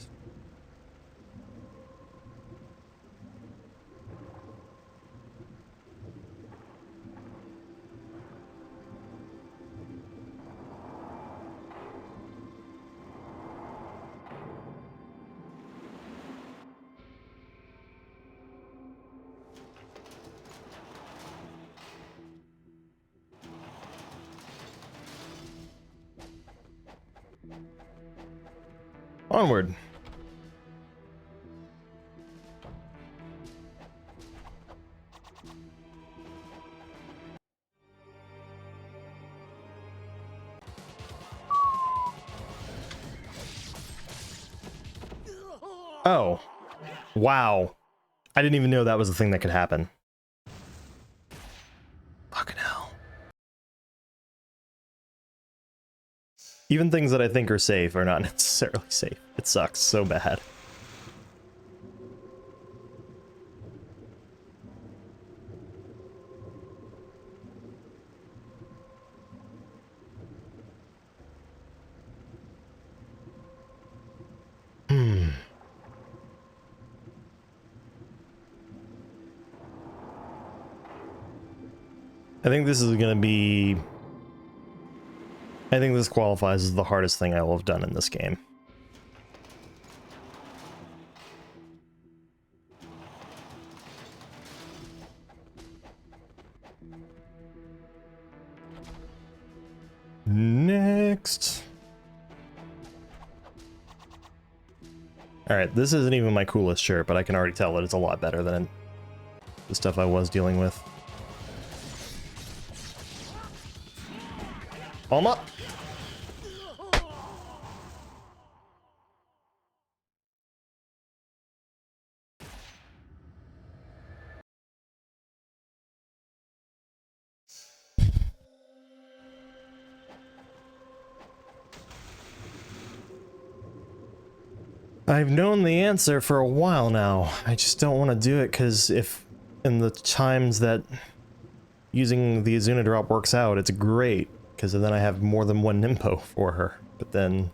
Onward. Oh. Wow. I didn't even know that was a thing that could happen. Fucking hell. Even things that I think are safe are not necessarily safe. It sucks so bad. I think this is gonna be... I think this qualifies as the hardest thing I will have done in this game. Next. Alright, this isn't even my coolest shirt, but I can already tell that it's a lot better than the stuff I was dealing with. Alma! I've known the answer for a while now. I just don't want to do it because if in the times that using the Azuna drop works out, it's great because then I have more than one Nimpo for her. But then...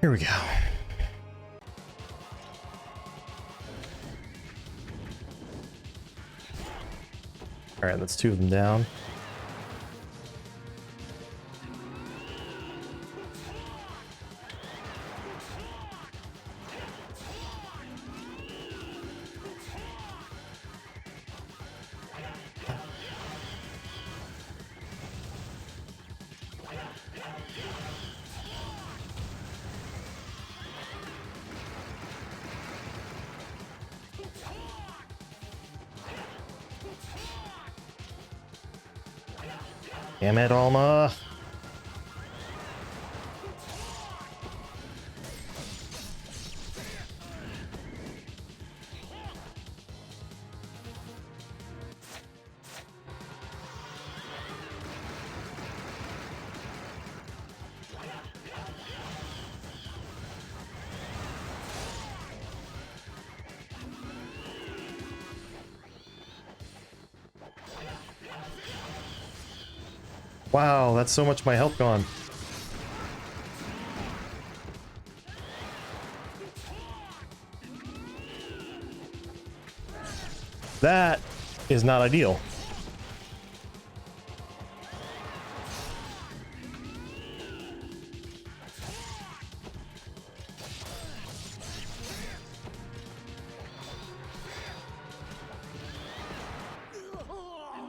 Here we go. All right, that's 2 of them down. Damn it, Alma. Wow, that's so much my health gone. That is not ideal.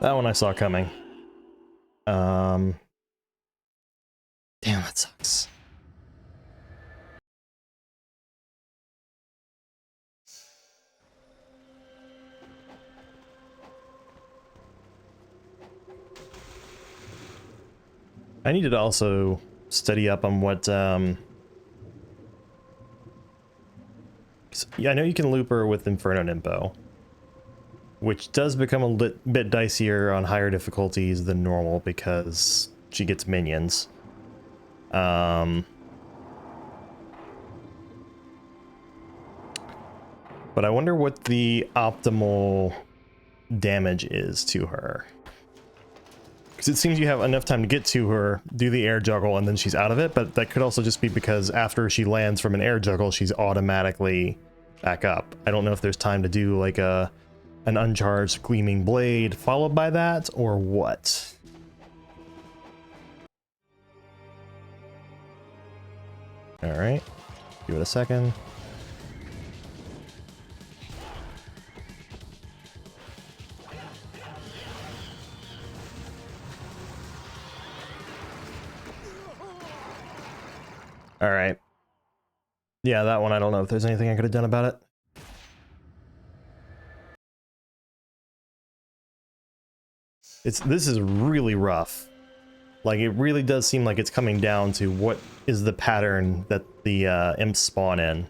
That one I saw coming. Damn, that sucks. I needed to also study up on what, yeah, I know you can loop her with Inferno Nimbo, which does become a bit dicier on higher difficulties than normal because she gets minions. But I wonder what the optimal damage is to her. Because it seems you have enough time to get to her, do the air juggle, and then she's out of it, but that could also just be because after she lands from an air juggle, she's automatically back up. I don't know if there's time to do like an uncharged Gleaming Blade followed by that, or what. Alright, give it a second. Alright. Yeah, that one, I don't know if there's anything I could have done about it. This is really rough. Like, it really does seem like it's coming down to what is the pattern that the imps spawn in.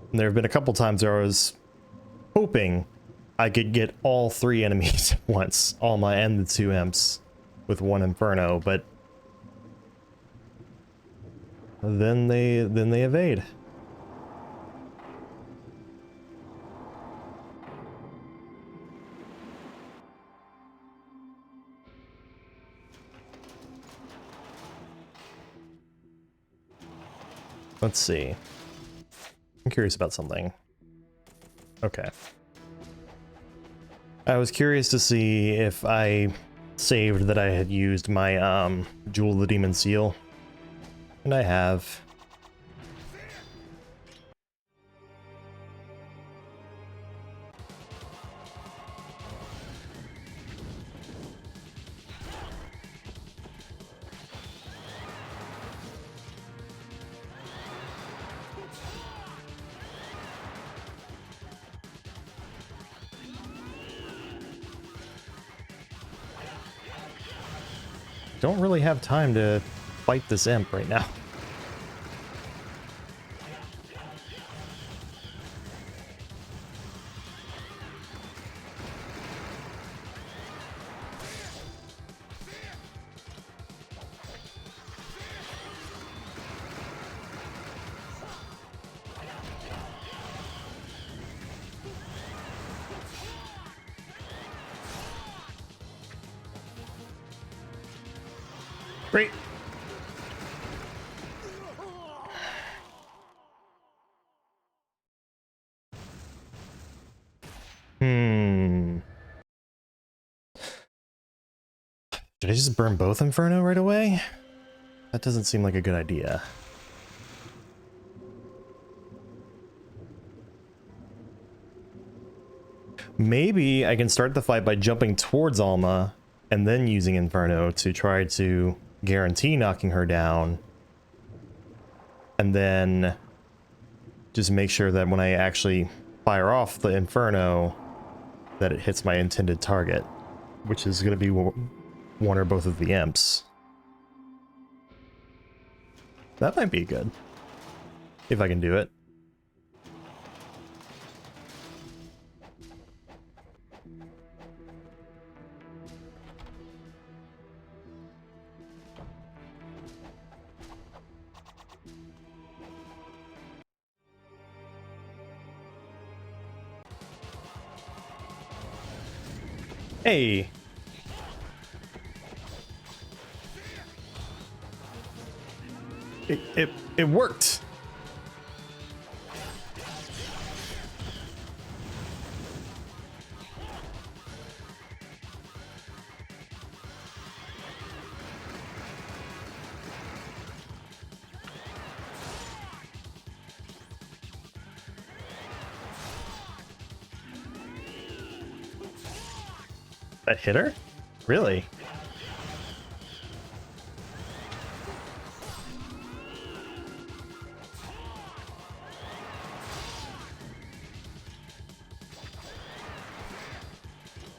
And there have been a couple times where I was hoping I could get all 3 enemies at once, Alma and the 2 imps, with 1 Inferno, but then they evade. Let's see. I'm curious about something. Okay. I was curious to see if I saved that I had used my Jewel of the Demon Seal. And I have. Don't really have time to fight this imp right now. Great. Should I just burn both Inferno right away? That doesn't seem like a good idea. Maybe I can start the fight by jumping towards Alma and then using Inferno to try to guarantee knocking her down. And then just make sure that when I actually fire off the Inferno, that it hits my intended target, which is going to be one or both of the imps. That might be good. If I can do it. Hey! It worked! That hit her? Really?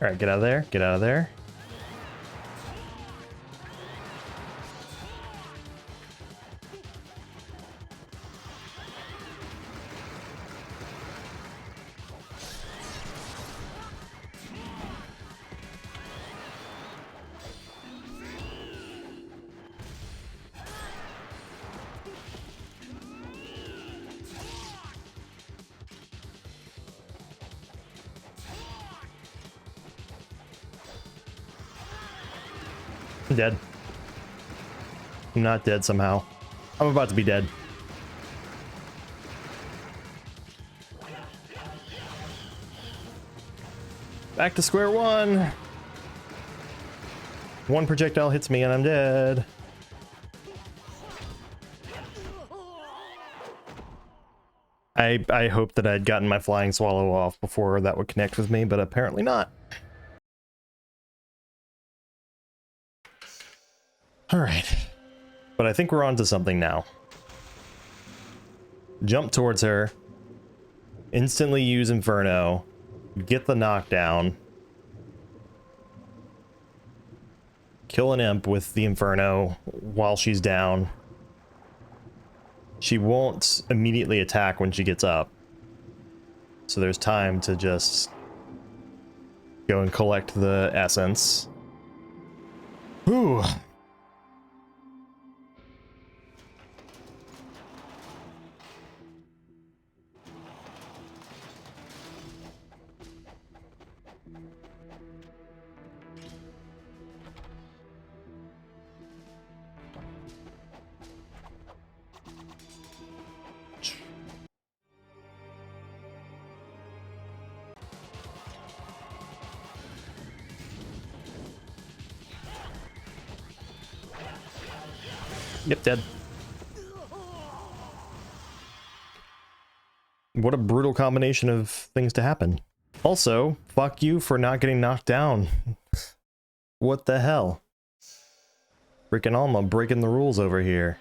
Alright, get out of there. Get out of there. I'm dead. I'm not dead somehow. I'm about to be dead. Back to square one. One projectile hits me and I'm dead. I hoped that I'd gotten my flying swallow off before that would connect with me, but apparently not. Alright. But I think we're on to something now. Jump towards her. Instantly use Inferno. Get the knockdown. Kill an imp with the Inferno while she's down. She won't immediately attack when she gets up. So there's time to just go and collect the essence. Whew. Yep, dead. What a brutal combination of things to happen. Also, fuck you for not getting knocked down. What the hell? Freaking Alma breaking the rules over here.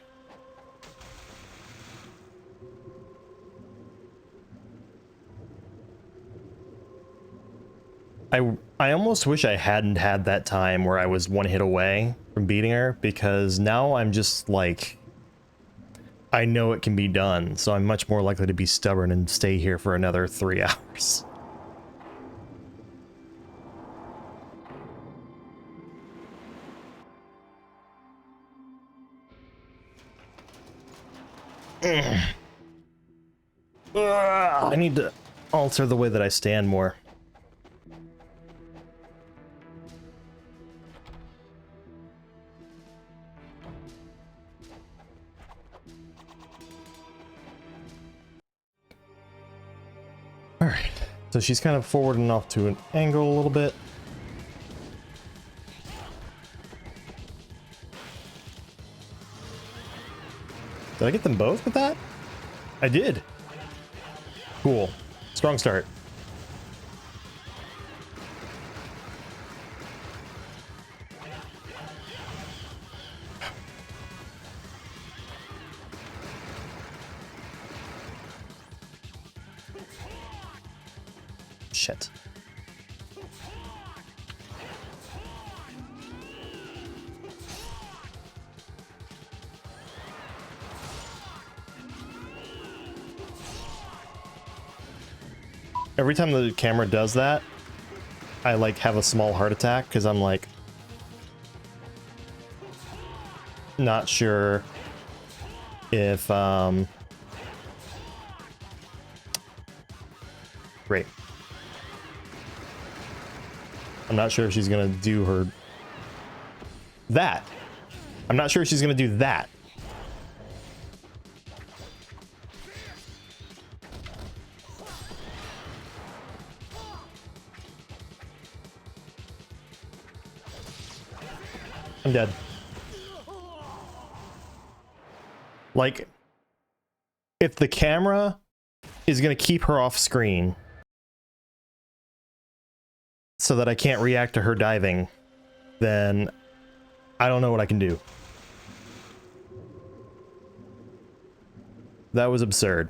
I almost wish I hadn't had that time where I was one hit away from beating her, because now I'm just like, I know it can be done, so I'm much more likely to be stubborn and stay here for another 3 hours. I need to alter the way that I stand more. Alright, so she's kind of forwarding off to an angle a little bit. Did I get them both with that? I did. Cool. Strong start. Shit. Every time the camera does that, I like have a small heart attack because I'm like not sure if great. I'm not sure if she's gonna do her that. I'm not sure if she's gonna do that. I'm dead. Like, if the camera is gonna keep her off screen so that I can't react to her diving, then I don't know what I can do. That was absurd.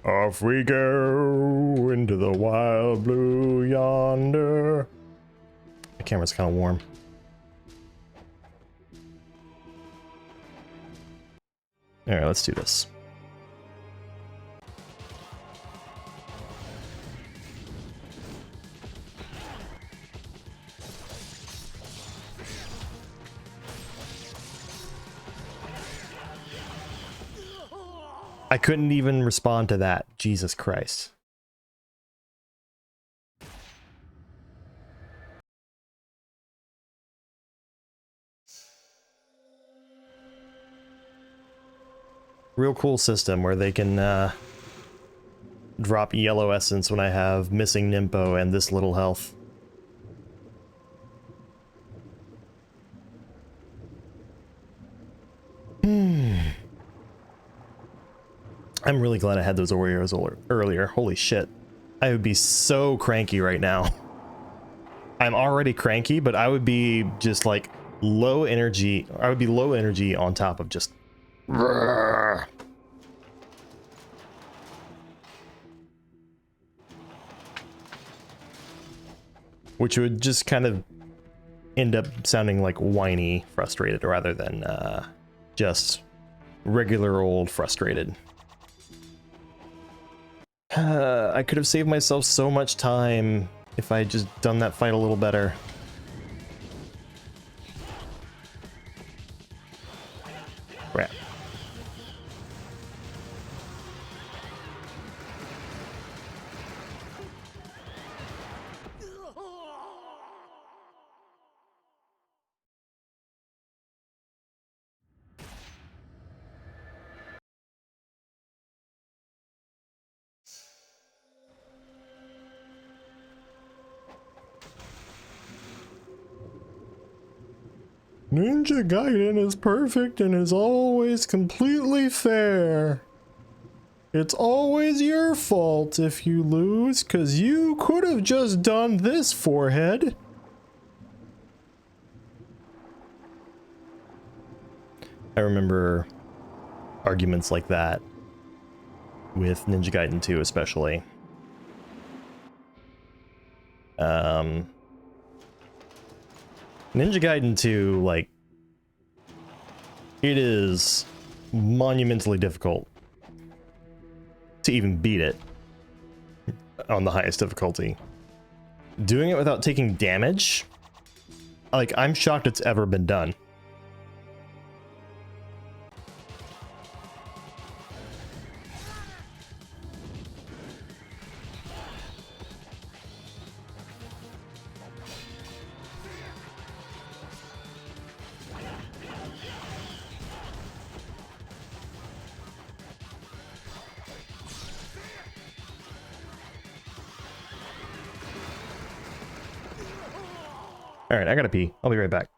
Off we go into the wild blue yonder. The camera's kind of warm. All right, let's do this. I couldn't even respond to that. Jesus Christ. Real cool system where they can drop yellow essence when I have missing Nimpo and this little health. I'm really glad I had those Oreos earlier. Holy shit. I would be so cranky right now. I'm already cranky, but I would be just like low energy. I would be low energy on top of just... Which would just kind of end up sounding like whiny frustrated rather than just regular old frustrated. I could have saved myself so much time if I had just done that fight a little better. Crap. Ninja Gaiden is perfect and is always completely fair. It's always your fault if you lose, 'cause you could have just done this, forehead. I remember arguments like that with Ninja Gaiden 2 especially. Ninja Gaiden 2, like, it is monumentally difficult to even beat it on the highest difficulty. Doing it without taking damage, like, I'm shocked it's ever been done. Alright, I gotta pee. I'll be right back.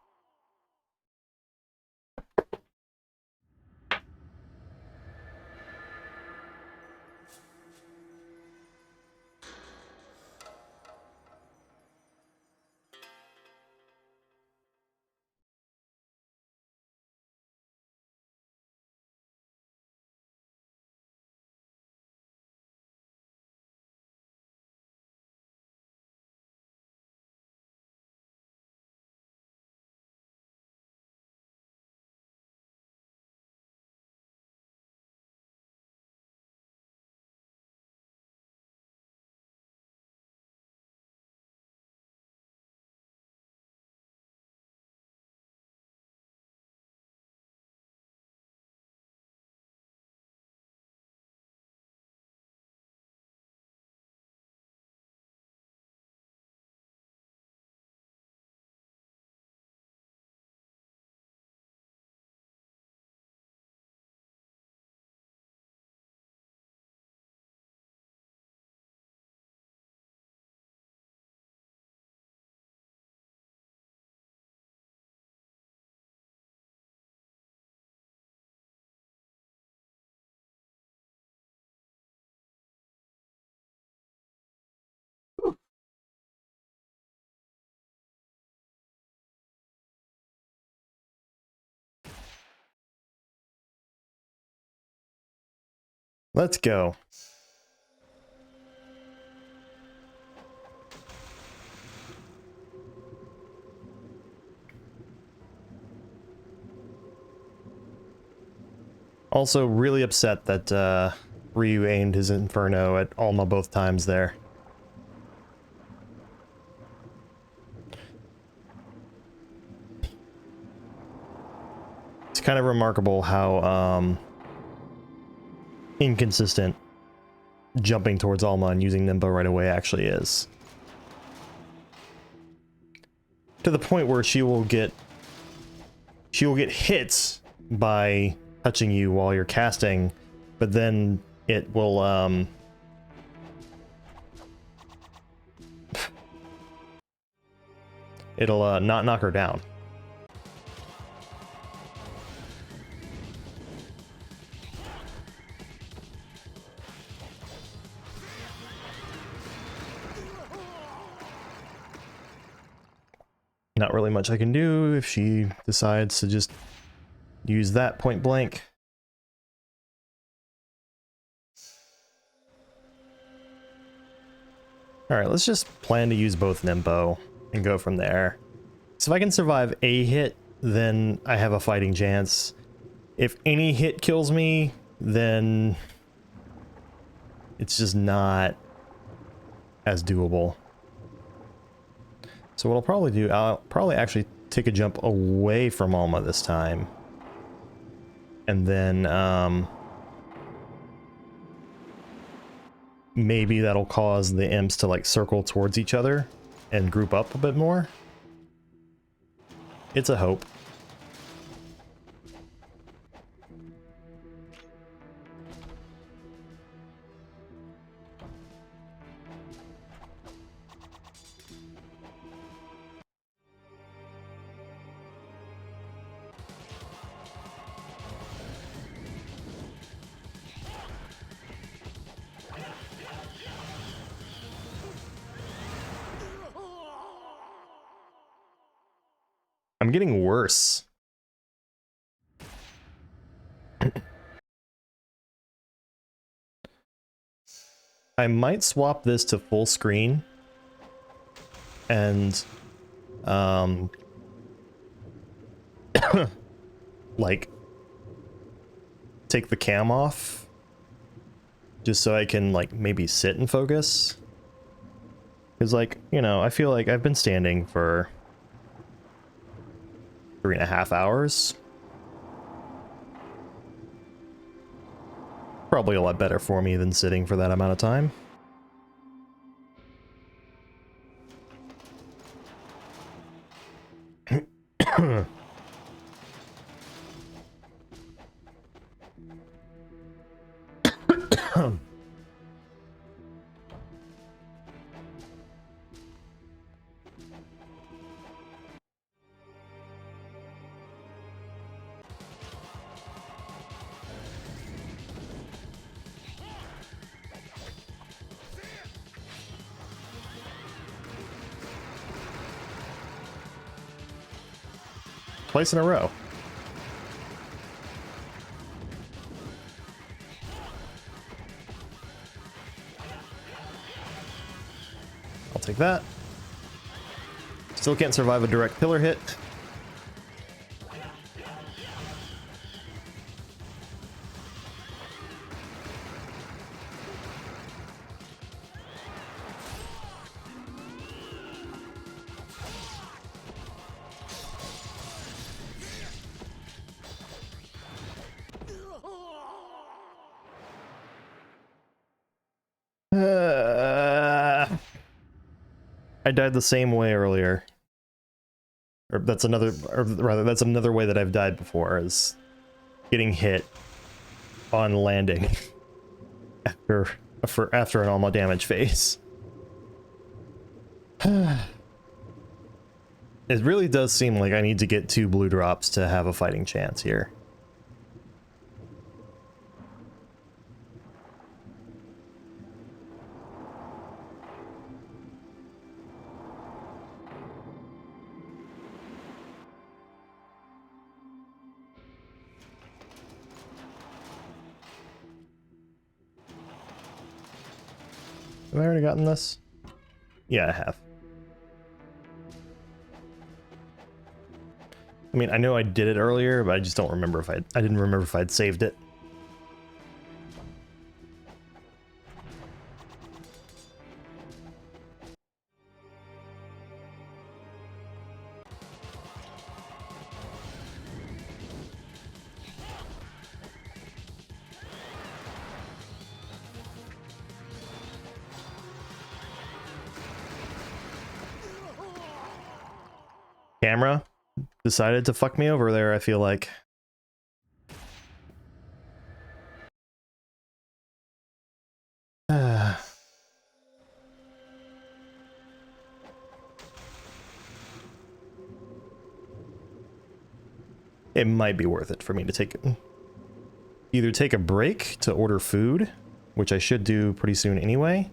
Let's go. Also, really upset that Ryu aimed his Inferno at Alma both times there. It's kind of remarkable how inconsistent jumping towards Alma and using Nimbo right away actually is. To the point where she will get hits by touching you while you're casting, but then it will it'll not knock her down. Not really much I can do if she decides to just use that point blank. Alright, let's just plan to use both Nimbo and go from there. So if I can survive a hit, then I have a fighting chance. If any hit kills me, then it's just not as doable. So what I'll probably do, I'll probably actually take a jump away from Alma this time. And then, maybe that'll cause the imps to like circle towards each other and group up a bit more. It's a hope. I'm getting worse. I might swap this to full screen and like take the cam off just so I can like maybe sit and focus. Because like, you know, I feel like I've been standing for 3.5 hours. Probably a lot better for me than sitting for that amount of time. twice in a row. I'll take that. Still can't survive a direct pillar hit. I died the same way earlier. Or that's another, or rather, that's another way that I've died before, is getting hit on landing after an almost damage phase. It really does seem like I need to get 2 blue drops to have a fighting chance here. Have I already gotten this? Yeah, I have. I mean, I know I did it earlier, but I just don't remember if I didn't remember if I'd saved it. Camera decided to fuck me over there, I feel like. It might be worth it for me to either take a break to order food, which I should do pretty soon anyway,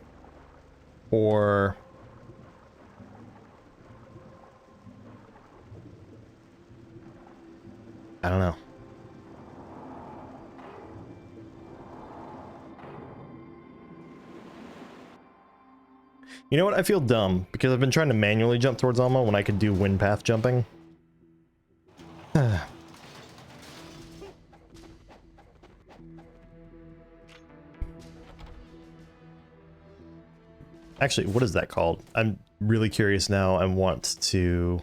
or I don't know. You know what? I feel dumb because I've been trying to manually jump towards Alma when I could do wind path jumping. Actually, what is that called? I'm really curious now. I want to...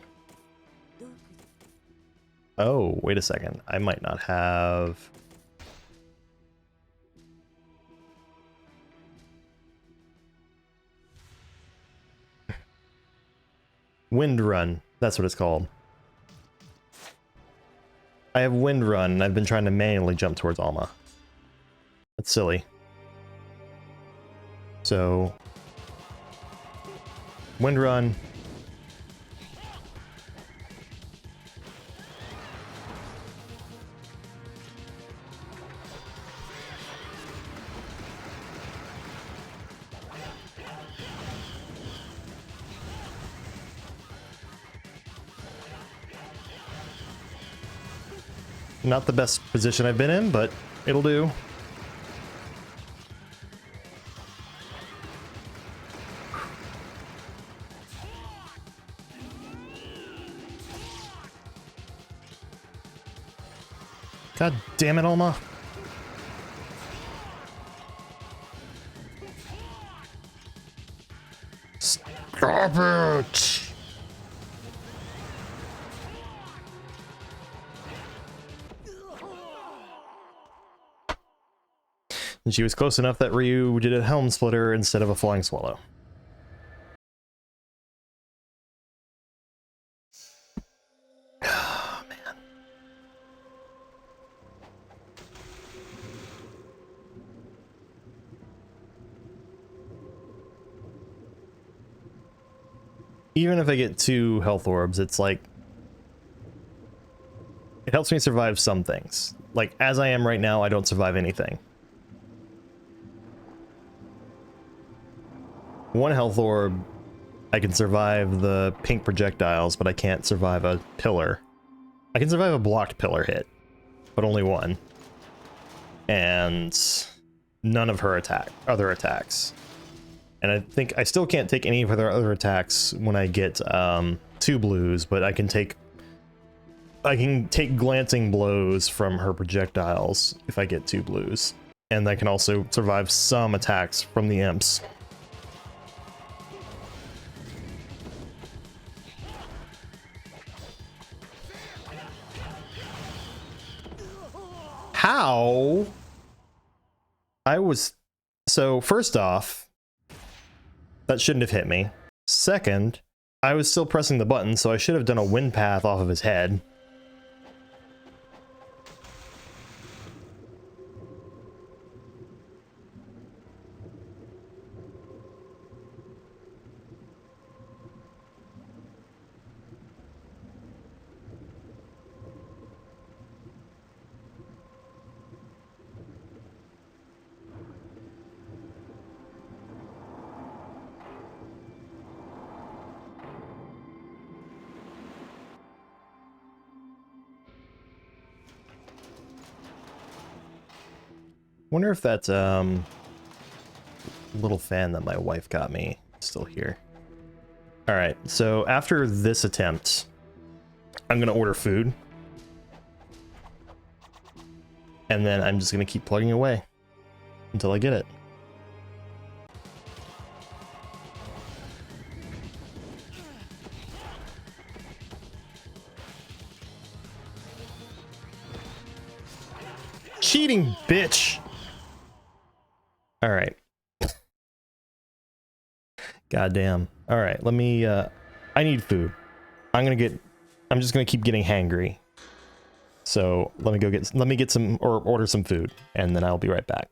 Oh, wait a second. I might not have... Wind Run. That's what it's called. I have Wind Run, and I've been trying to manually jump towards Alma. That's silly. So... Wind Run. Not the best position I've been in, but it'll do. God damn it, Alma. Stop it! And she was close enough that Ryu did a helm splitter instead of a flying swallow. Oh, man. Even if I get 2 health orbs, it's like... It helps me survive some things. Like, as I am right now, I don't survive anything. 1 health orb, I can survive the pink projectiles, but I can't survive a pillar. I can survive a blocked pillar hit, but only one. And none of her other attacks. And I think I still can't take any of her other attacks when I get 2 blues, but I can take glancing blows from her projectiles if I get 2 blues. And I can also survive some attacks from the imps. How? So first off, that shouldn't have hit me. Second, I was still pressing the button, so I should have done a wind path off of his head. Wonder if that little fan that my wife got me is still here. All right, so after this attempt, I'm gonna order food, and then I'm just gonna keep plugging away until I get it. Cheating bitch. All right. Goddamn. All right, let me I need food. I'm just gonna keep getting hangry. So let me get some, or order some food, and then I'll be right back.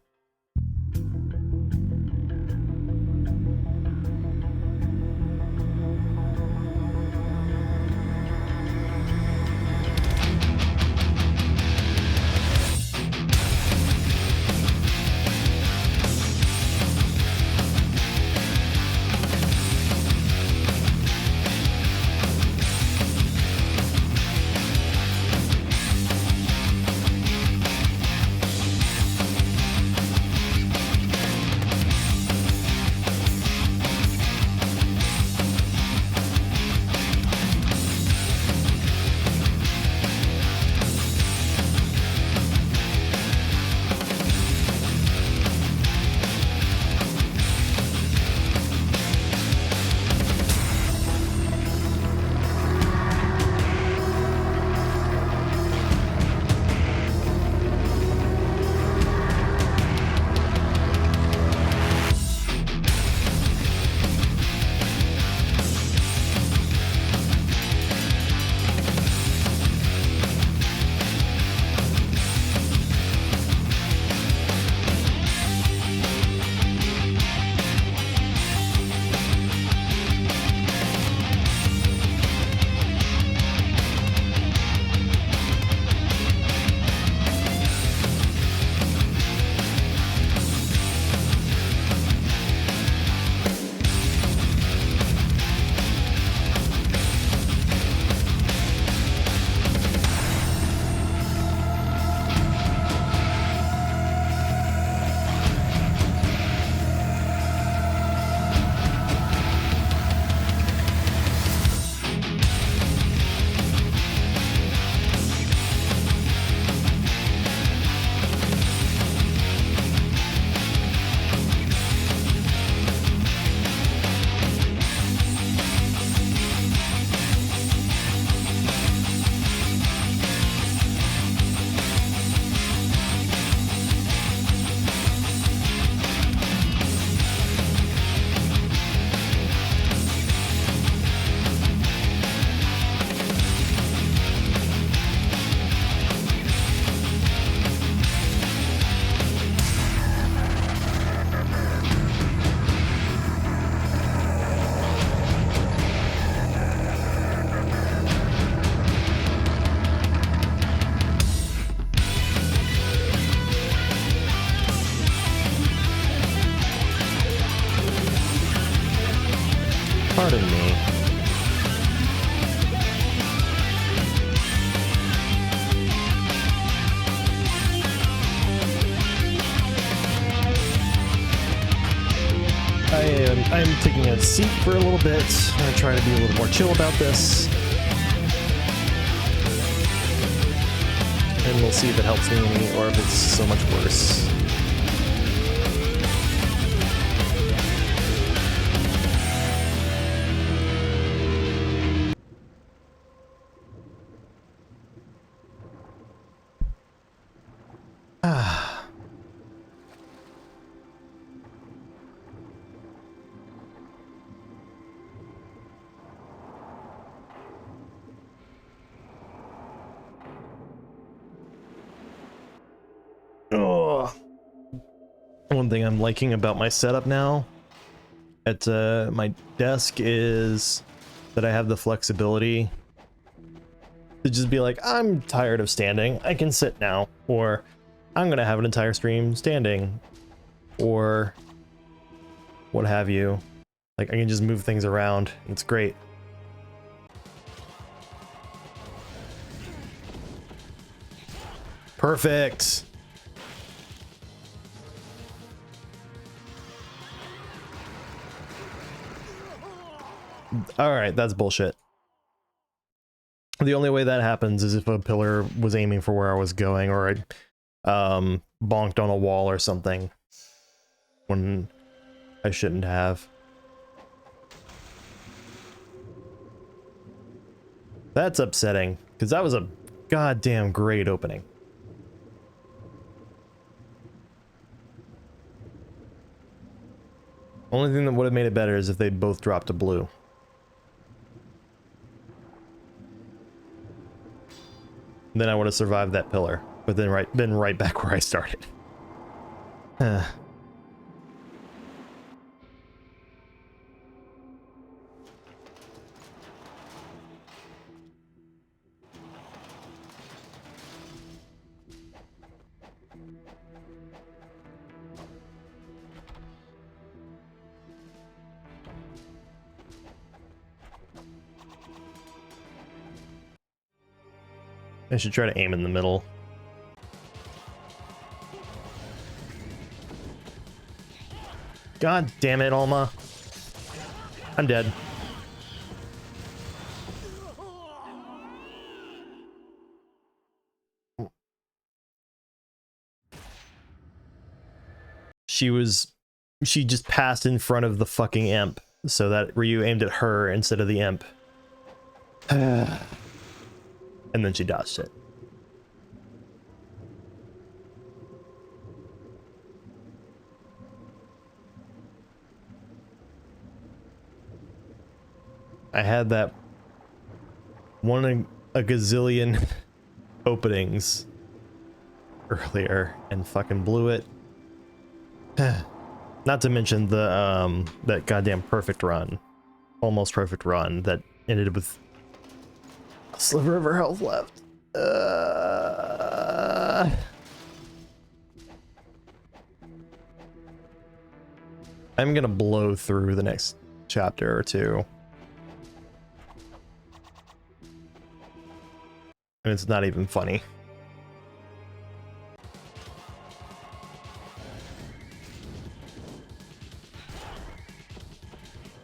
Pardon me. I'm taking a seat for a little bit. I'm gonna try to be a little more chill about this. And we'll see if it helps me any or if it's so much worse. Oh. One thing I'm liking about my setup now at my desk is that I have the flexibility to just be like, I'm tired of standing, I can sit now, or I'm gonna have an entire stream standing, or what have you. Like, I can just move things around. It's great. Perfect. All right, that's bullshit. The only way that happens is if a pillar was aiming for where I was going, or I bonked on a wall or something when I shouldn't have. That's upsetting, because that was a goddamn great opening. Only thing that would have made it better is if they both dropped a blue. Then I would have survived that pillar, but then been right back where I started. I should try to aim in the middle. God damn it, Alma. I'm dead. She just passed in front of the fucking imp, so that Ryu aimed at her instead of the imp. And then she dodged it. I had that one a gazillion openings earlier and fucking blew it. Not to mention the that goddamn perfect run, almost perfect run that ended with a sliver of her health left. I'm gonna blow through the next chapter or two. And it's not even funny.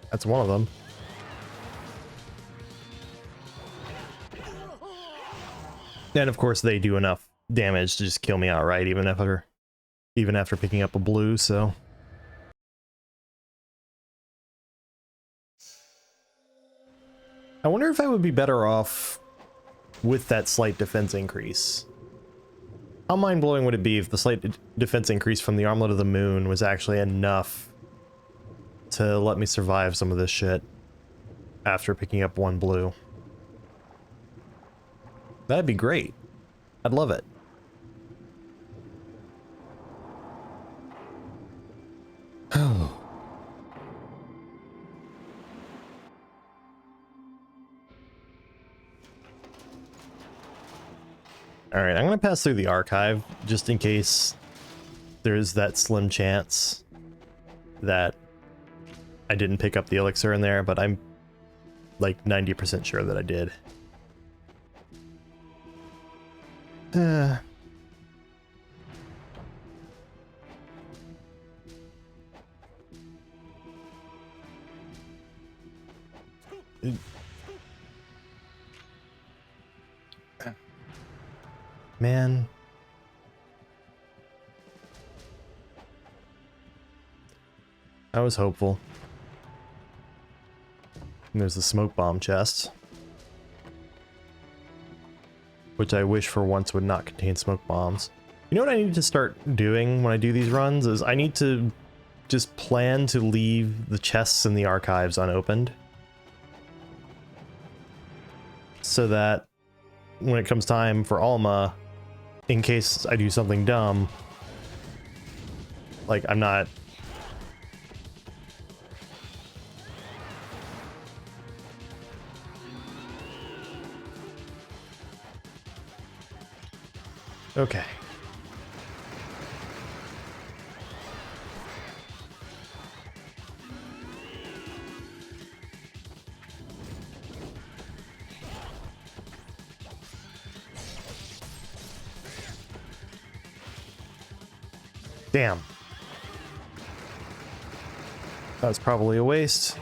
That's one of them. And of course they do enough damage to just kill me outright, even after picking up a blue, so. I wonder if I would be better off with that slight defense increase. How mind-blowing would it be if the slight defense increase from the Armlet of the Moon was actually enough to let me survive some of this shit after picking up one blue? That'd be great. I'd love it. Oh. Alright, I'm gonna pass through the archive just in case there's that slim chance that I didn't pick up the elixir in there, but I'm like 90% sure that I did. I Man. I was hopeful. And there's the smoke bomb chest, which I wish for once would not contain smoke bombs. You know what I need to start doing when I do these runs is I need to just plan to leave the chests in the archives unopened, so that when it comes time for Alma, in case I do something dumb, like I'm not... Okay. Damn. That was probably a waste.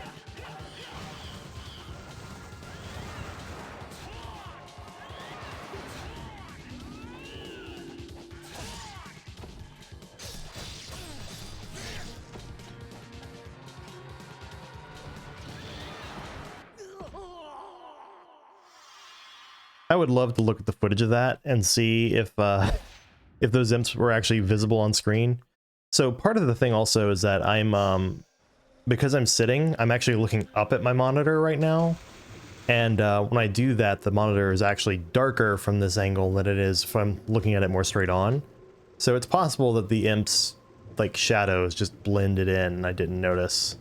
I would love to look at the footage of that and see if those imps were actually visible on screen. So part of the thing also is that I'm because I'm sitting, I'm actually looking up at my monitor right now, and when I do that, the monitor is actually darker from this angle than it is if I'm looking at it more straight on. So it's possible that the imps, like shadows, just blended in and I didn't notice.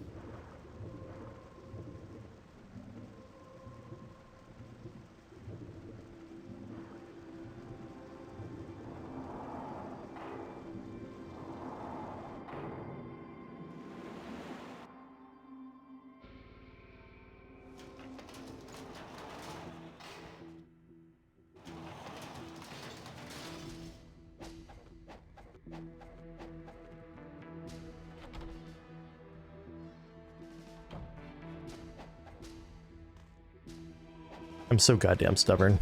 I'm so goddamn stubborn.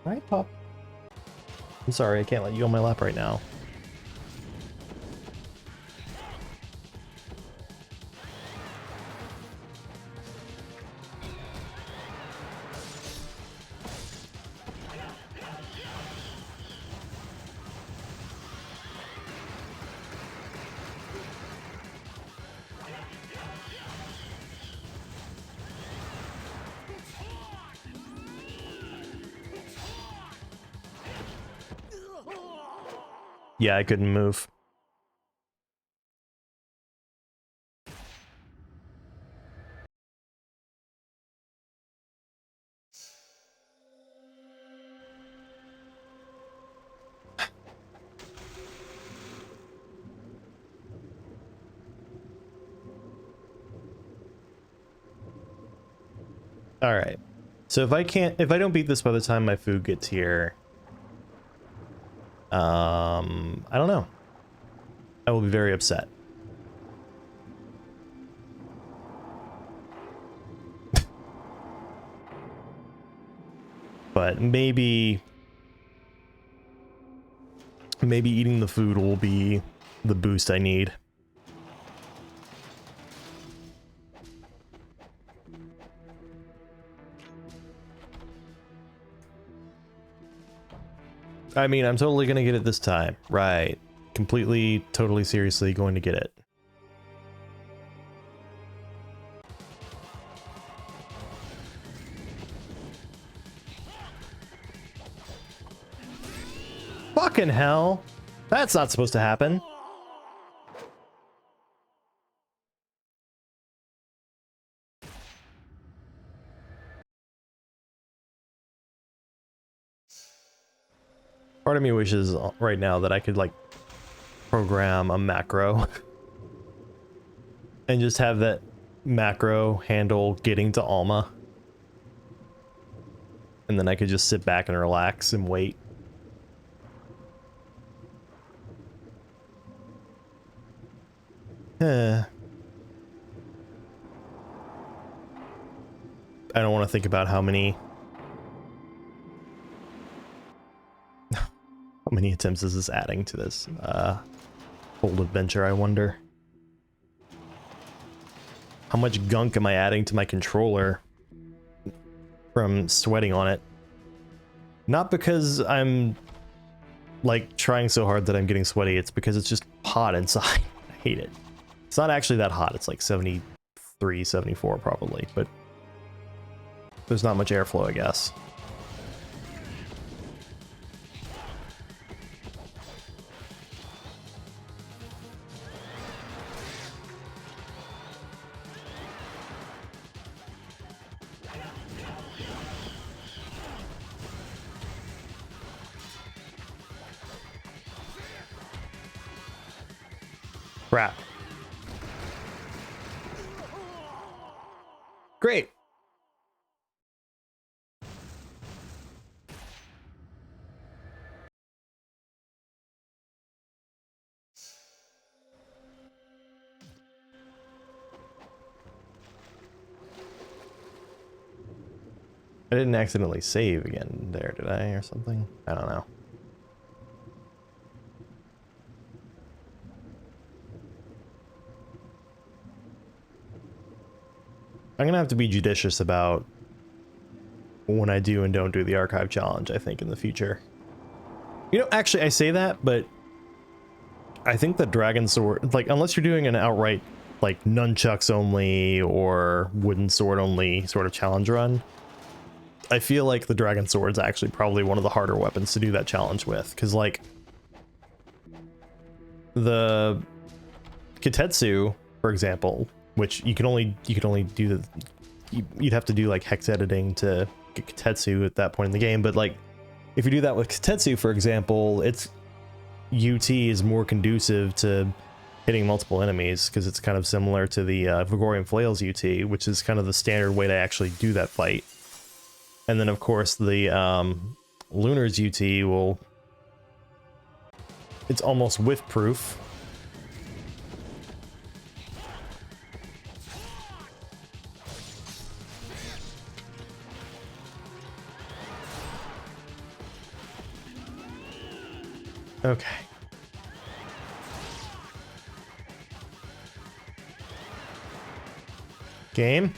Right, Pop? I'm sorry, I can't let you on my lap right now. Yeah, I couldn't move. All right. So if I don't beat this by the time my food gets here, I don't know. I will be very upset. But maybe eating the food will be the boost I need. I mean, I'm totally gonna get it this time. Right. Completely, totally, seriously going to get it. Fucking hell. That's not supposed to happen. Part of me wishes right now that I could, like, program a macro and just have that macro handle getting to Alma. And then I could just sit back and relax and wait. I don't want to think about how many attempts is this adding to this old adventure, I wonder. How much gunk am I adding to my controller from sweating on it? Not because I'm like trying so hard that I'm getting sweaty, it's because it's just hot inside. I hate it. It's not actually that hot, it's like 73, 74 probably, but there's not much airflow, I guess. Crap. Great. I didn't accidentally save again there, did I, or something? I don't know. I'm gonna have to be judicious about when I do and don't do the archive challenge, I think, in the future. You know, actually, I say that, but I think the dragon sword, like, unless you're doing an outright, like, nunchucks only or wooden sword only sort of challenge run, I feel like the dragon sword's actually probably one of the harder weapons to do that challenge with, because, like, the Kitetsu, for example, which you can only do the, you'd have to do like hex editing to get Kitetsu at that point in the game, but like if you do that with Kitetsu, for example, its UT is more conducive to hitting multiple enemies because it's kind of similar to the Vigorian Flail's UT, which is kind of the standard way to actually do that fight. And then of course the Lunar's UT will, it's almost whiff proof. Okay. Game.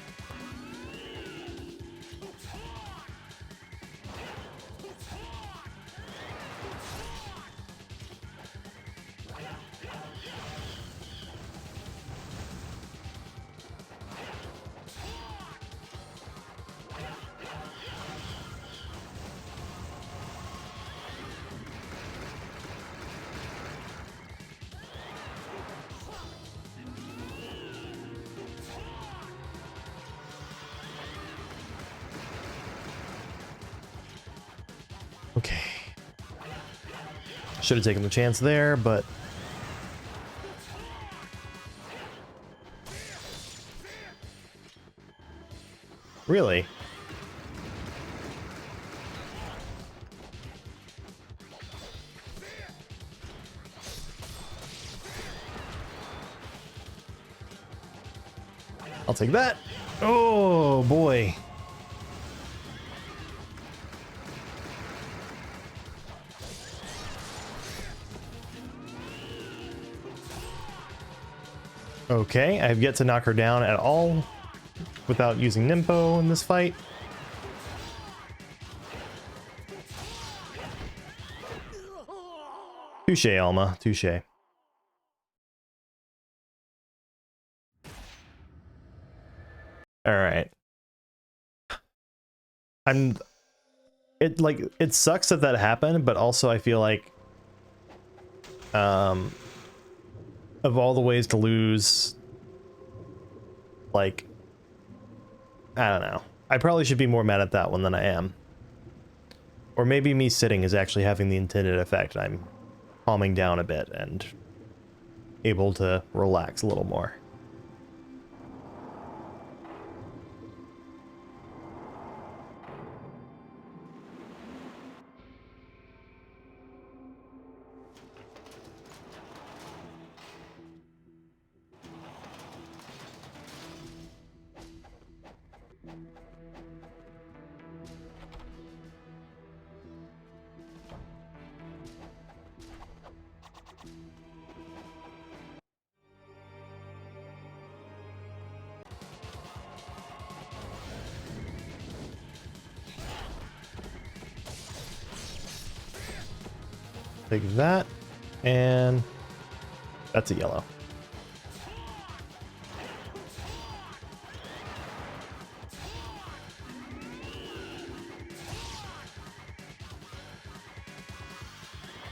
Okay. Should have taken the chance there, but really? I'll take that. Oh boy. Okay, I've yet to knock her down at all without using Nimpo in this fight. Touche, Alma, touche. All right. It sucks that happened, but also I feel like of all the ways to lose, like, I don't know. I probably should be more mad at that one than I am. Or maybe me sitting is actually having the intended effect. I'm calming down a bit and able to relax a little more. Take that, and that's a yellow.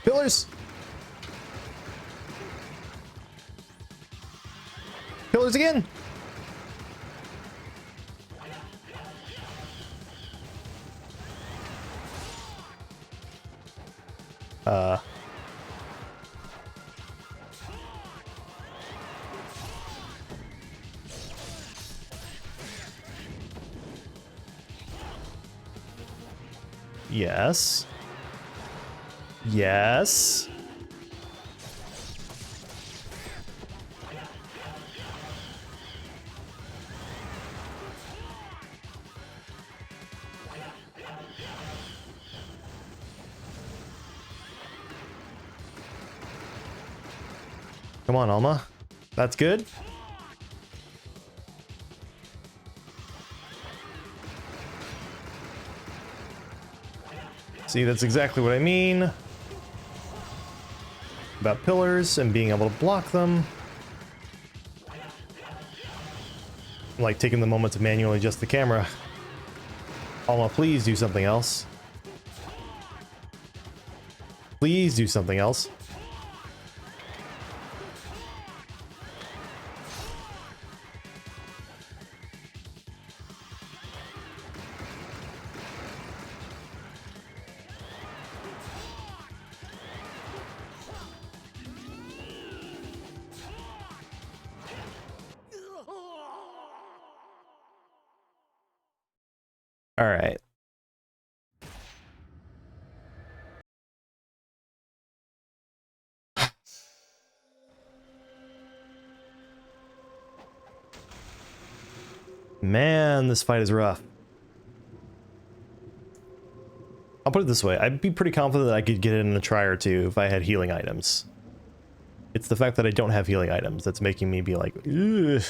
Pillars! Pillars again! Yes. Yes. Come on, Alma. That's good. See, that's exactly what I mean about pillars and being able to block them. Like taking the moment to manually adjust the camera. Alma, please do something else. Please do something else. All right. Man, this fight is rough. I'll put it this way. I'd be pretty confident that I could get it in a try or two if I had healing items. It's the fact that I don't have healing items that's making me be like, ugh.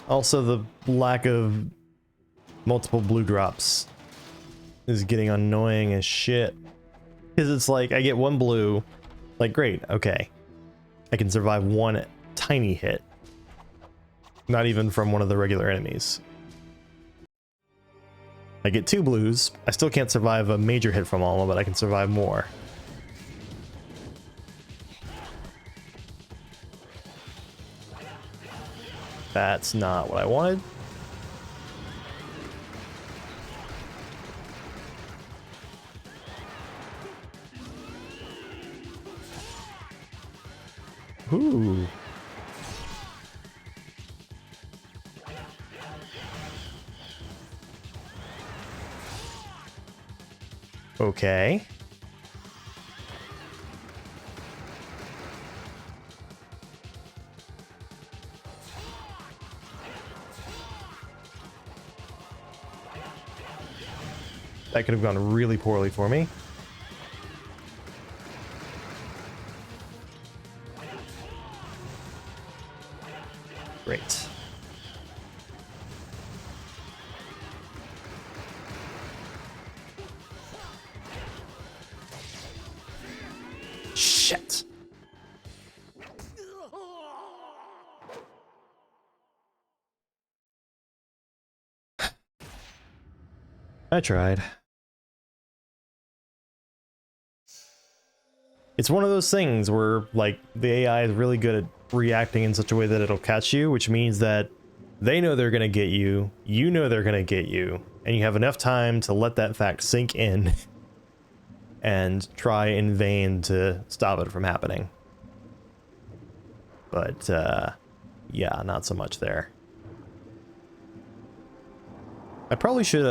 Also, the lack of multiple blue drops is getting annoying as shit. Because it's like, I get one blue, like, great, okay. I can survive one tiny hit. Not even from one of the regular enemies. I get two blues, I still can't survive a major hit from Alma, but I can survive more. That's not what I wanted. Ooh. Okay. That could have gone really poorly for me. Great. Shit. I tried. It's one of those things where, like, the AI is really good at reacting in such a way that it'll catch you, which means that they know they're gonna get you, you know they're gonna get you, and you have enough time to let that fact sink in and try in vain to stop it from happening. But, yeah, not so much there. I probably should,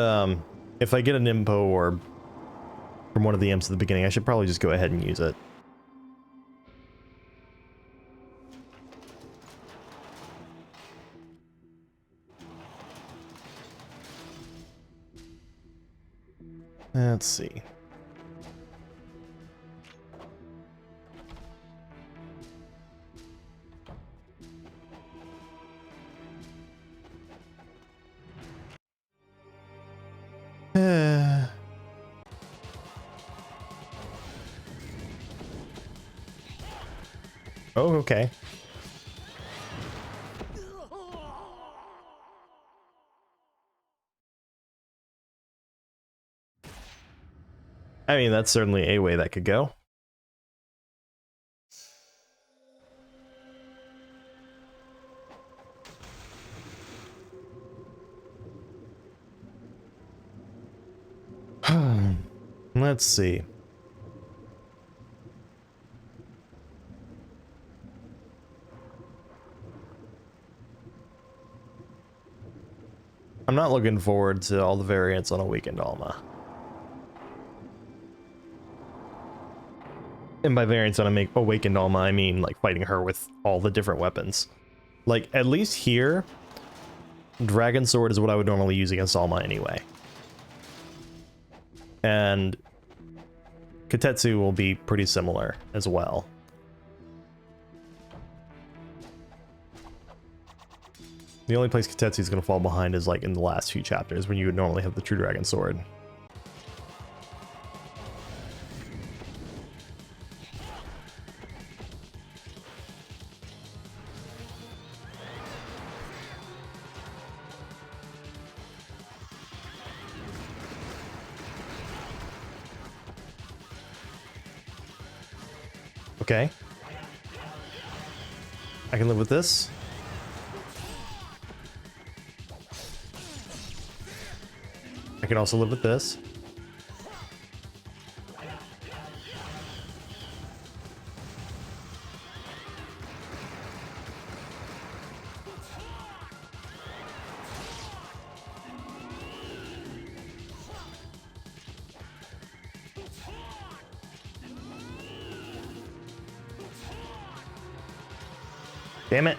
if I get an impo orb from one of the imps at the beginning, I should probably just go ahead and use it. Let's see. Oh, okay. I mean, that's certainly a way that could go. Let's see. I'm not looking forward to all the variants on Awakened Alma. And by variants on Awakened Alma, I mean like fighting her with all the different weapons. Like, at least here, Dragon Sword is what I would normally use against Alma anyway. And Katetsu will be pretty similar as well. The only place Katetsu is going to fall behind is like in the last few chapters when you would normally have the True Dragon Sword. Okay. I can live with this. I can also live with this. Damn it.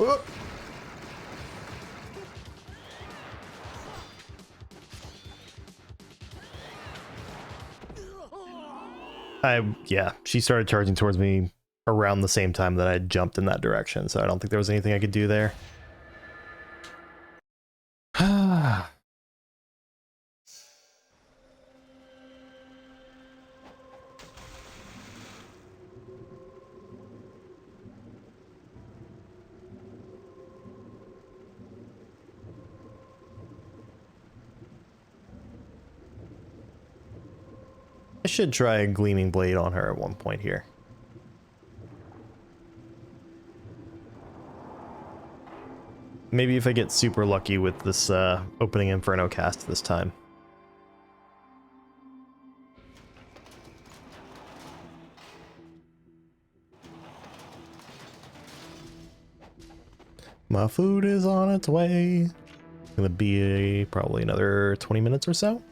Oh. Yeah, she started charging towards me around the same time that I jumped in that direction, so I don't think there was anything I could do there. I should try a Gleaming Blade on her at one point here. Maybe if I get super lucky with this opening Inferno cast this time. My food is on its way. Gonna be probably another 20 minutes or so.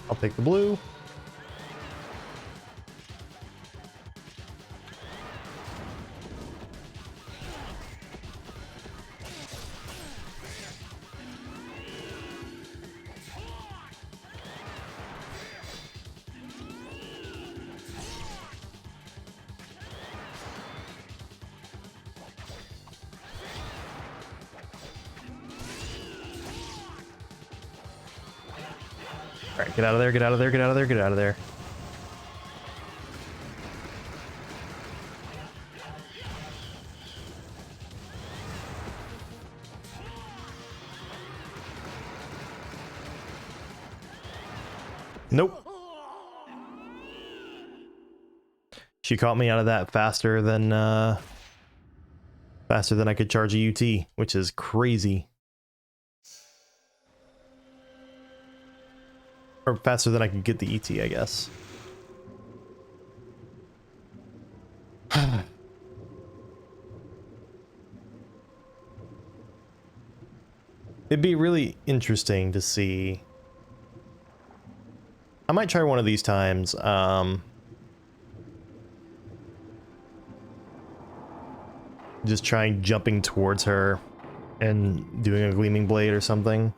I'll take the blue. All right, get out of there, get out of there, get out of there, get out of there. Nope. She caught me out of that faster than I could charge a UT, which is crazy. Or faster than I could get the ET, I guess. It'd be really interesting to see. I might try one of these times. Just trying jumping towards her and doing a gleaming blade or something.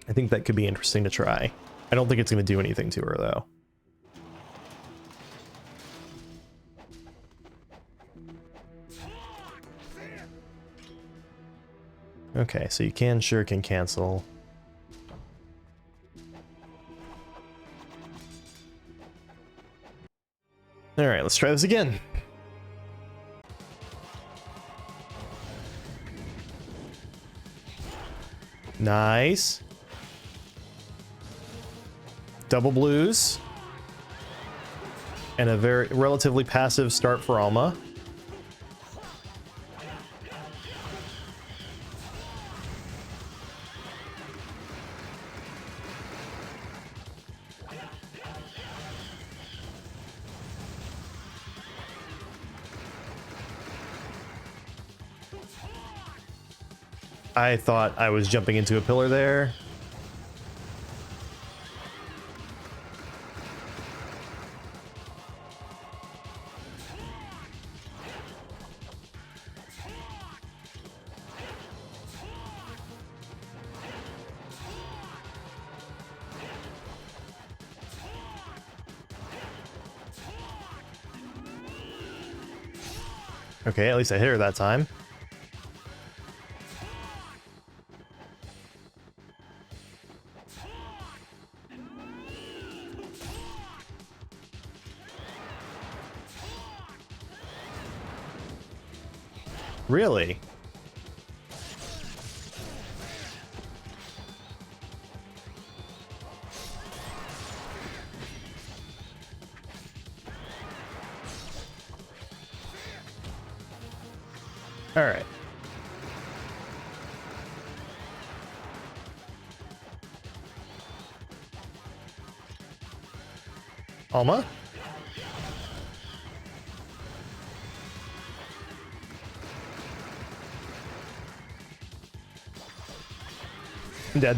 I think that could be interesting to try. I don't think it's going to do anything to her, though. Okay, so you can shuriken cancel. Alright, let's try this again. Nice. Double blues. And a very relatively passive start for Alma. I thought I was jumping into a pillar there. Okay, at least I hit her that time. Really? All right. Alma? I'm dead.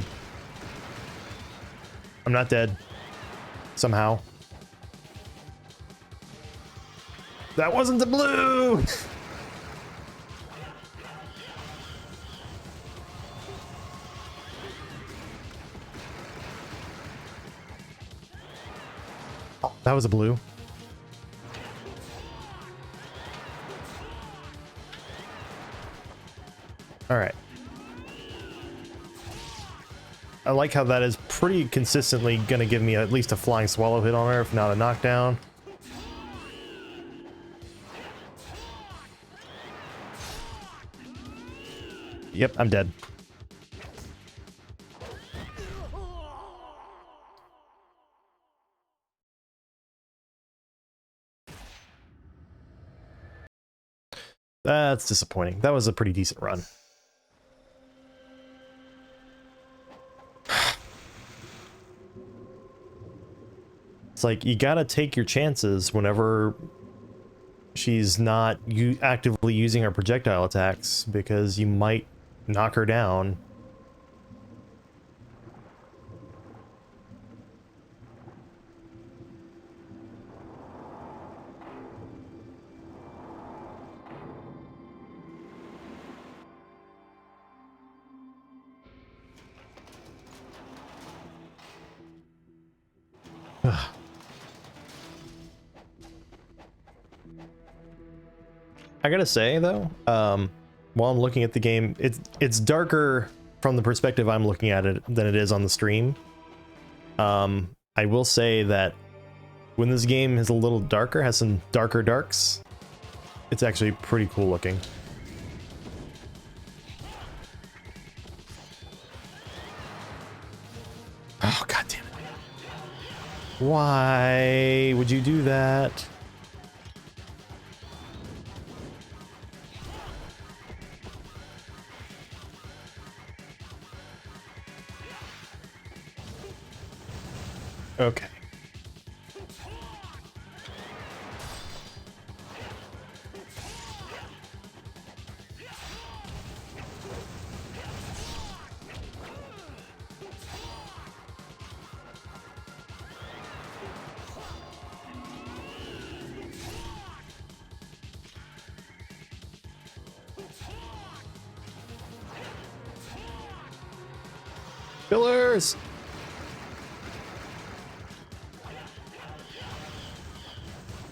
I'm not dead. Somehow. That wasn't the blue! That was a blue. All right. I like how that is pretty consistently going to give me at least a flying swallow hit on her, if not a knockdown. Yep, I'm dead. That's disappointing. That was a pretty decent run. It's like, you gotta take your chances whenever she's not actively using her projectile attacks, because you might knock her down. I gotta say though, while I'm looking at the game, it's darker from the perspective I'm looking at it than it is on the stream. I will say that when this game is a little darker, has some darker darks, it's actually pretty cool looking. Oh, god damn it. Why would you do that? Okay. Pillars!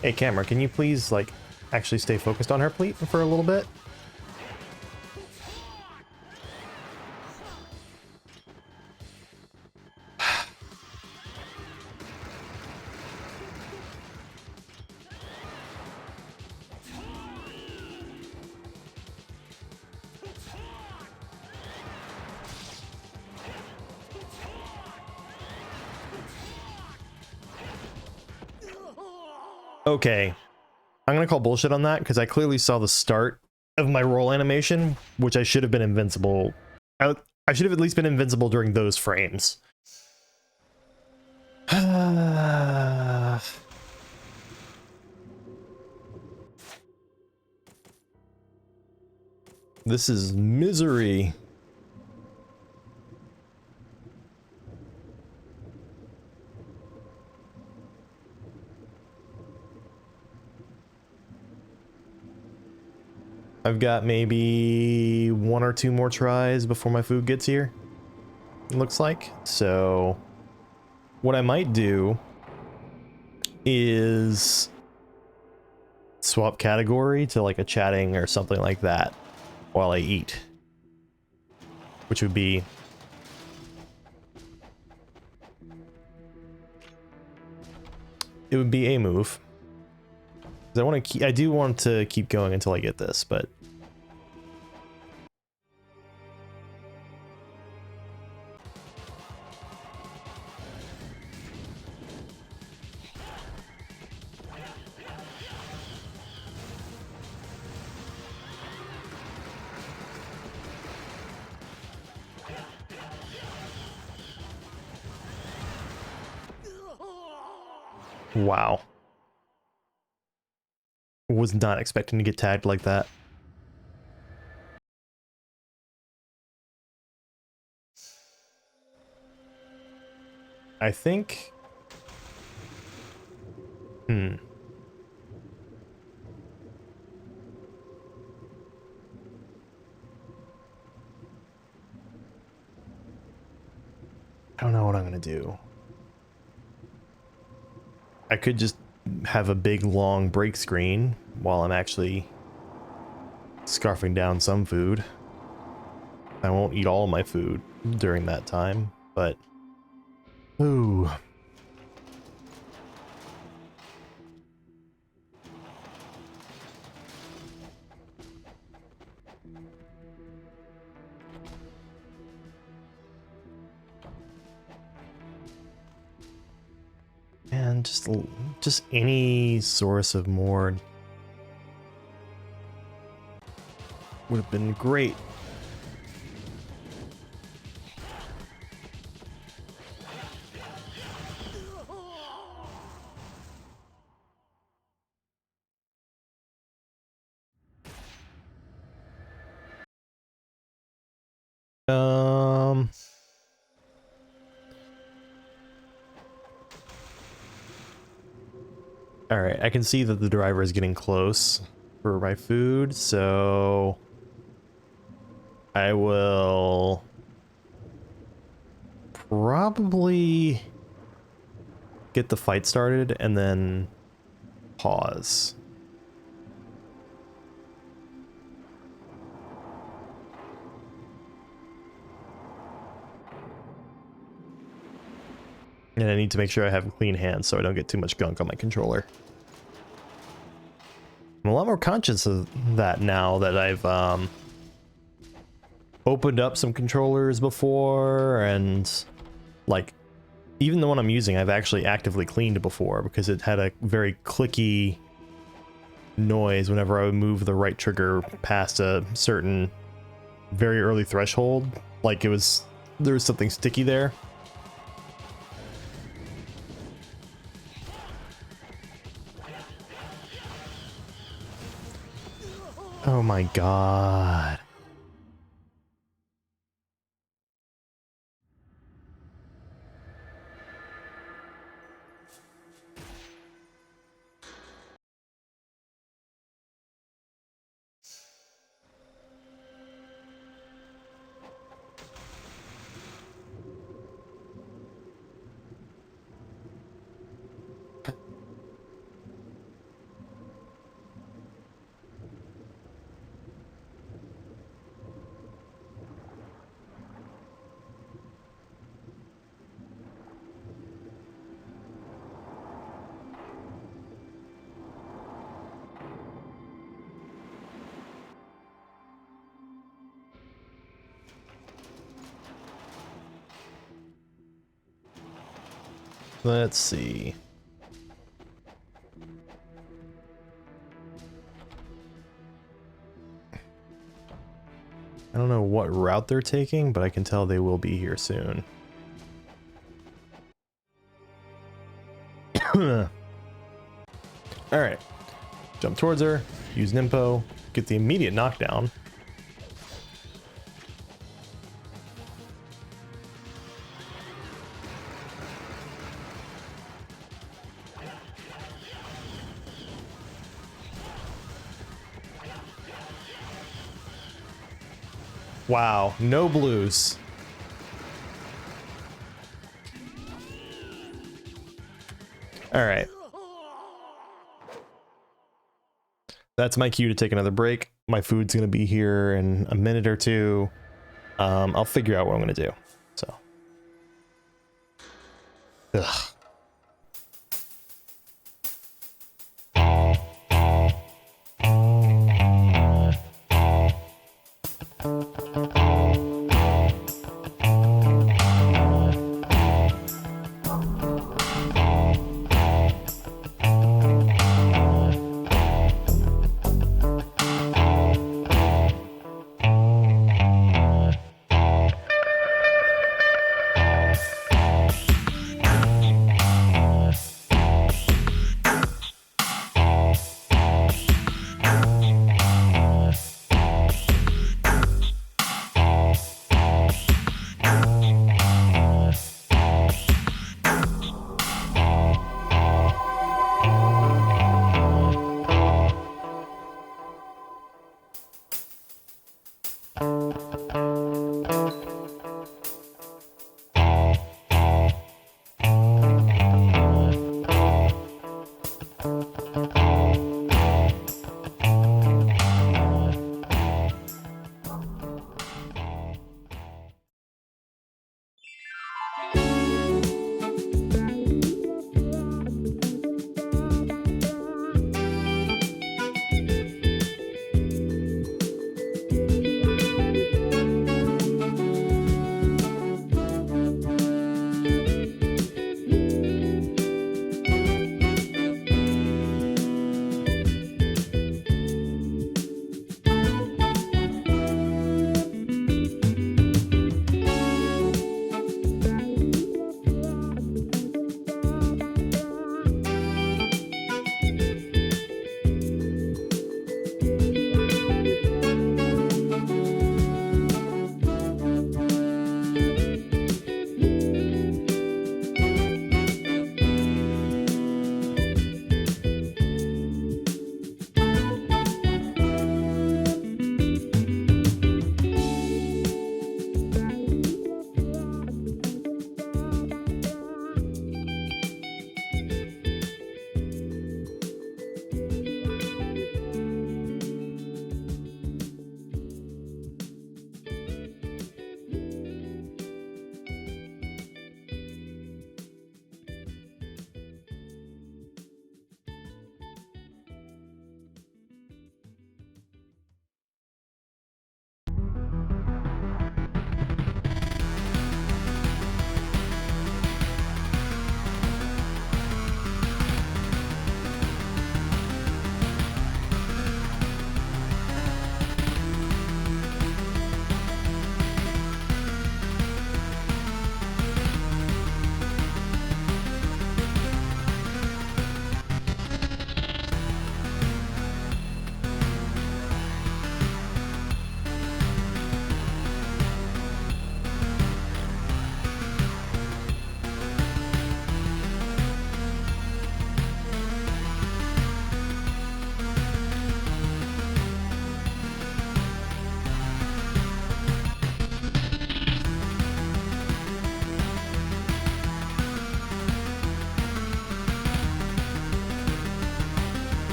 Hey, camera, can you please, like, actually stay focused on her, please, for a little bit? Okay, I'm gonna call bullshit on that because I clearly saw the start of my roll animation, which I should have been invincible. I should have at least been invincible during those frames. This is misery. I've got maybe 1 or 2 more tries before my food gets here, it looks like. So what I might do is swap category to like a chatting or something like that while I eat, which would be a move. I do want to keep going until I get this, but wow. Was not expecting to get tagged like that. I think... I don't know what I'm gonna do. I could just have a big long break screen while I'm actually scarfing down some food. I won't eat all my food during that time, but... Ooh. And just any source of more would have been great. All right, I can see that the driver is getting close for my food, so I will probably get the fight started and then pause. And I need to make sure I have clean hands so I don't get too much gunk on my controller. I'm a lot more conscious of that now that I've opened up some controllers before, and like even the one I'm using I've actually actively cleaned before because it had a very clicky noise whenever I would move the right trigger past a certain very early threshold, like there was something sticky there. Oh my god. Let's see. I don't know what route they're taking, but I can tell they will be here soon. Alright. Jump towards her, use Nimpo, get the immediate knockdown. Wow, no blues. All right. That's my cue to take another break. My food's gonna be here in a minute or two. I'll figure out what I'm gonna do. So. Ugh.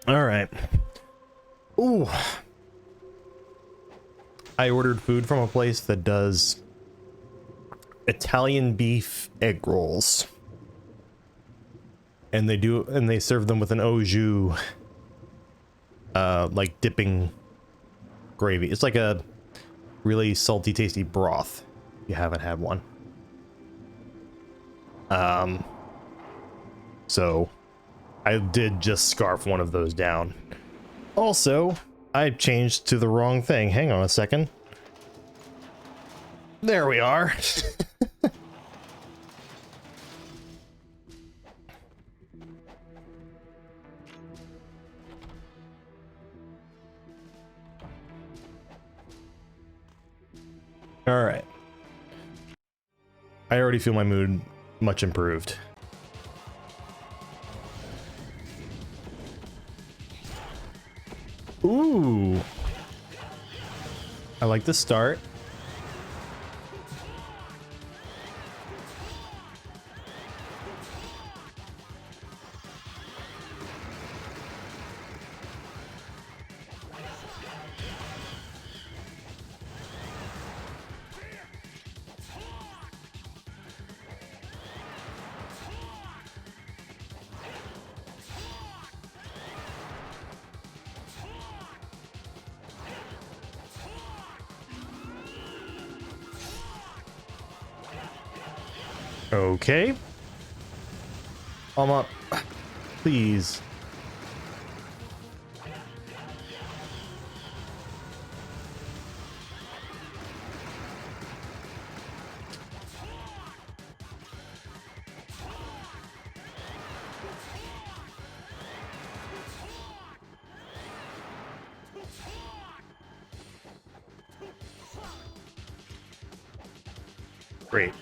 All right. Ooh. I ordered food from a place that does Italian beef egg rolls. And they serve them with an au jus, like dipping gravy. It's like a really salty, tasty broth. If you haven't had one. So I did just scarf one of those down. Also, I changed to the wrong thing. Hang on a second. There we are. All right. I already feel my mood much improved. Ooh. I like the start. Okay. I'm up. Please. Great.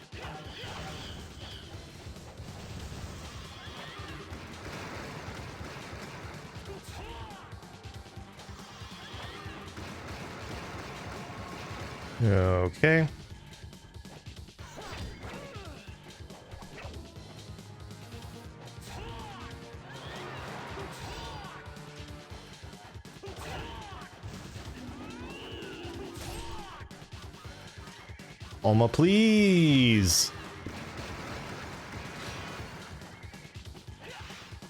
Okay. Alma, please.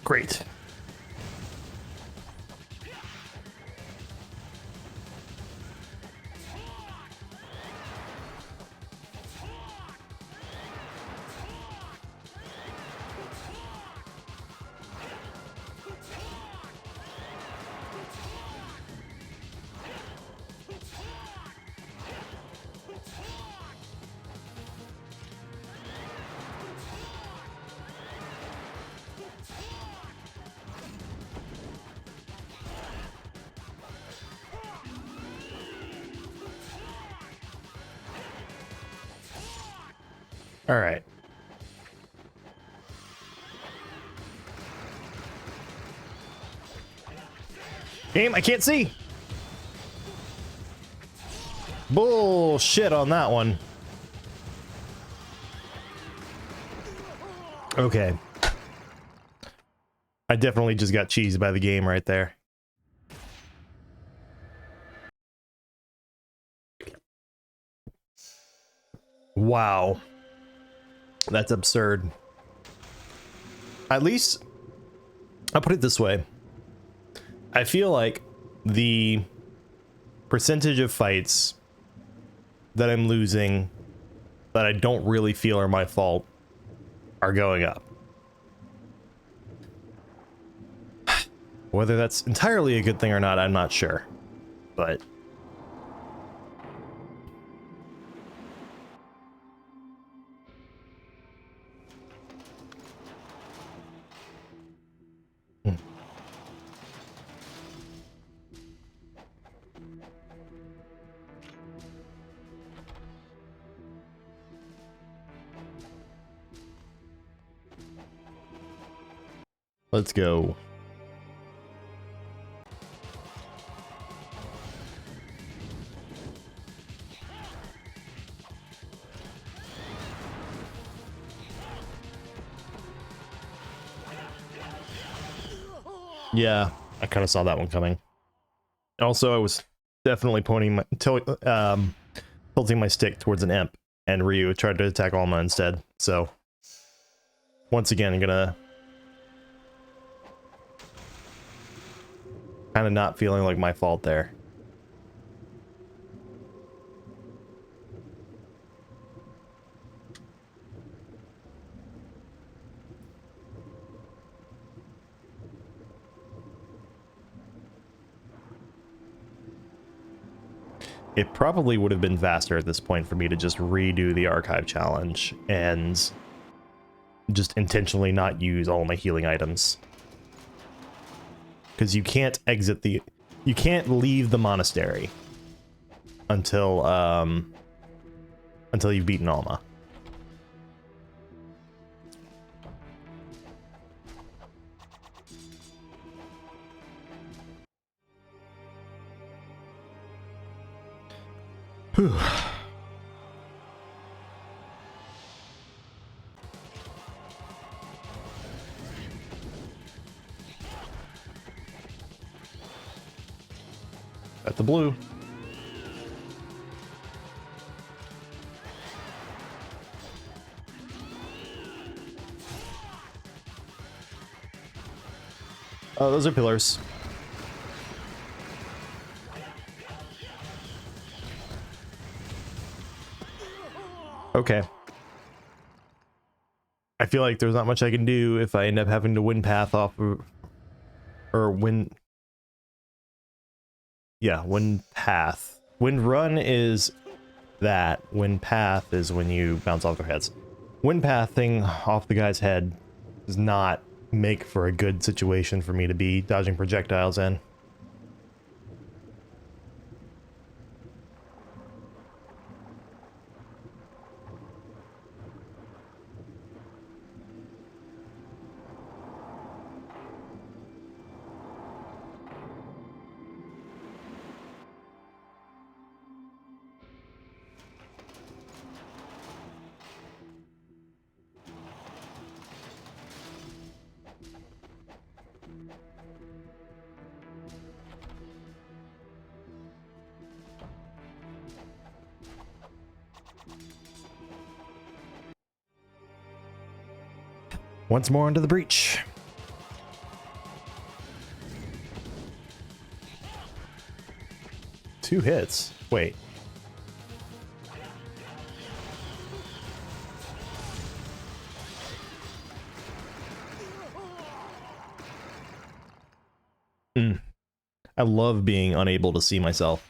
Great. All right. Game, I can't see. Bullshit on that one. Okay. I definitely just got cheesed by the game right there. Wow. That's absurd. At least, I'll put it this way. I feel like the percentage of fights that I'm losing that I don't really feel are my fault are going up. Whether that's entirely a good thing or not, I'm not sure. But let's go. Yeah, I kind of saw that one coming. Also, I was definitely tilting my stick towards an imp, and Ryu tried to attack Alma instead. So, once again, I'm gonna kind of not feeling like my fault there. It probably would have been faster at this point for me to just redo the archive challenge and just intentionally not use all my healing items. Because you can't you can't leave the monastery until you've beaten Alma. Whew. At the blue. Oh, those are pillars. Okay. I feel like there's not much I can do if I end up having to win path off of, or win. Yeah, win path. Win run is that. Win path is when you bounce off their heads. Win path thing off the guy's head does not make for a good situation for me to be dodging projectiles in. Once more into the breach. Two hits. Wait. I love being unable to see myself.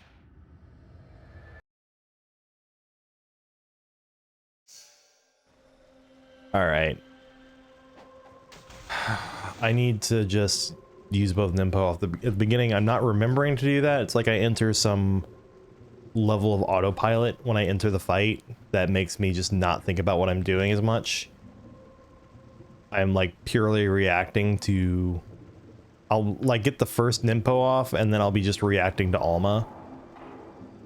All right. I need to just use both Nimpo at the beginning. I'm not remembering to do that. It's like I enter some level of autopilot when I enter the fight that makes me just not think about what I'm doing as much. I'm like purely reacting to... I'll like get the first Nimpo off and then I'll be just reacting to Alma,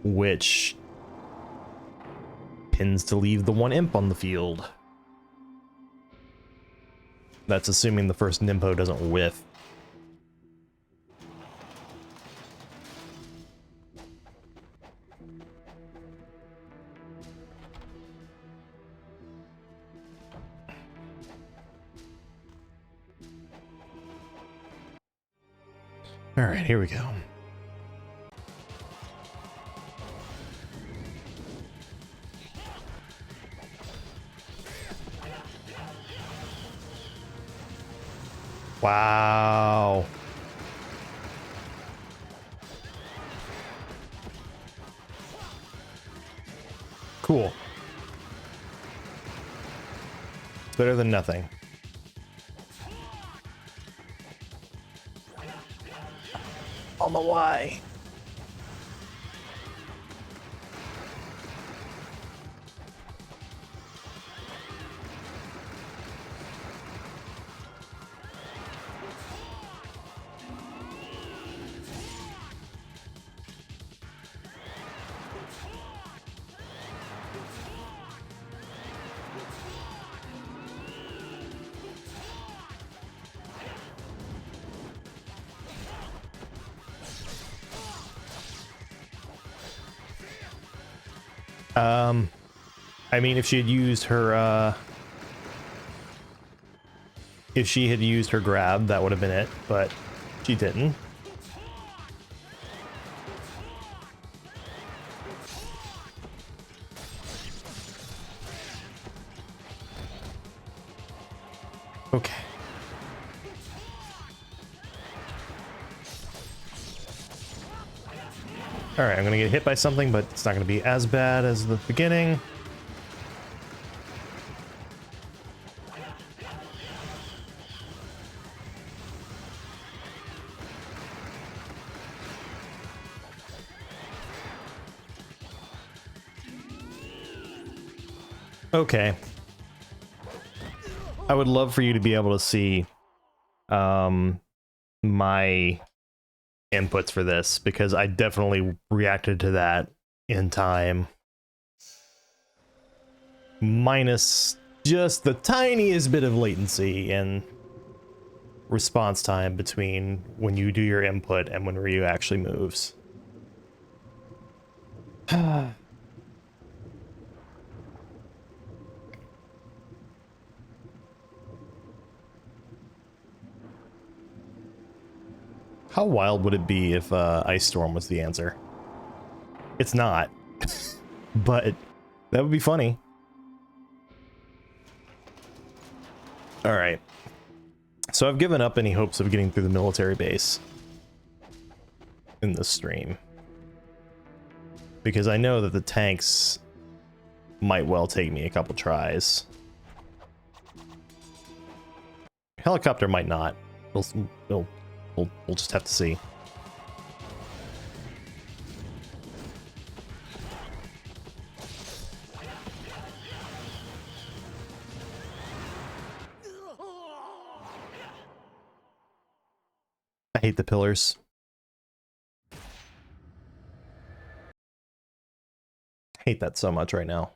which tends to leave the one imp on the field. That's assuming the first Nimpo doesn't whiff. All right, here we go. Wow. Cool. It's better than nothing. On the Y. I mean, if she had used her, if she had used her grab, that would have been it, but she didn't. Okay. Alright, I'm gonna get hit by something, but it's not gonna be as bad as the beginning. Okay. I would love for you to be able to see my inputs for this, because I definitely reacted to that in time. Minus just the tiniest bit of latency and response time between when you do your input and when Ryu actually moves. How wild would it be if Ice Storm was the answer? It's not, but that would be funny. All right. So I've given up any hopes of getting through the military base in this stream, because I know that the tanks might well take me a couple tries. Helicopter might not. We'll just have to see. I hate the pillars. I hate that so much right now.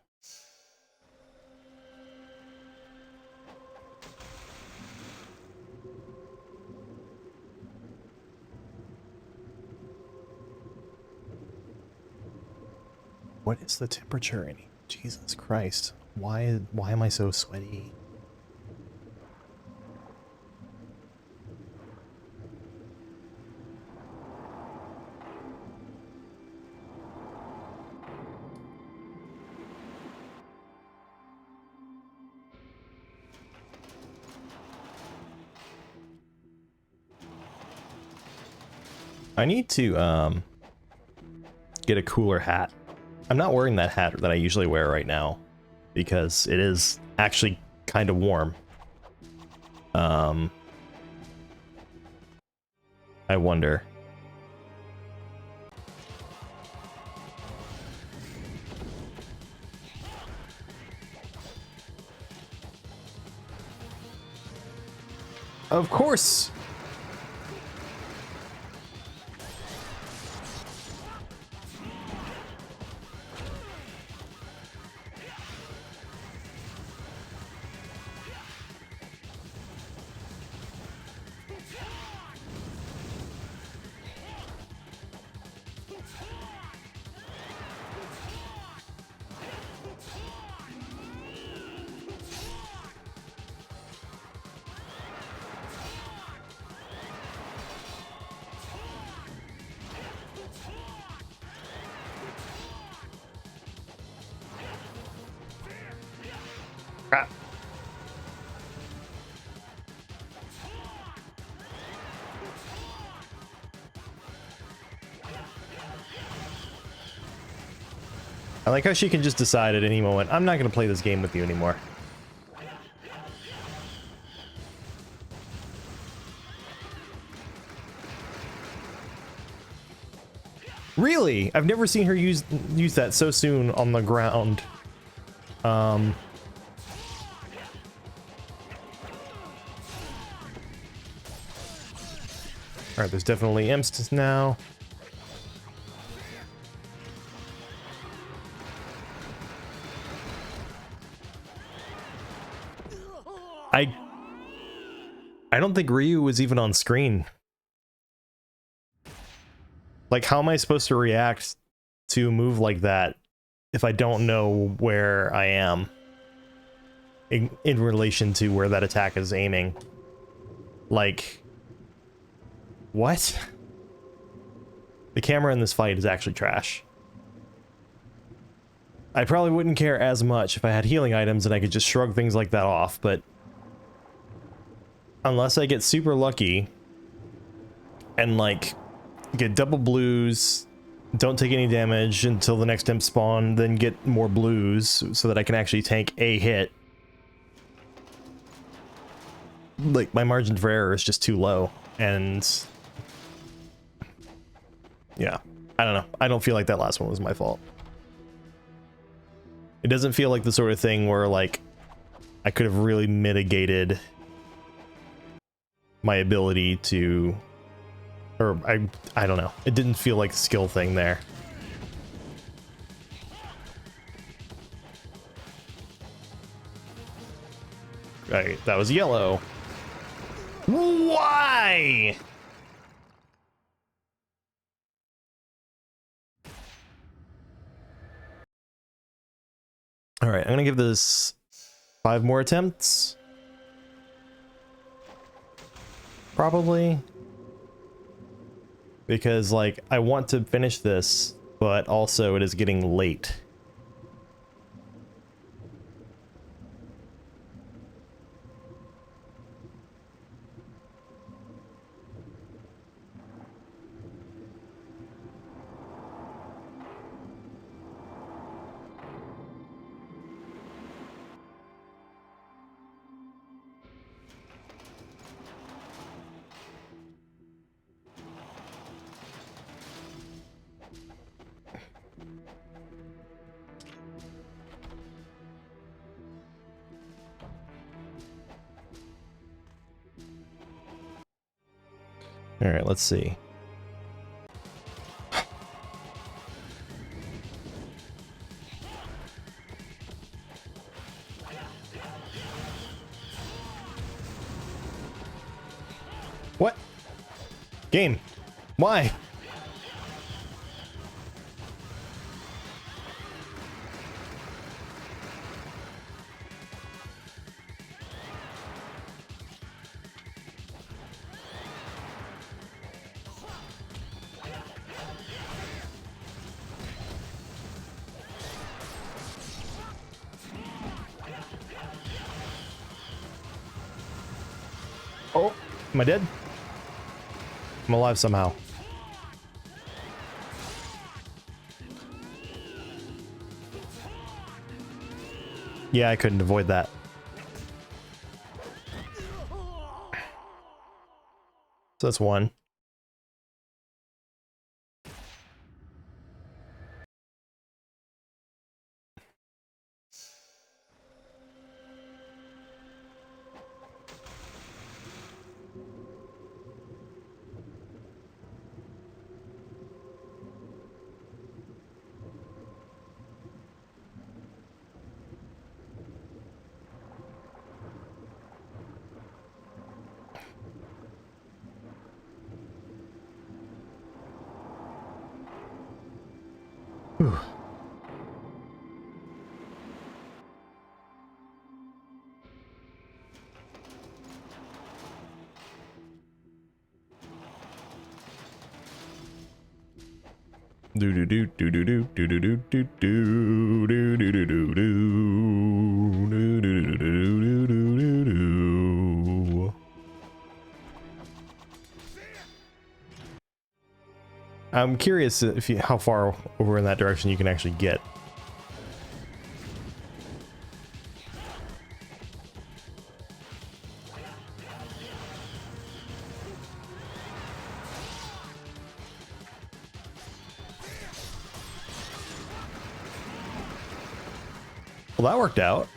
What is the temperature in here? Jesus Christ. Why am I so sweaty? I need to get a cooler hat. I'm not wearing that hat that I usually wear right now because it is actually kind of warm. I wonder. Of course. Crap. I like how she can just decide at any moment, I'm not going to play this game with you anymore. Really? I've never seen her use that so soon on the ground. Alright, there's definitely imps now. I don't think Ryu was even on screen. Like, how am I supposed to react to a move like that if I don't know where I am in relation to where that attack is aiming. Like, what? The camera in this fight is actually trash. I probably wouldn't care as much if I had healing items and I could just shrug things like that off, but unless I get super lucky and like get double blues, don't take any damage until the next imp spawn, then get more blues so that I can actually tank a hit. Like, my margin for error is just too low, and yeah, I don't know. I don't feel like that last one was my fault. It doesn't feel like the sort of thing where, like, I could have really mitigated my ability to, or I don't know. It didn't feel like a skill thing there. Right, that was yellow. Why? All right, I'm gonna give this 5 more attempts. Probably. Because, like, I want to finish this, but also it is getting late. All right, let's see. What? Game. Why? Oh, am I dead? I'm alive somehow. Yeah, I couldn't avoid that. So that's one. Whew. Do do do do do do do do do do do do do do do do do do do. I'm curious if how far over in that direction you can actually get. Well, that worked out.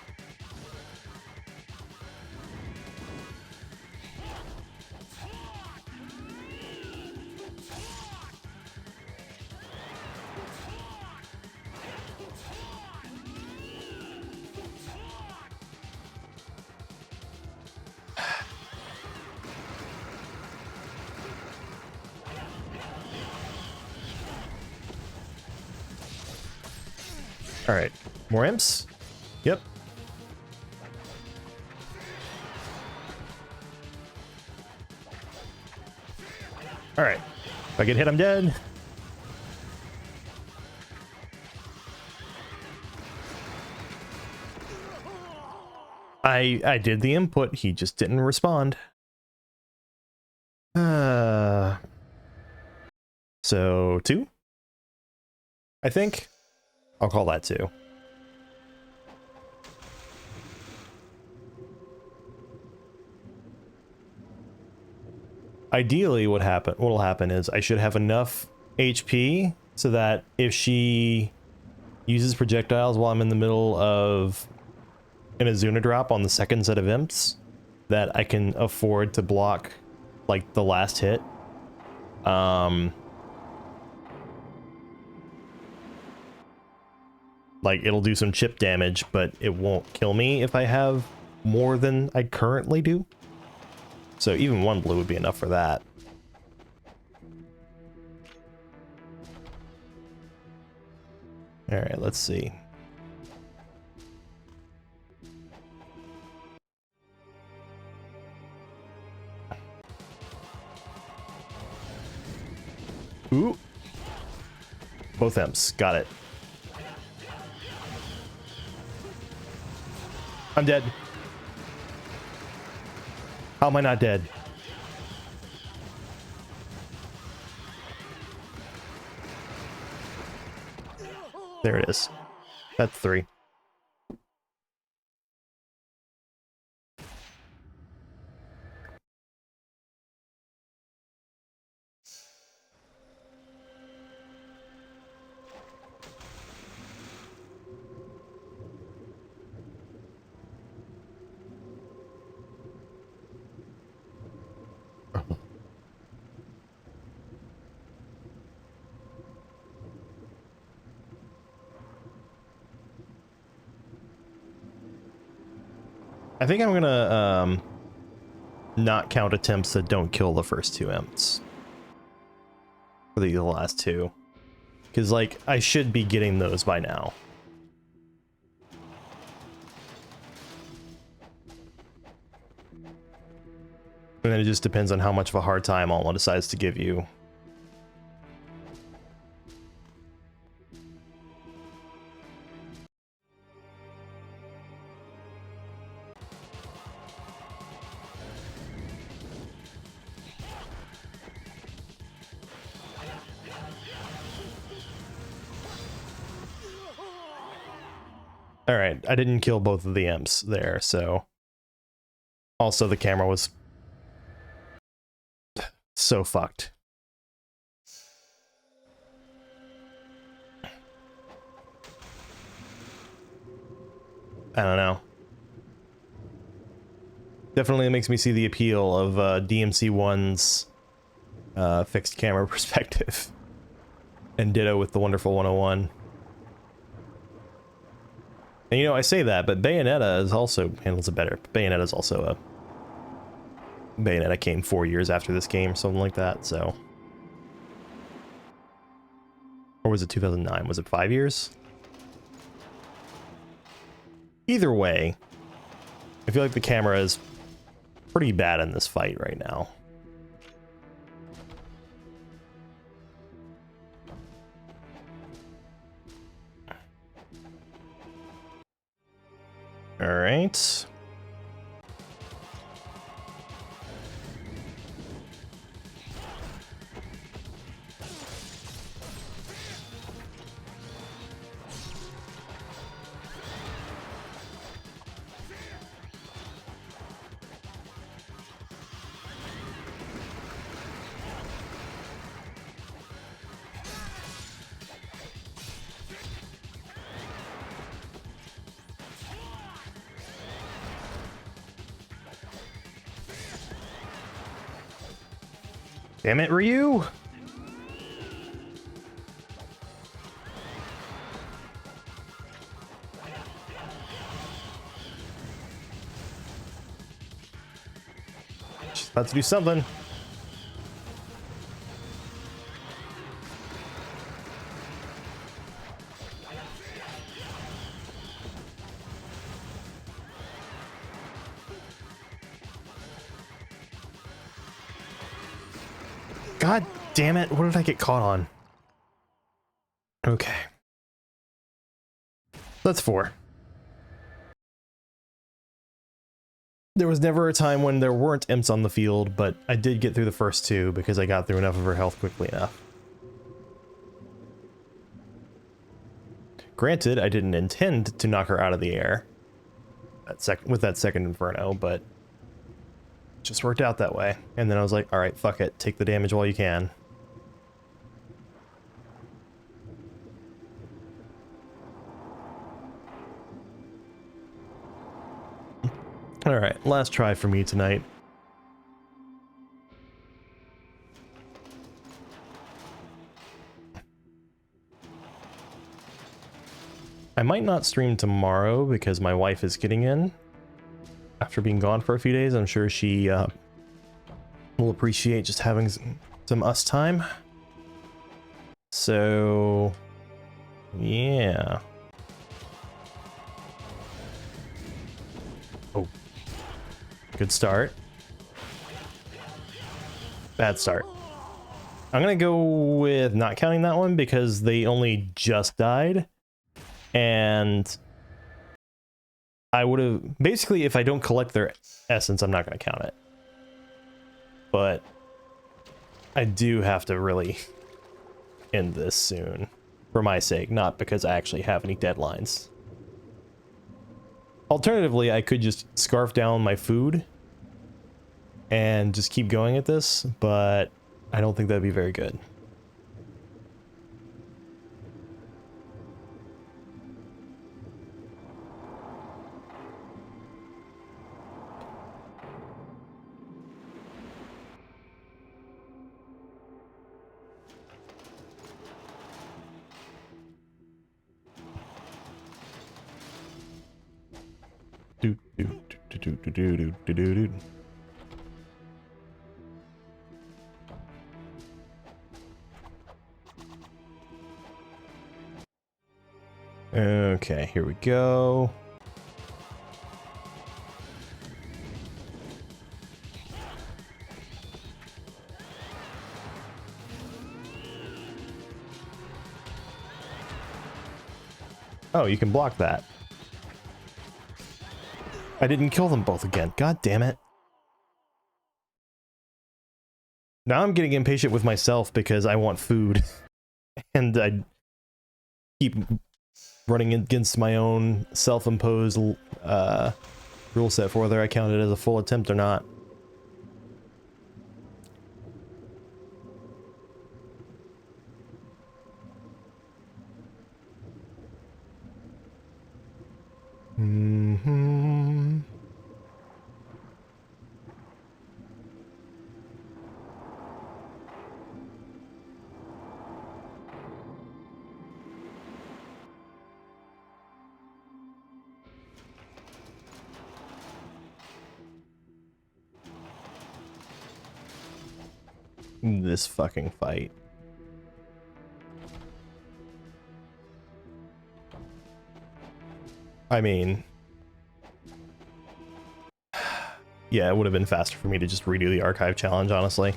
All right, more imps. Yep. All right, if I get hit, I'm dead. I did the input, he just didn't respond. So 2, I think. I'll call that 2. Ideally, what'll happen is I should have enough HP so that if she uses projectiles while I'm in the middle of an Azuna drop on the second set of imps, that I can afford to block like the last hit. Like it'll do some chip damage, but it won't kill me if I have more than I currently do. So even 1 blue would be enough for that. All right, let's see. Ooh. Both imps, got it. I'm dead. How am I not dead? There it is. That's 3. I think I'm gonna not count attempts that don't kill the first 2 imps for the last 2, because like I should be getting those by now. And then it just depends on how much of a hard time Alma decides to give you. All right, I didn't kill both of the imps there, so also the camera was so fucked. I don't know. Definitely makes me see the appeal of DMC1's fixed camera perspective. And ditto with the wonderful 101. And you know, I say that, but Bayonetta is also handles it better. Bayonetta is also a... Bayonetta came 4 years after this game, something like that, so... Or was it 2009? Was it 5 years? Either way, I feel like the camera is pretty bad in this fight right now. All right. Damn it, Ryu! She's about to do something. God damn it, what did I get caught on? Okay. That's 4. There was never a time when there weren't imps on the field, but I did get through the first 2 because I got through enough of her health quickly enough. Granted, I didn't intend to knock her out of the air with that second Inferno, but it just worked out that way. And then I was like, alright, fuck it, take the damage while you can. Alright, last try for me tonight. I might not stream tomorrow because my wife is getting in after being gone for a few days. I'm sure she will appreciate just having some us time. So, yeah. Oh. Good start. Bad start. I'm gonna go with not counting that one because they only just died. And I would have basically, if I don't collect their essence, I'm not going to count it. But I do have to really end this soon for my sake, not because I actually have any deadlines. Alternatively, I could just scarf down my food and just keep going at this, but I don't think that'd be very good. Okay, here we go. Oh, you can block that. I didn't kill them both again. God damn it. Now I'm getting impatient with myself because I want food. And I keep running against my own self-imposed rule set for whether I count it as a full attempt or not. This fucking fight. I mean, yeah, it would have been faster for me to just redo the archive challenge, honestly.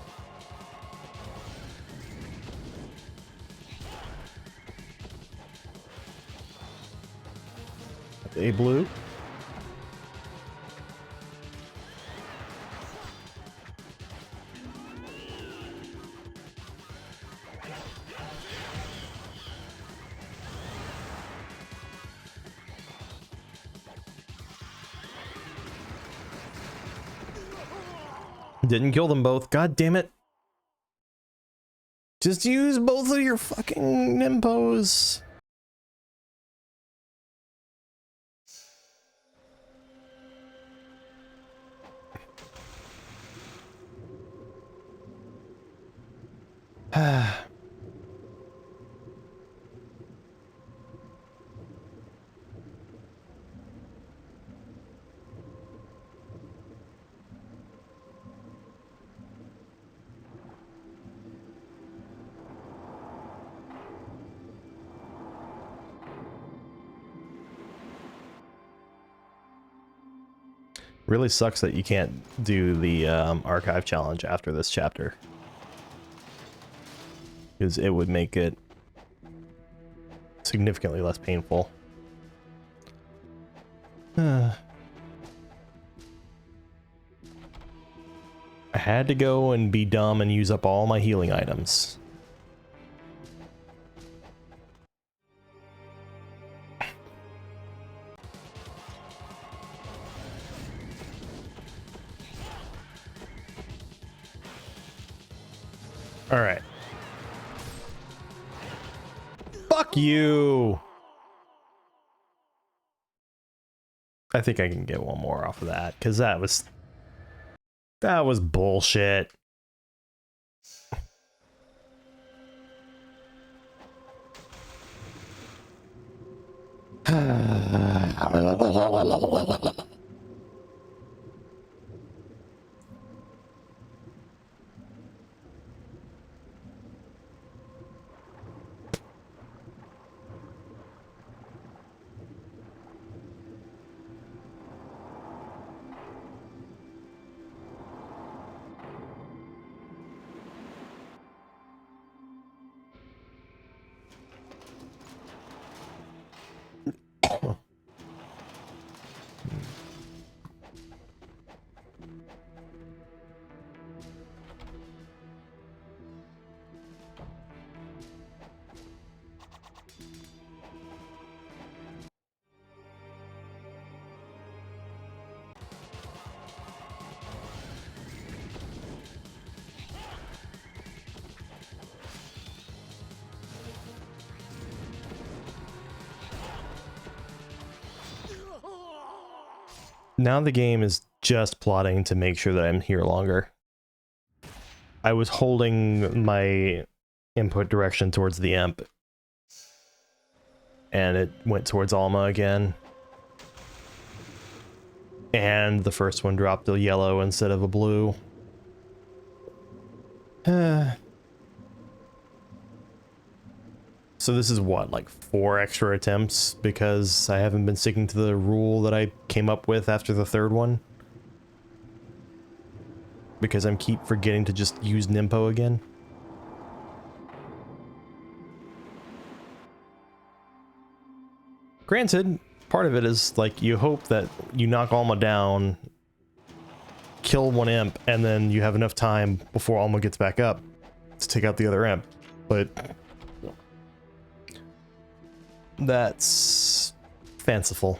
A blue. Didn't kill them both. God damn it. Just use both of your fucking nimpos. Really sucks that you can't do the archive challenge after this chapter. because it would make it significantly less painful. I had to go and be dumb and use up all my healing items. All right. Fuck you. I think I can get one more off of that, because that was bullshit. Now the game is just plotting to make sure that I'm here longer. I was holding my input direction towards the imp, and it went towards Alma again. And the first one dropped a yellow instead of a blue. So this is what, like 4 extra attempts because I haven't been sticking to the rule that I came up with after the third one. Because I keep forgetting to just use Nimpo again. Granted, part of it is like you hope that you knock Alma down, kill one imp, and then you have enough time before Alma gets back up to take out the other imp. But that's fanciful.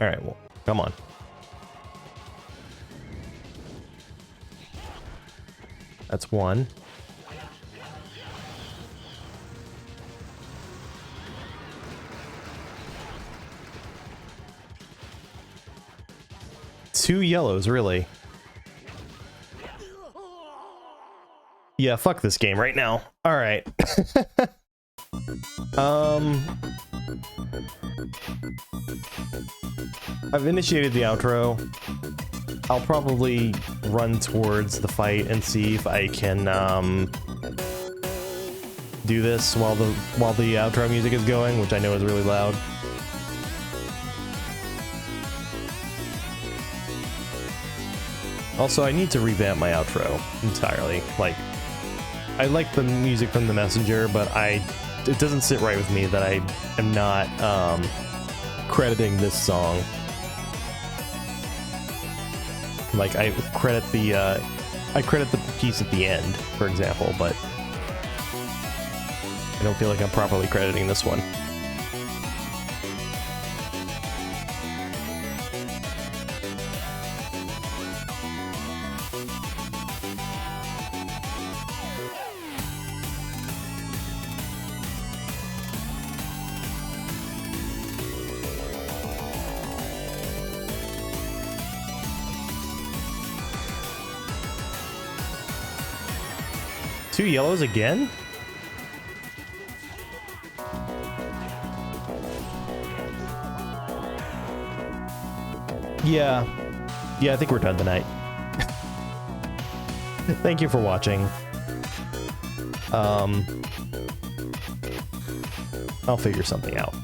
Alright, well, come on. That's one. Two yellows, really. Yeah, fuck this game right now. Alright. I've initiated the outro. I'll probably run towards the fight and see if I can do this while the outro music is going, which I know is really loud. Also, I need to revamp my outro entirely. Like, I like the music from The Messenger, but it doesn't sit right with me that I am not crediting this song. Like, I credit the piece at the end, for example, but I don't feel like I'm properly crediting this one. Two yellows again? Yeah, I think we're done tonight. Thank you for watching. I'll figure something out.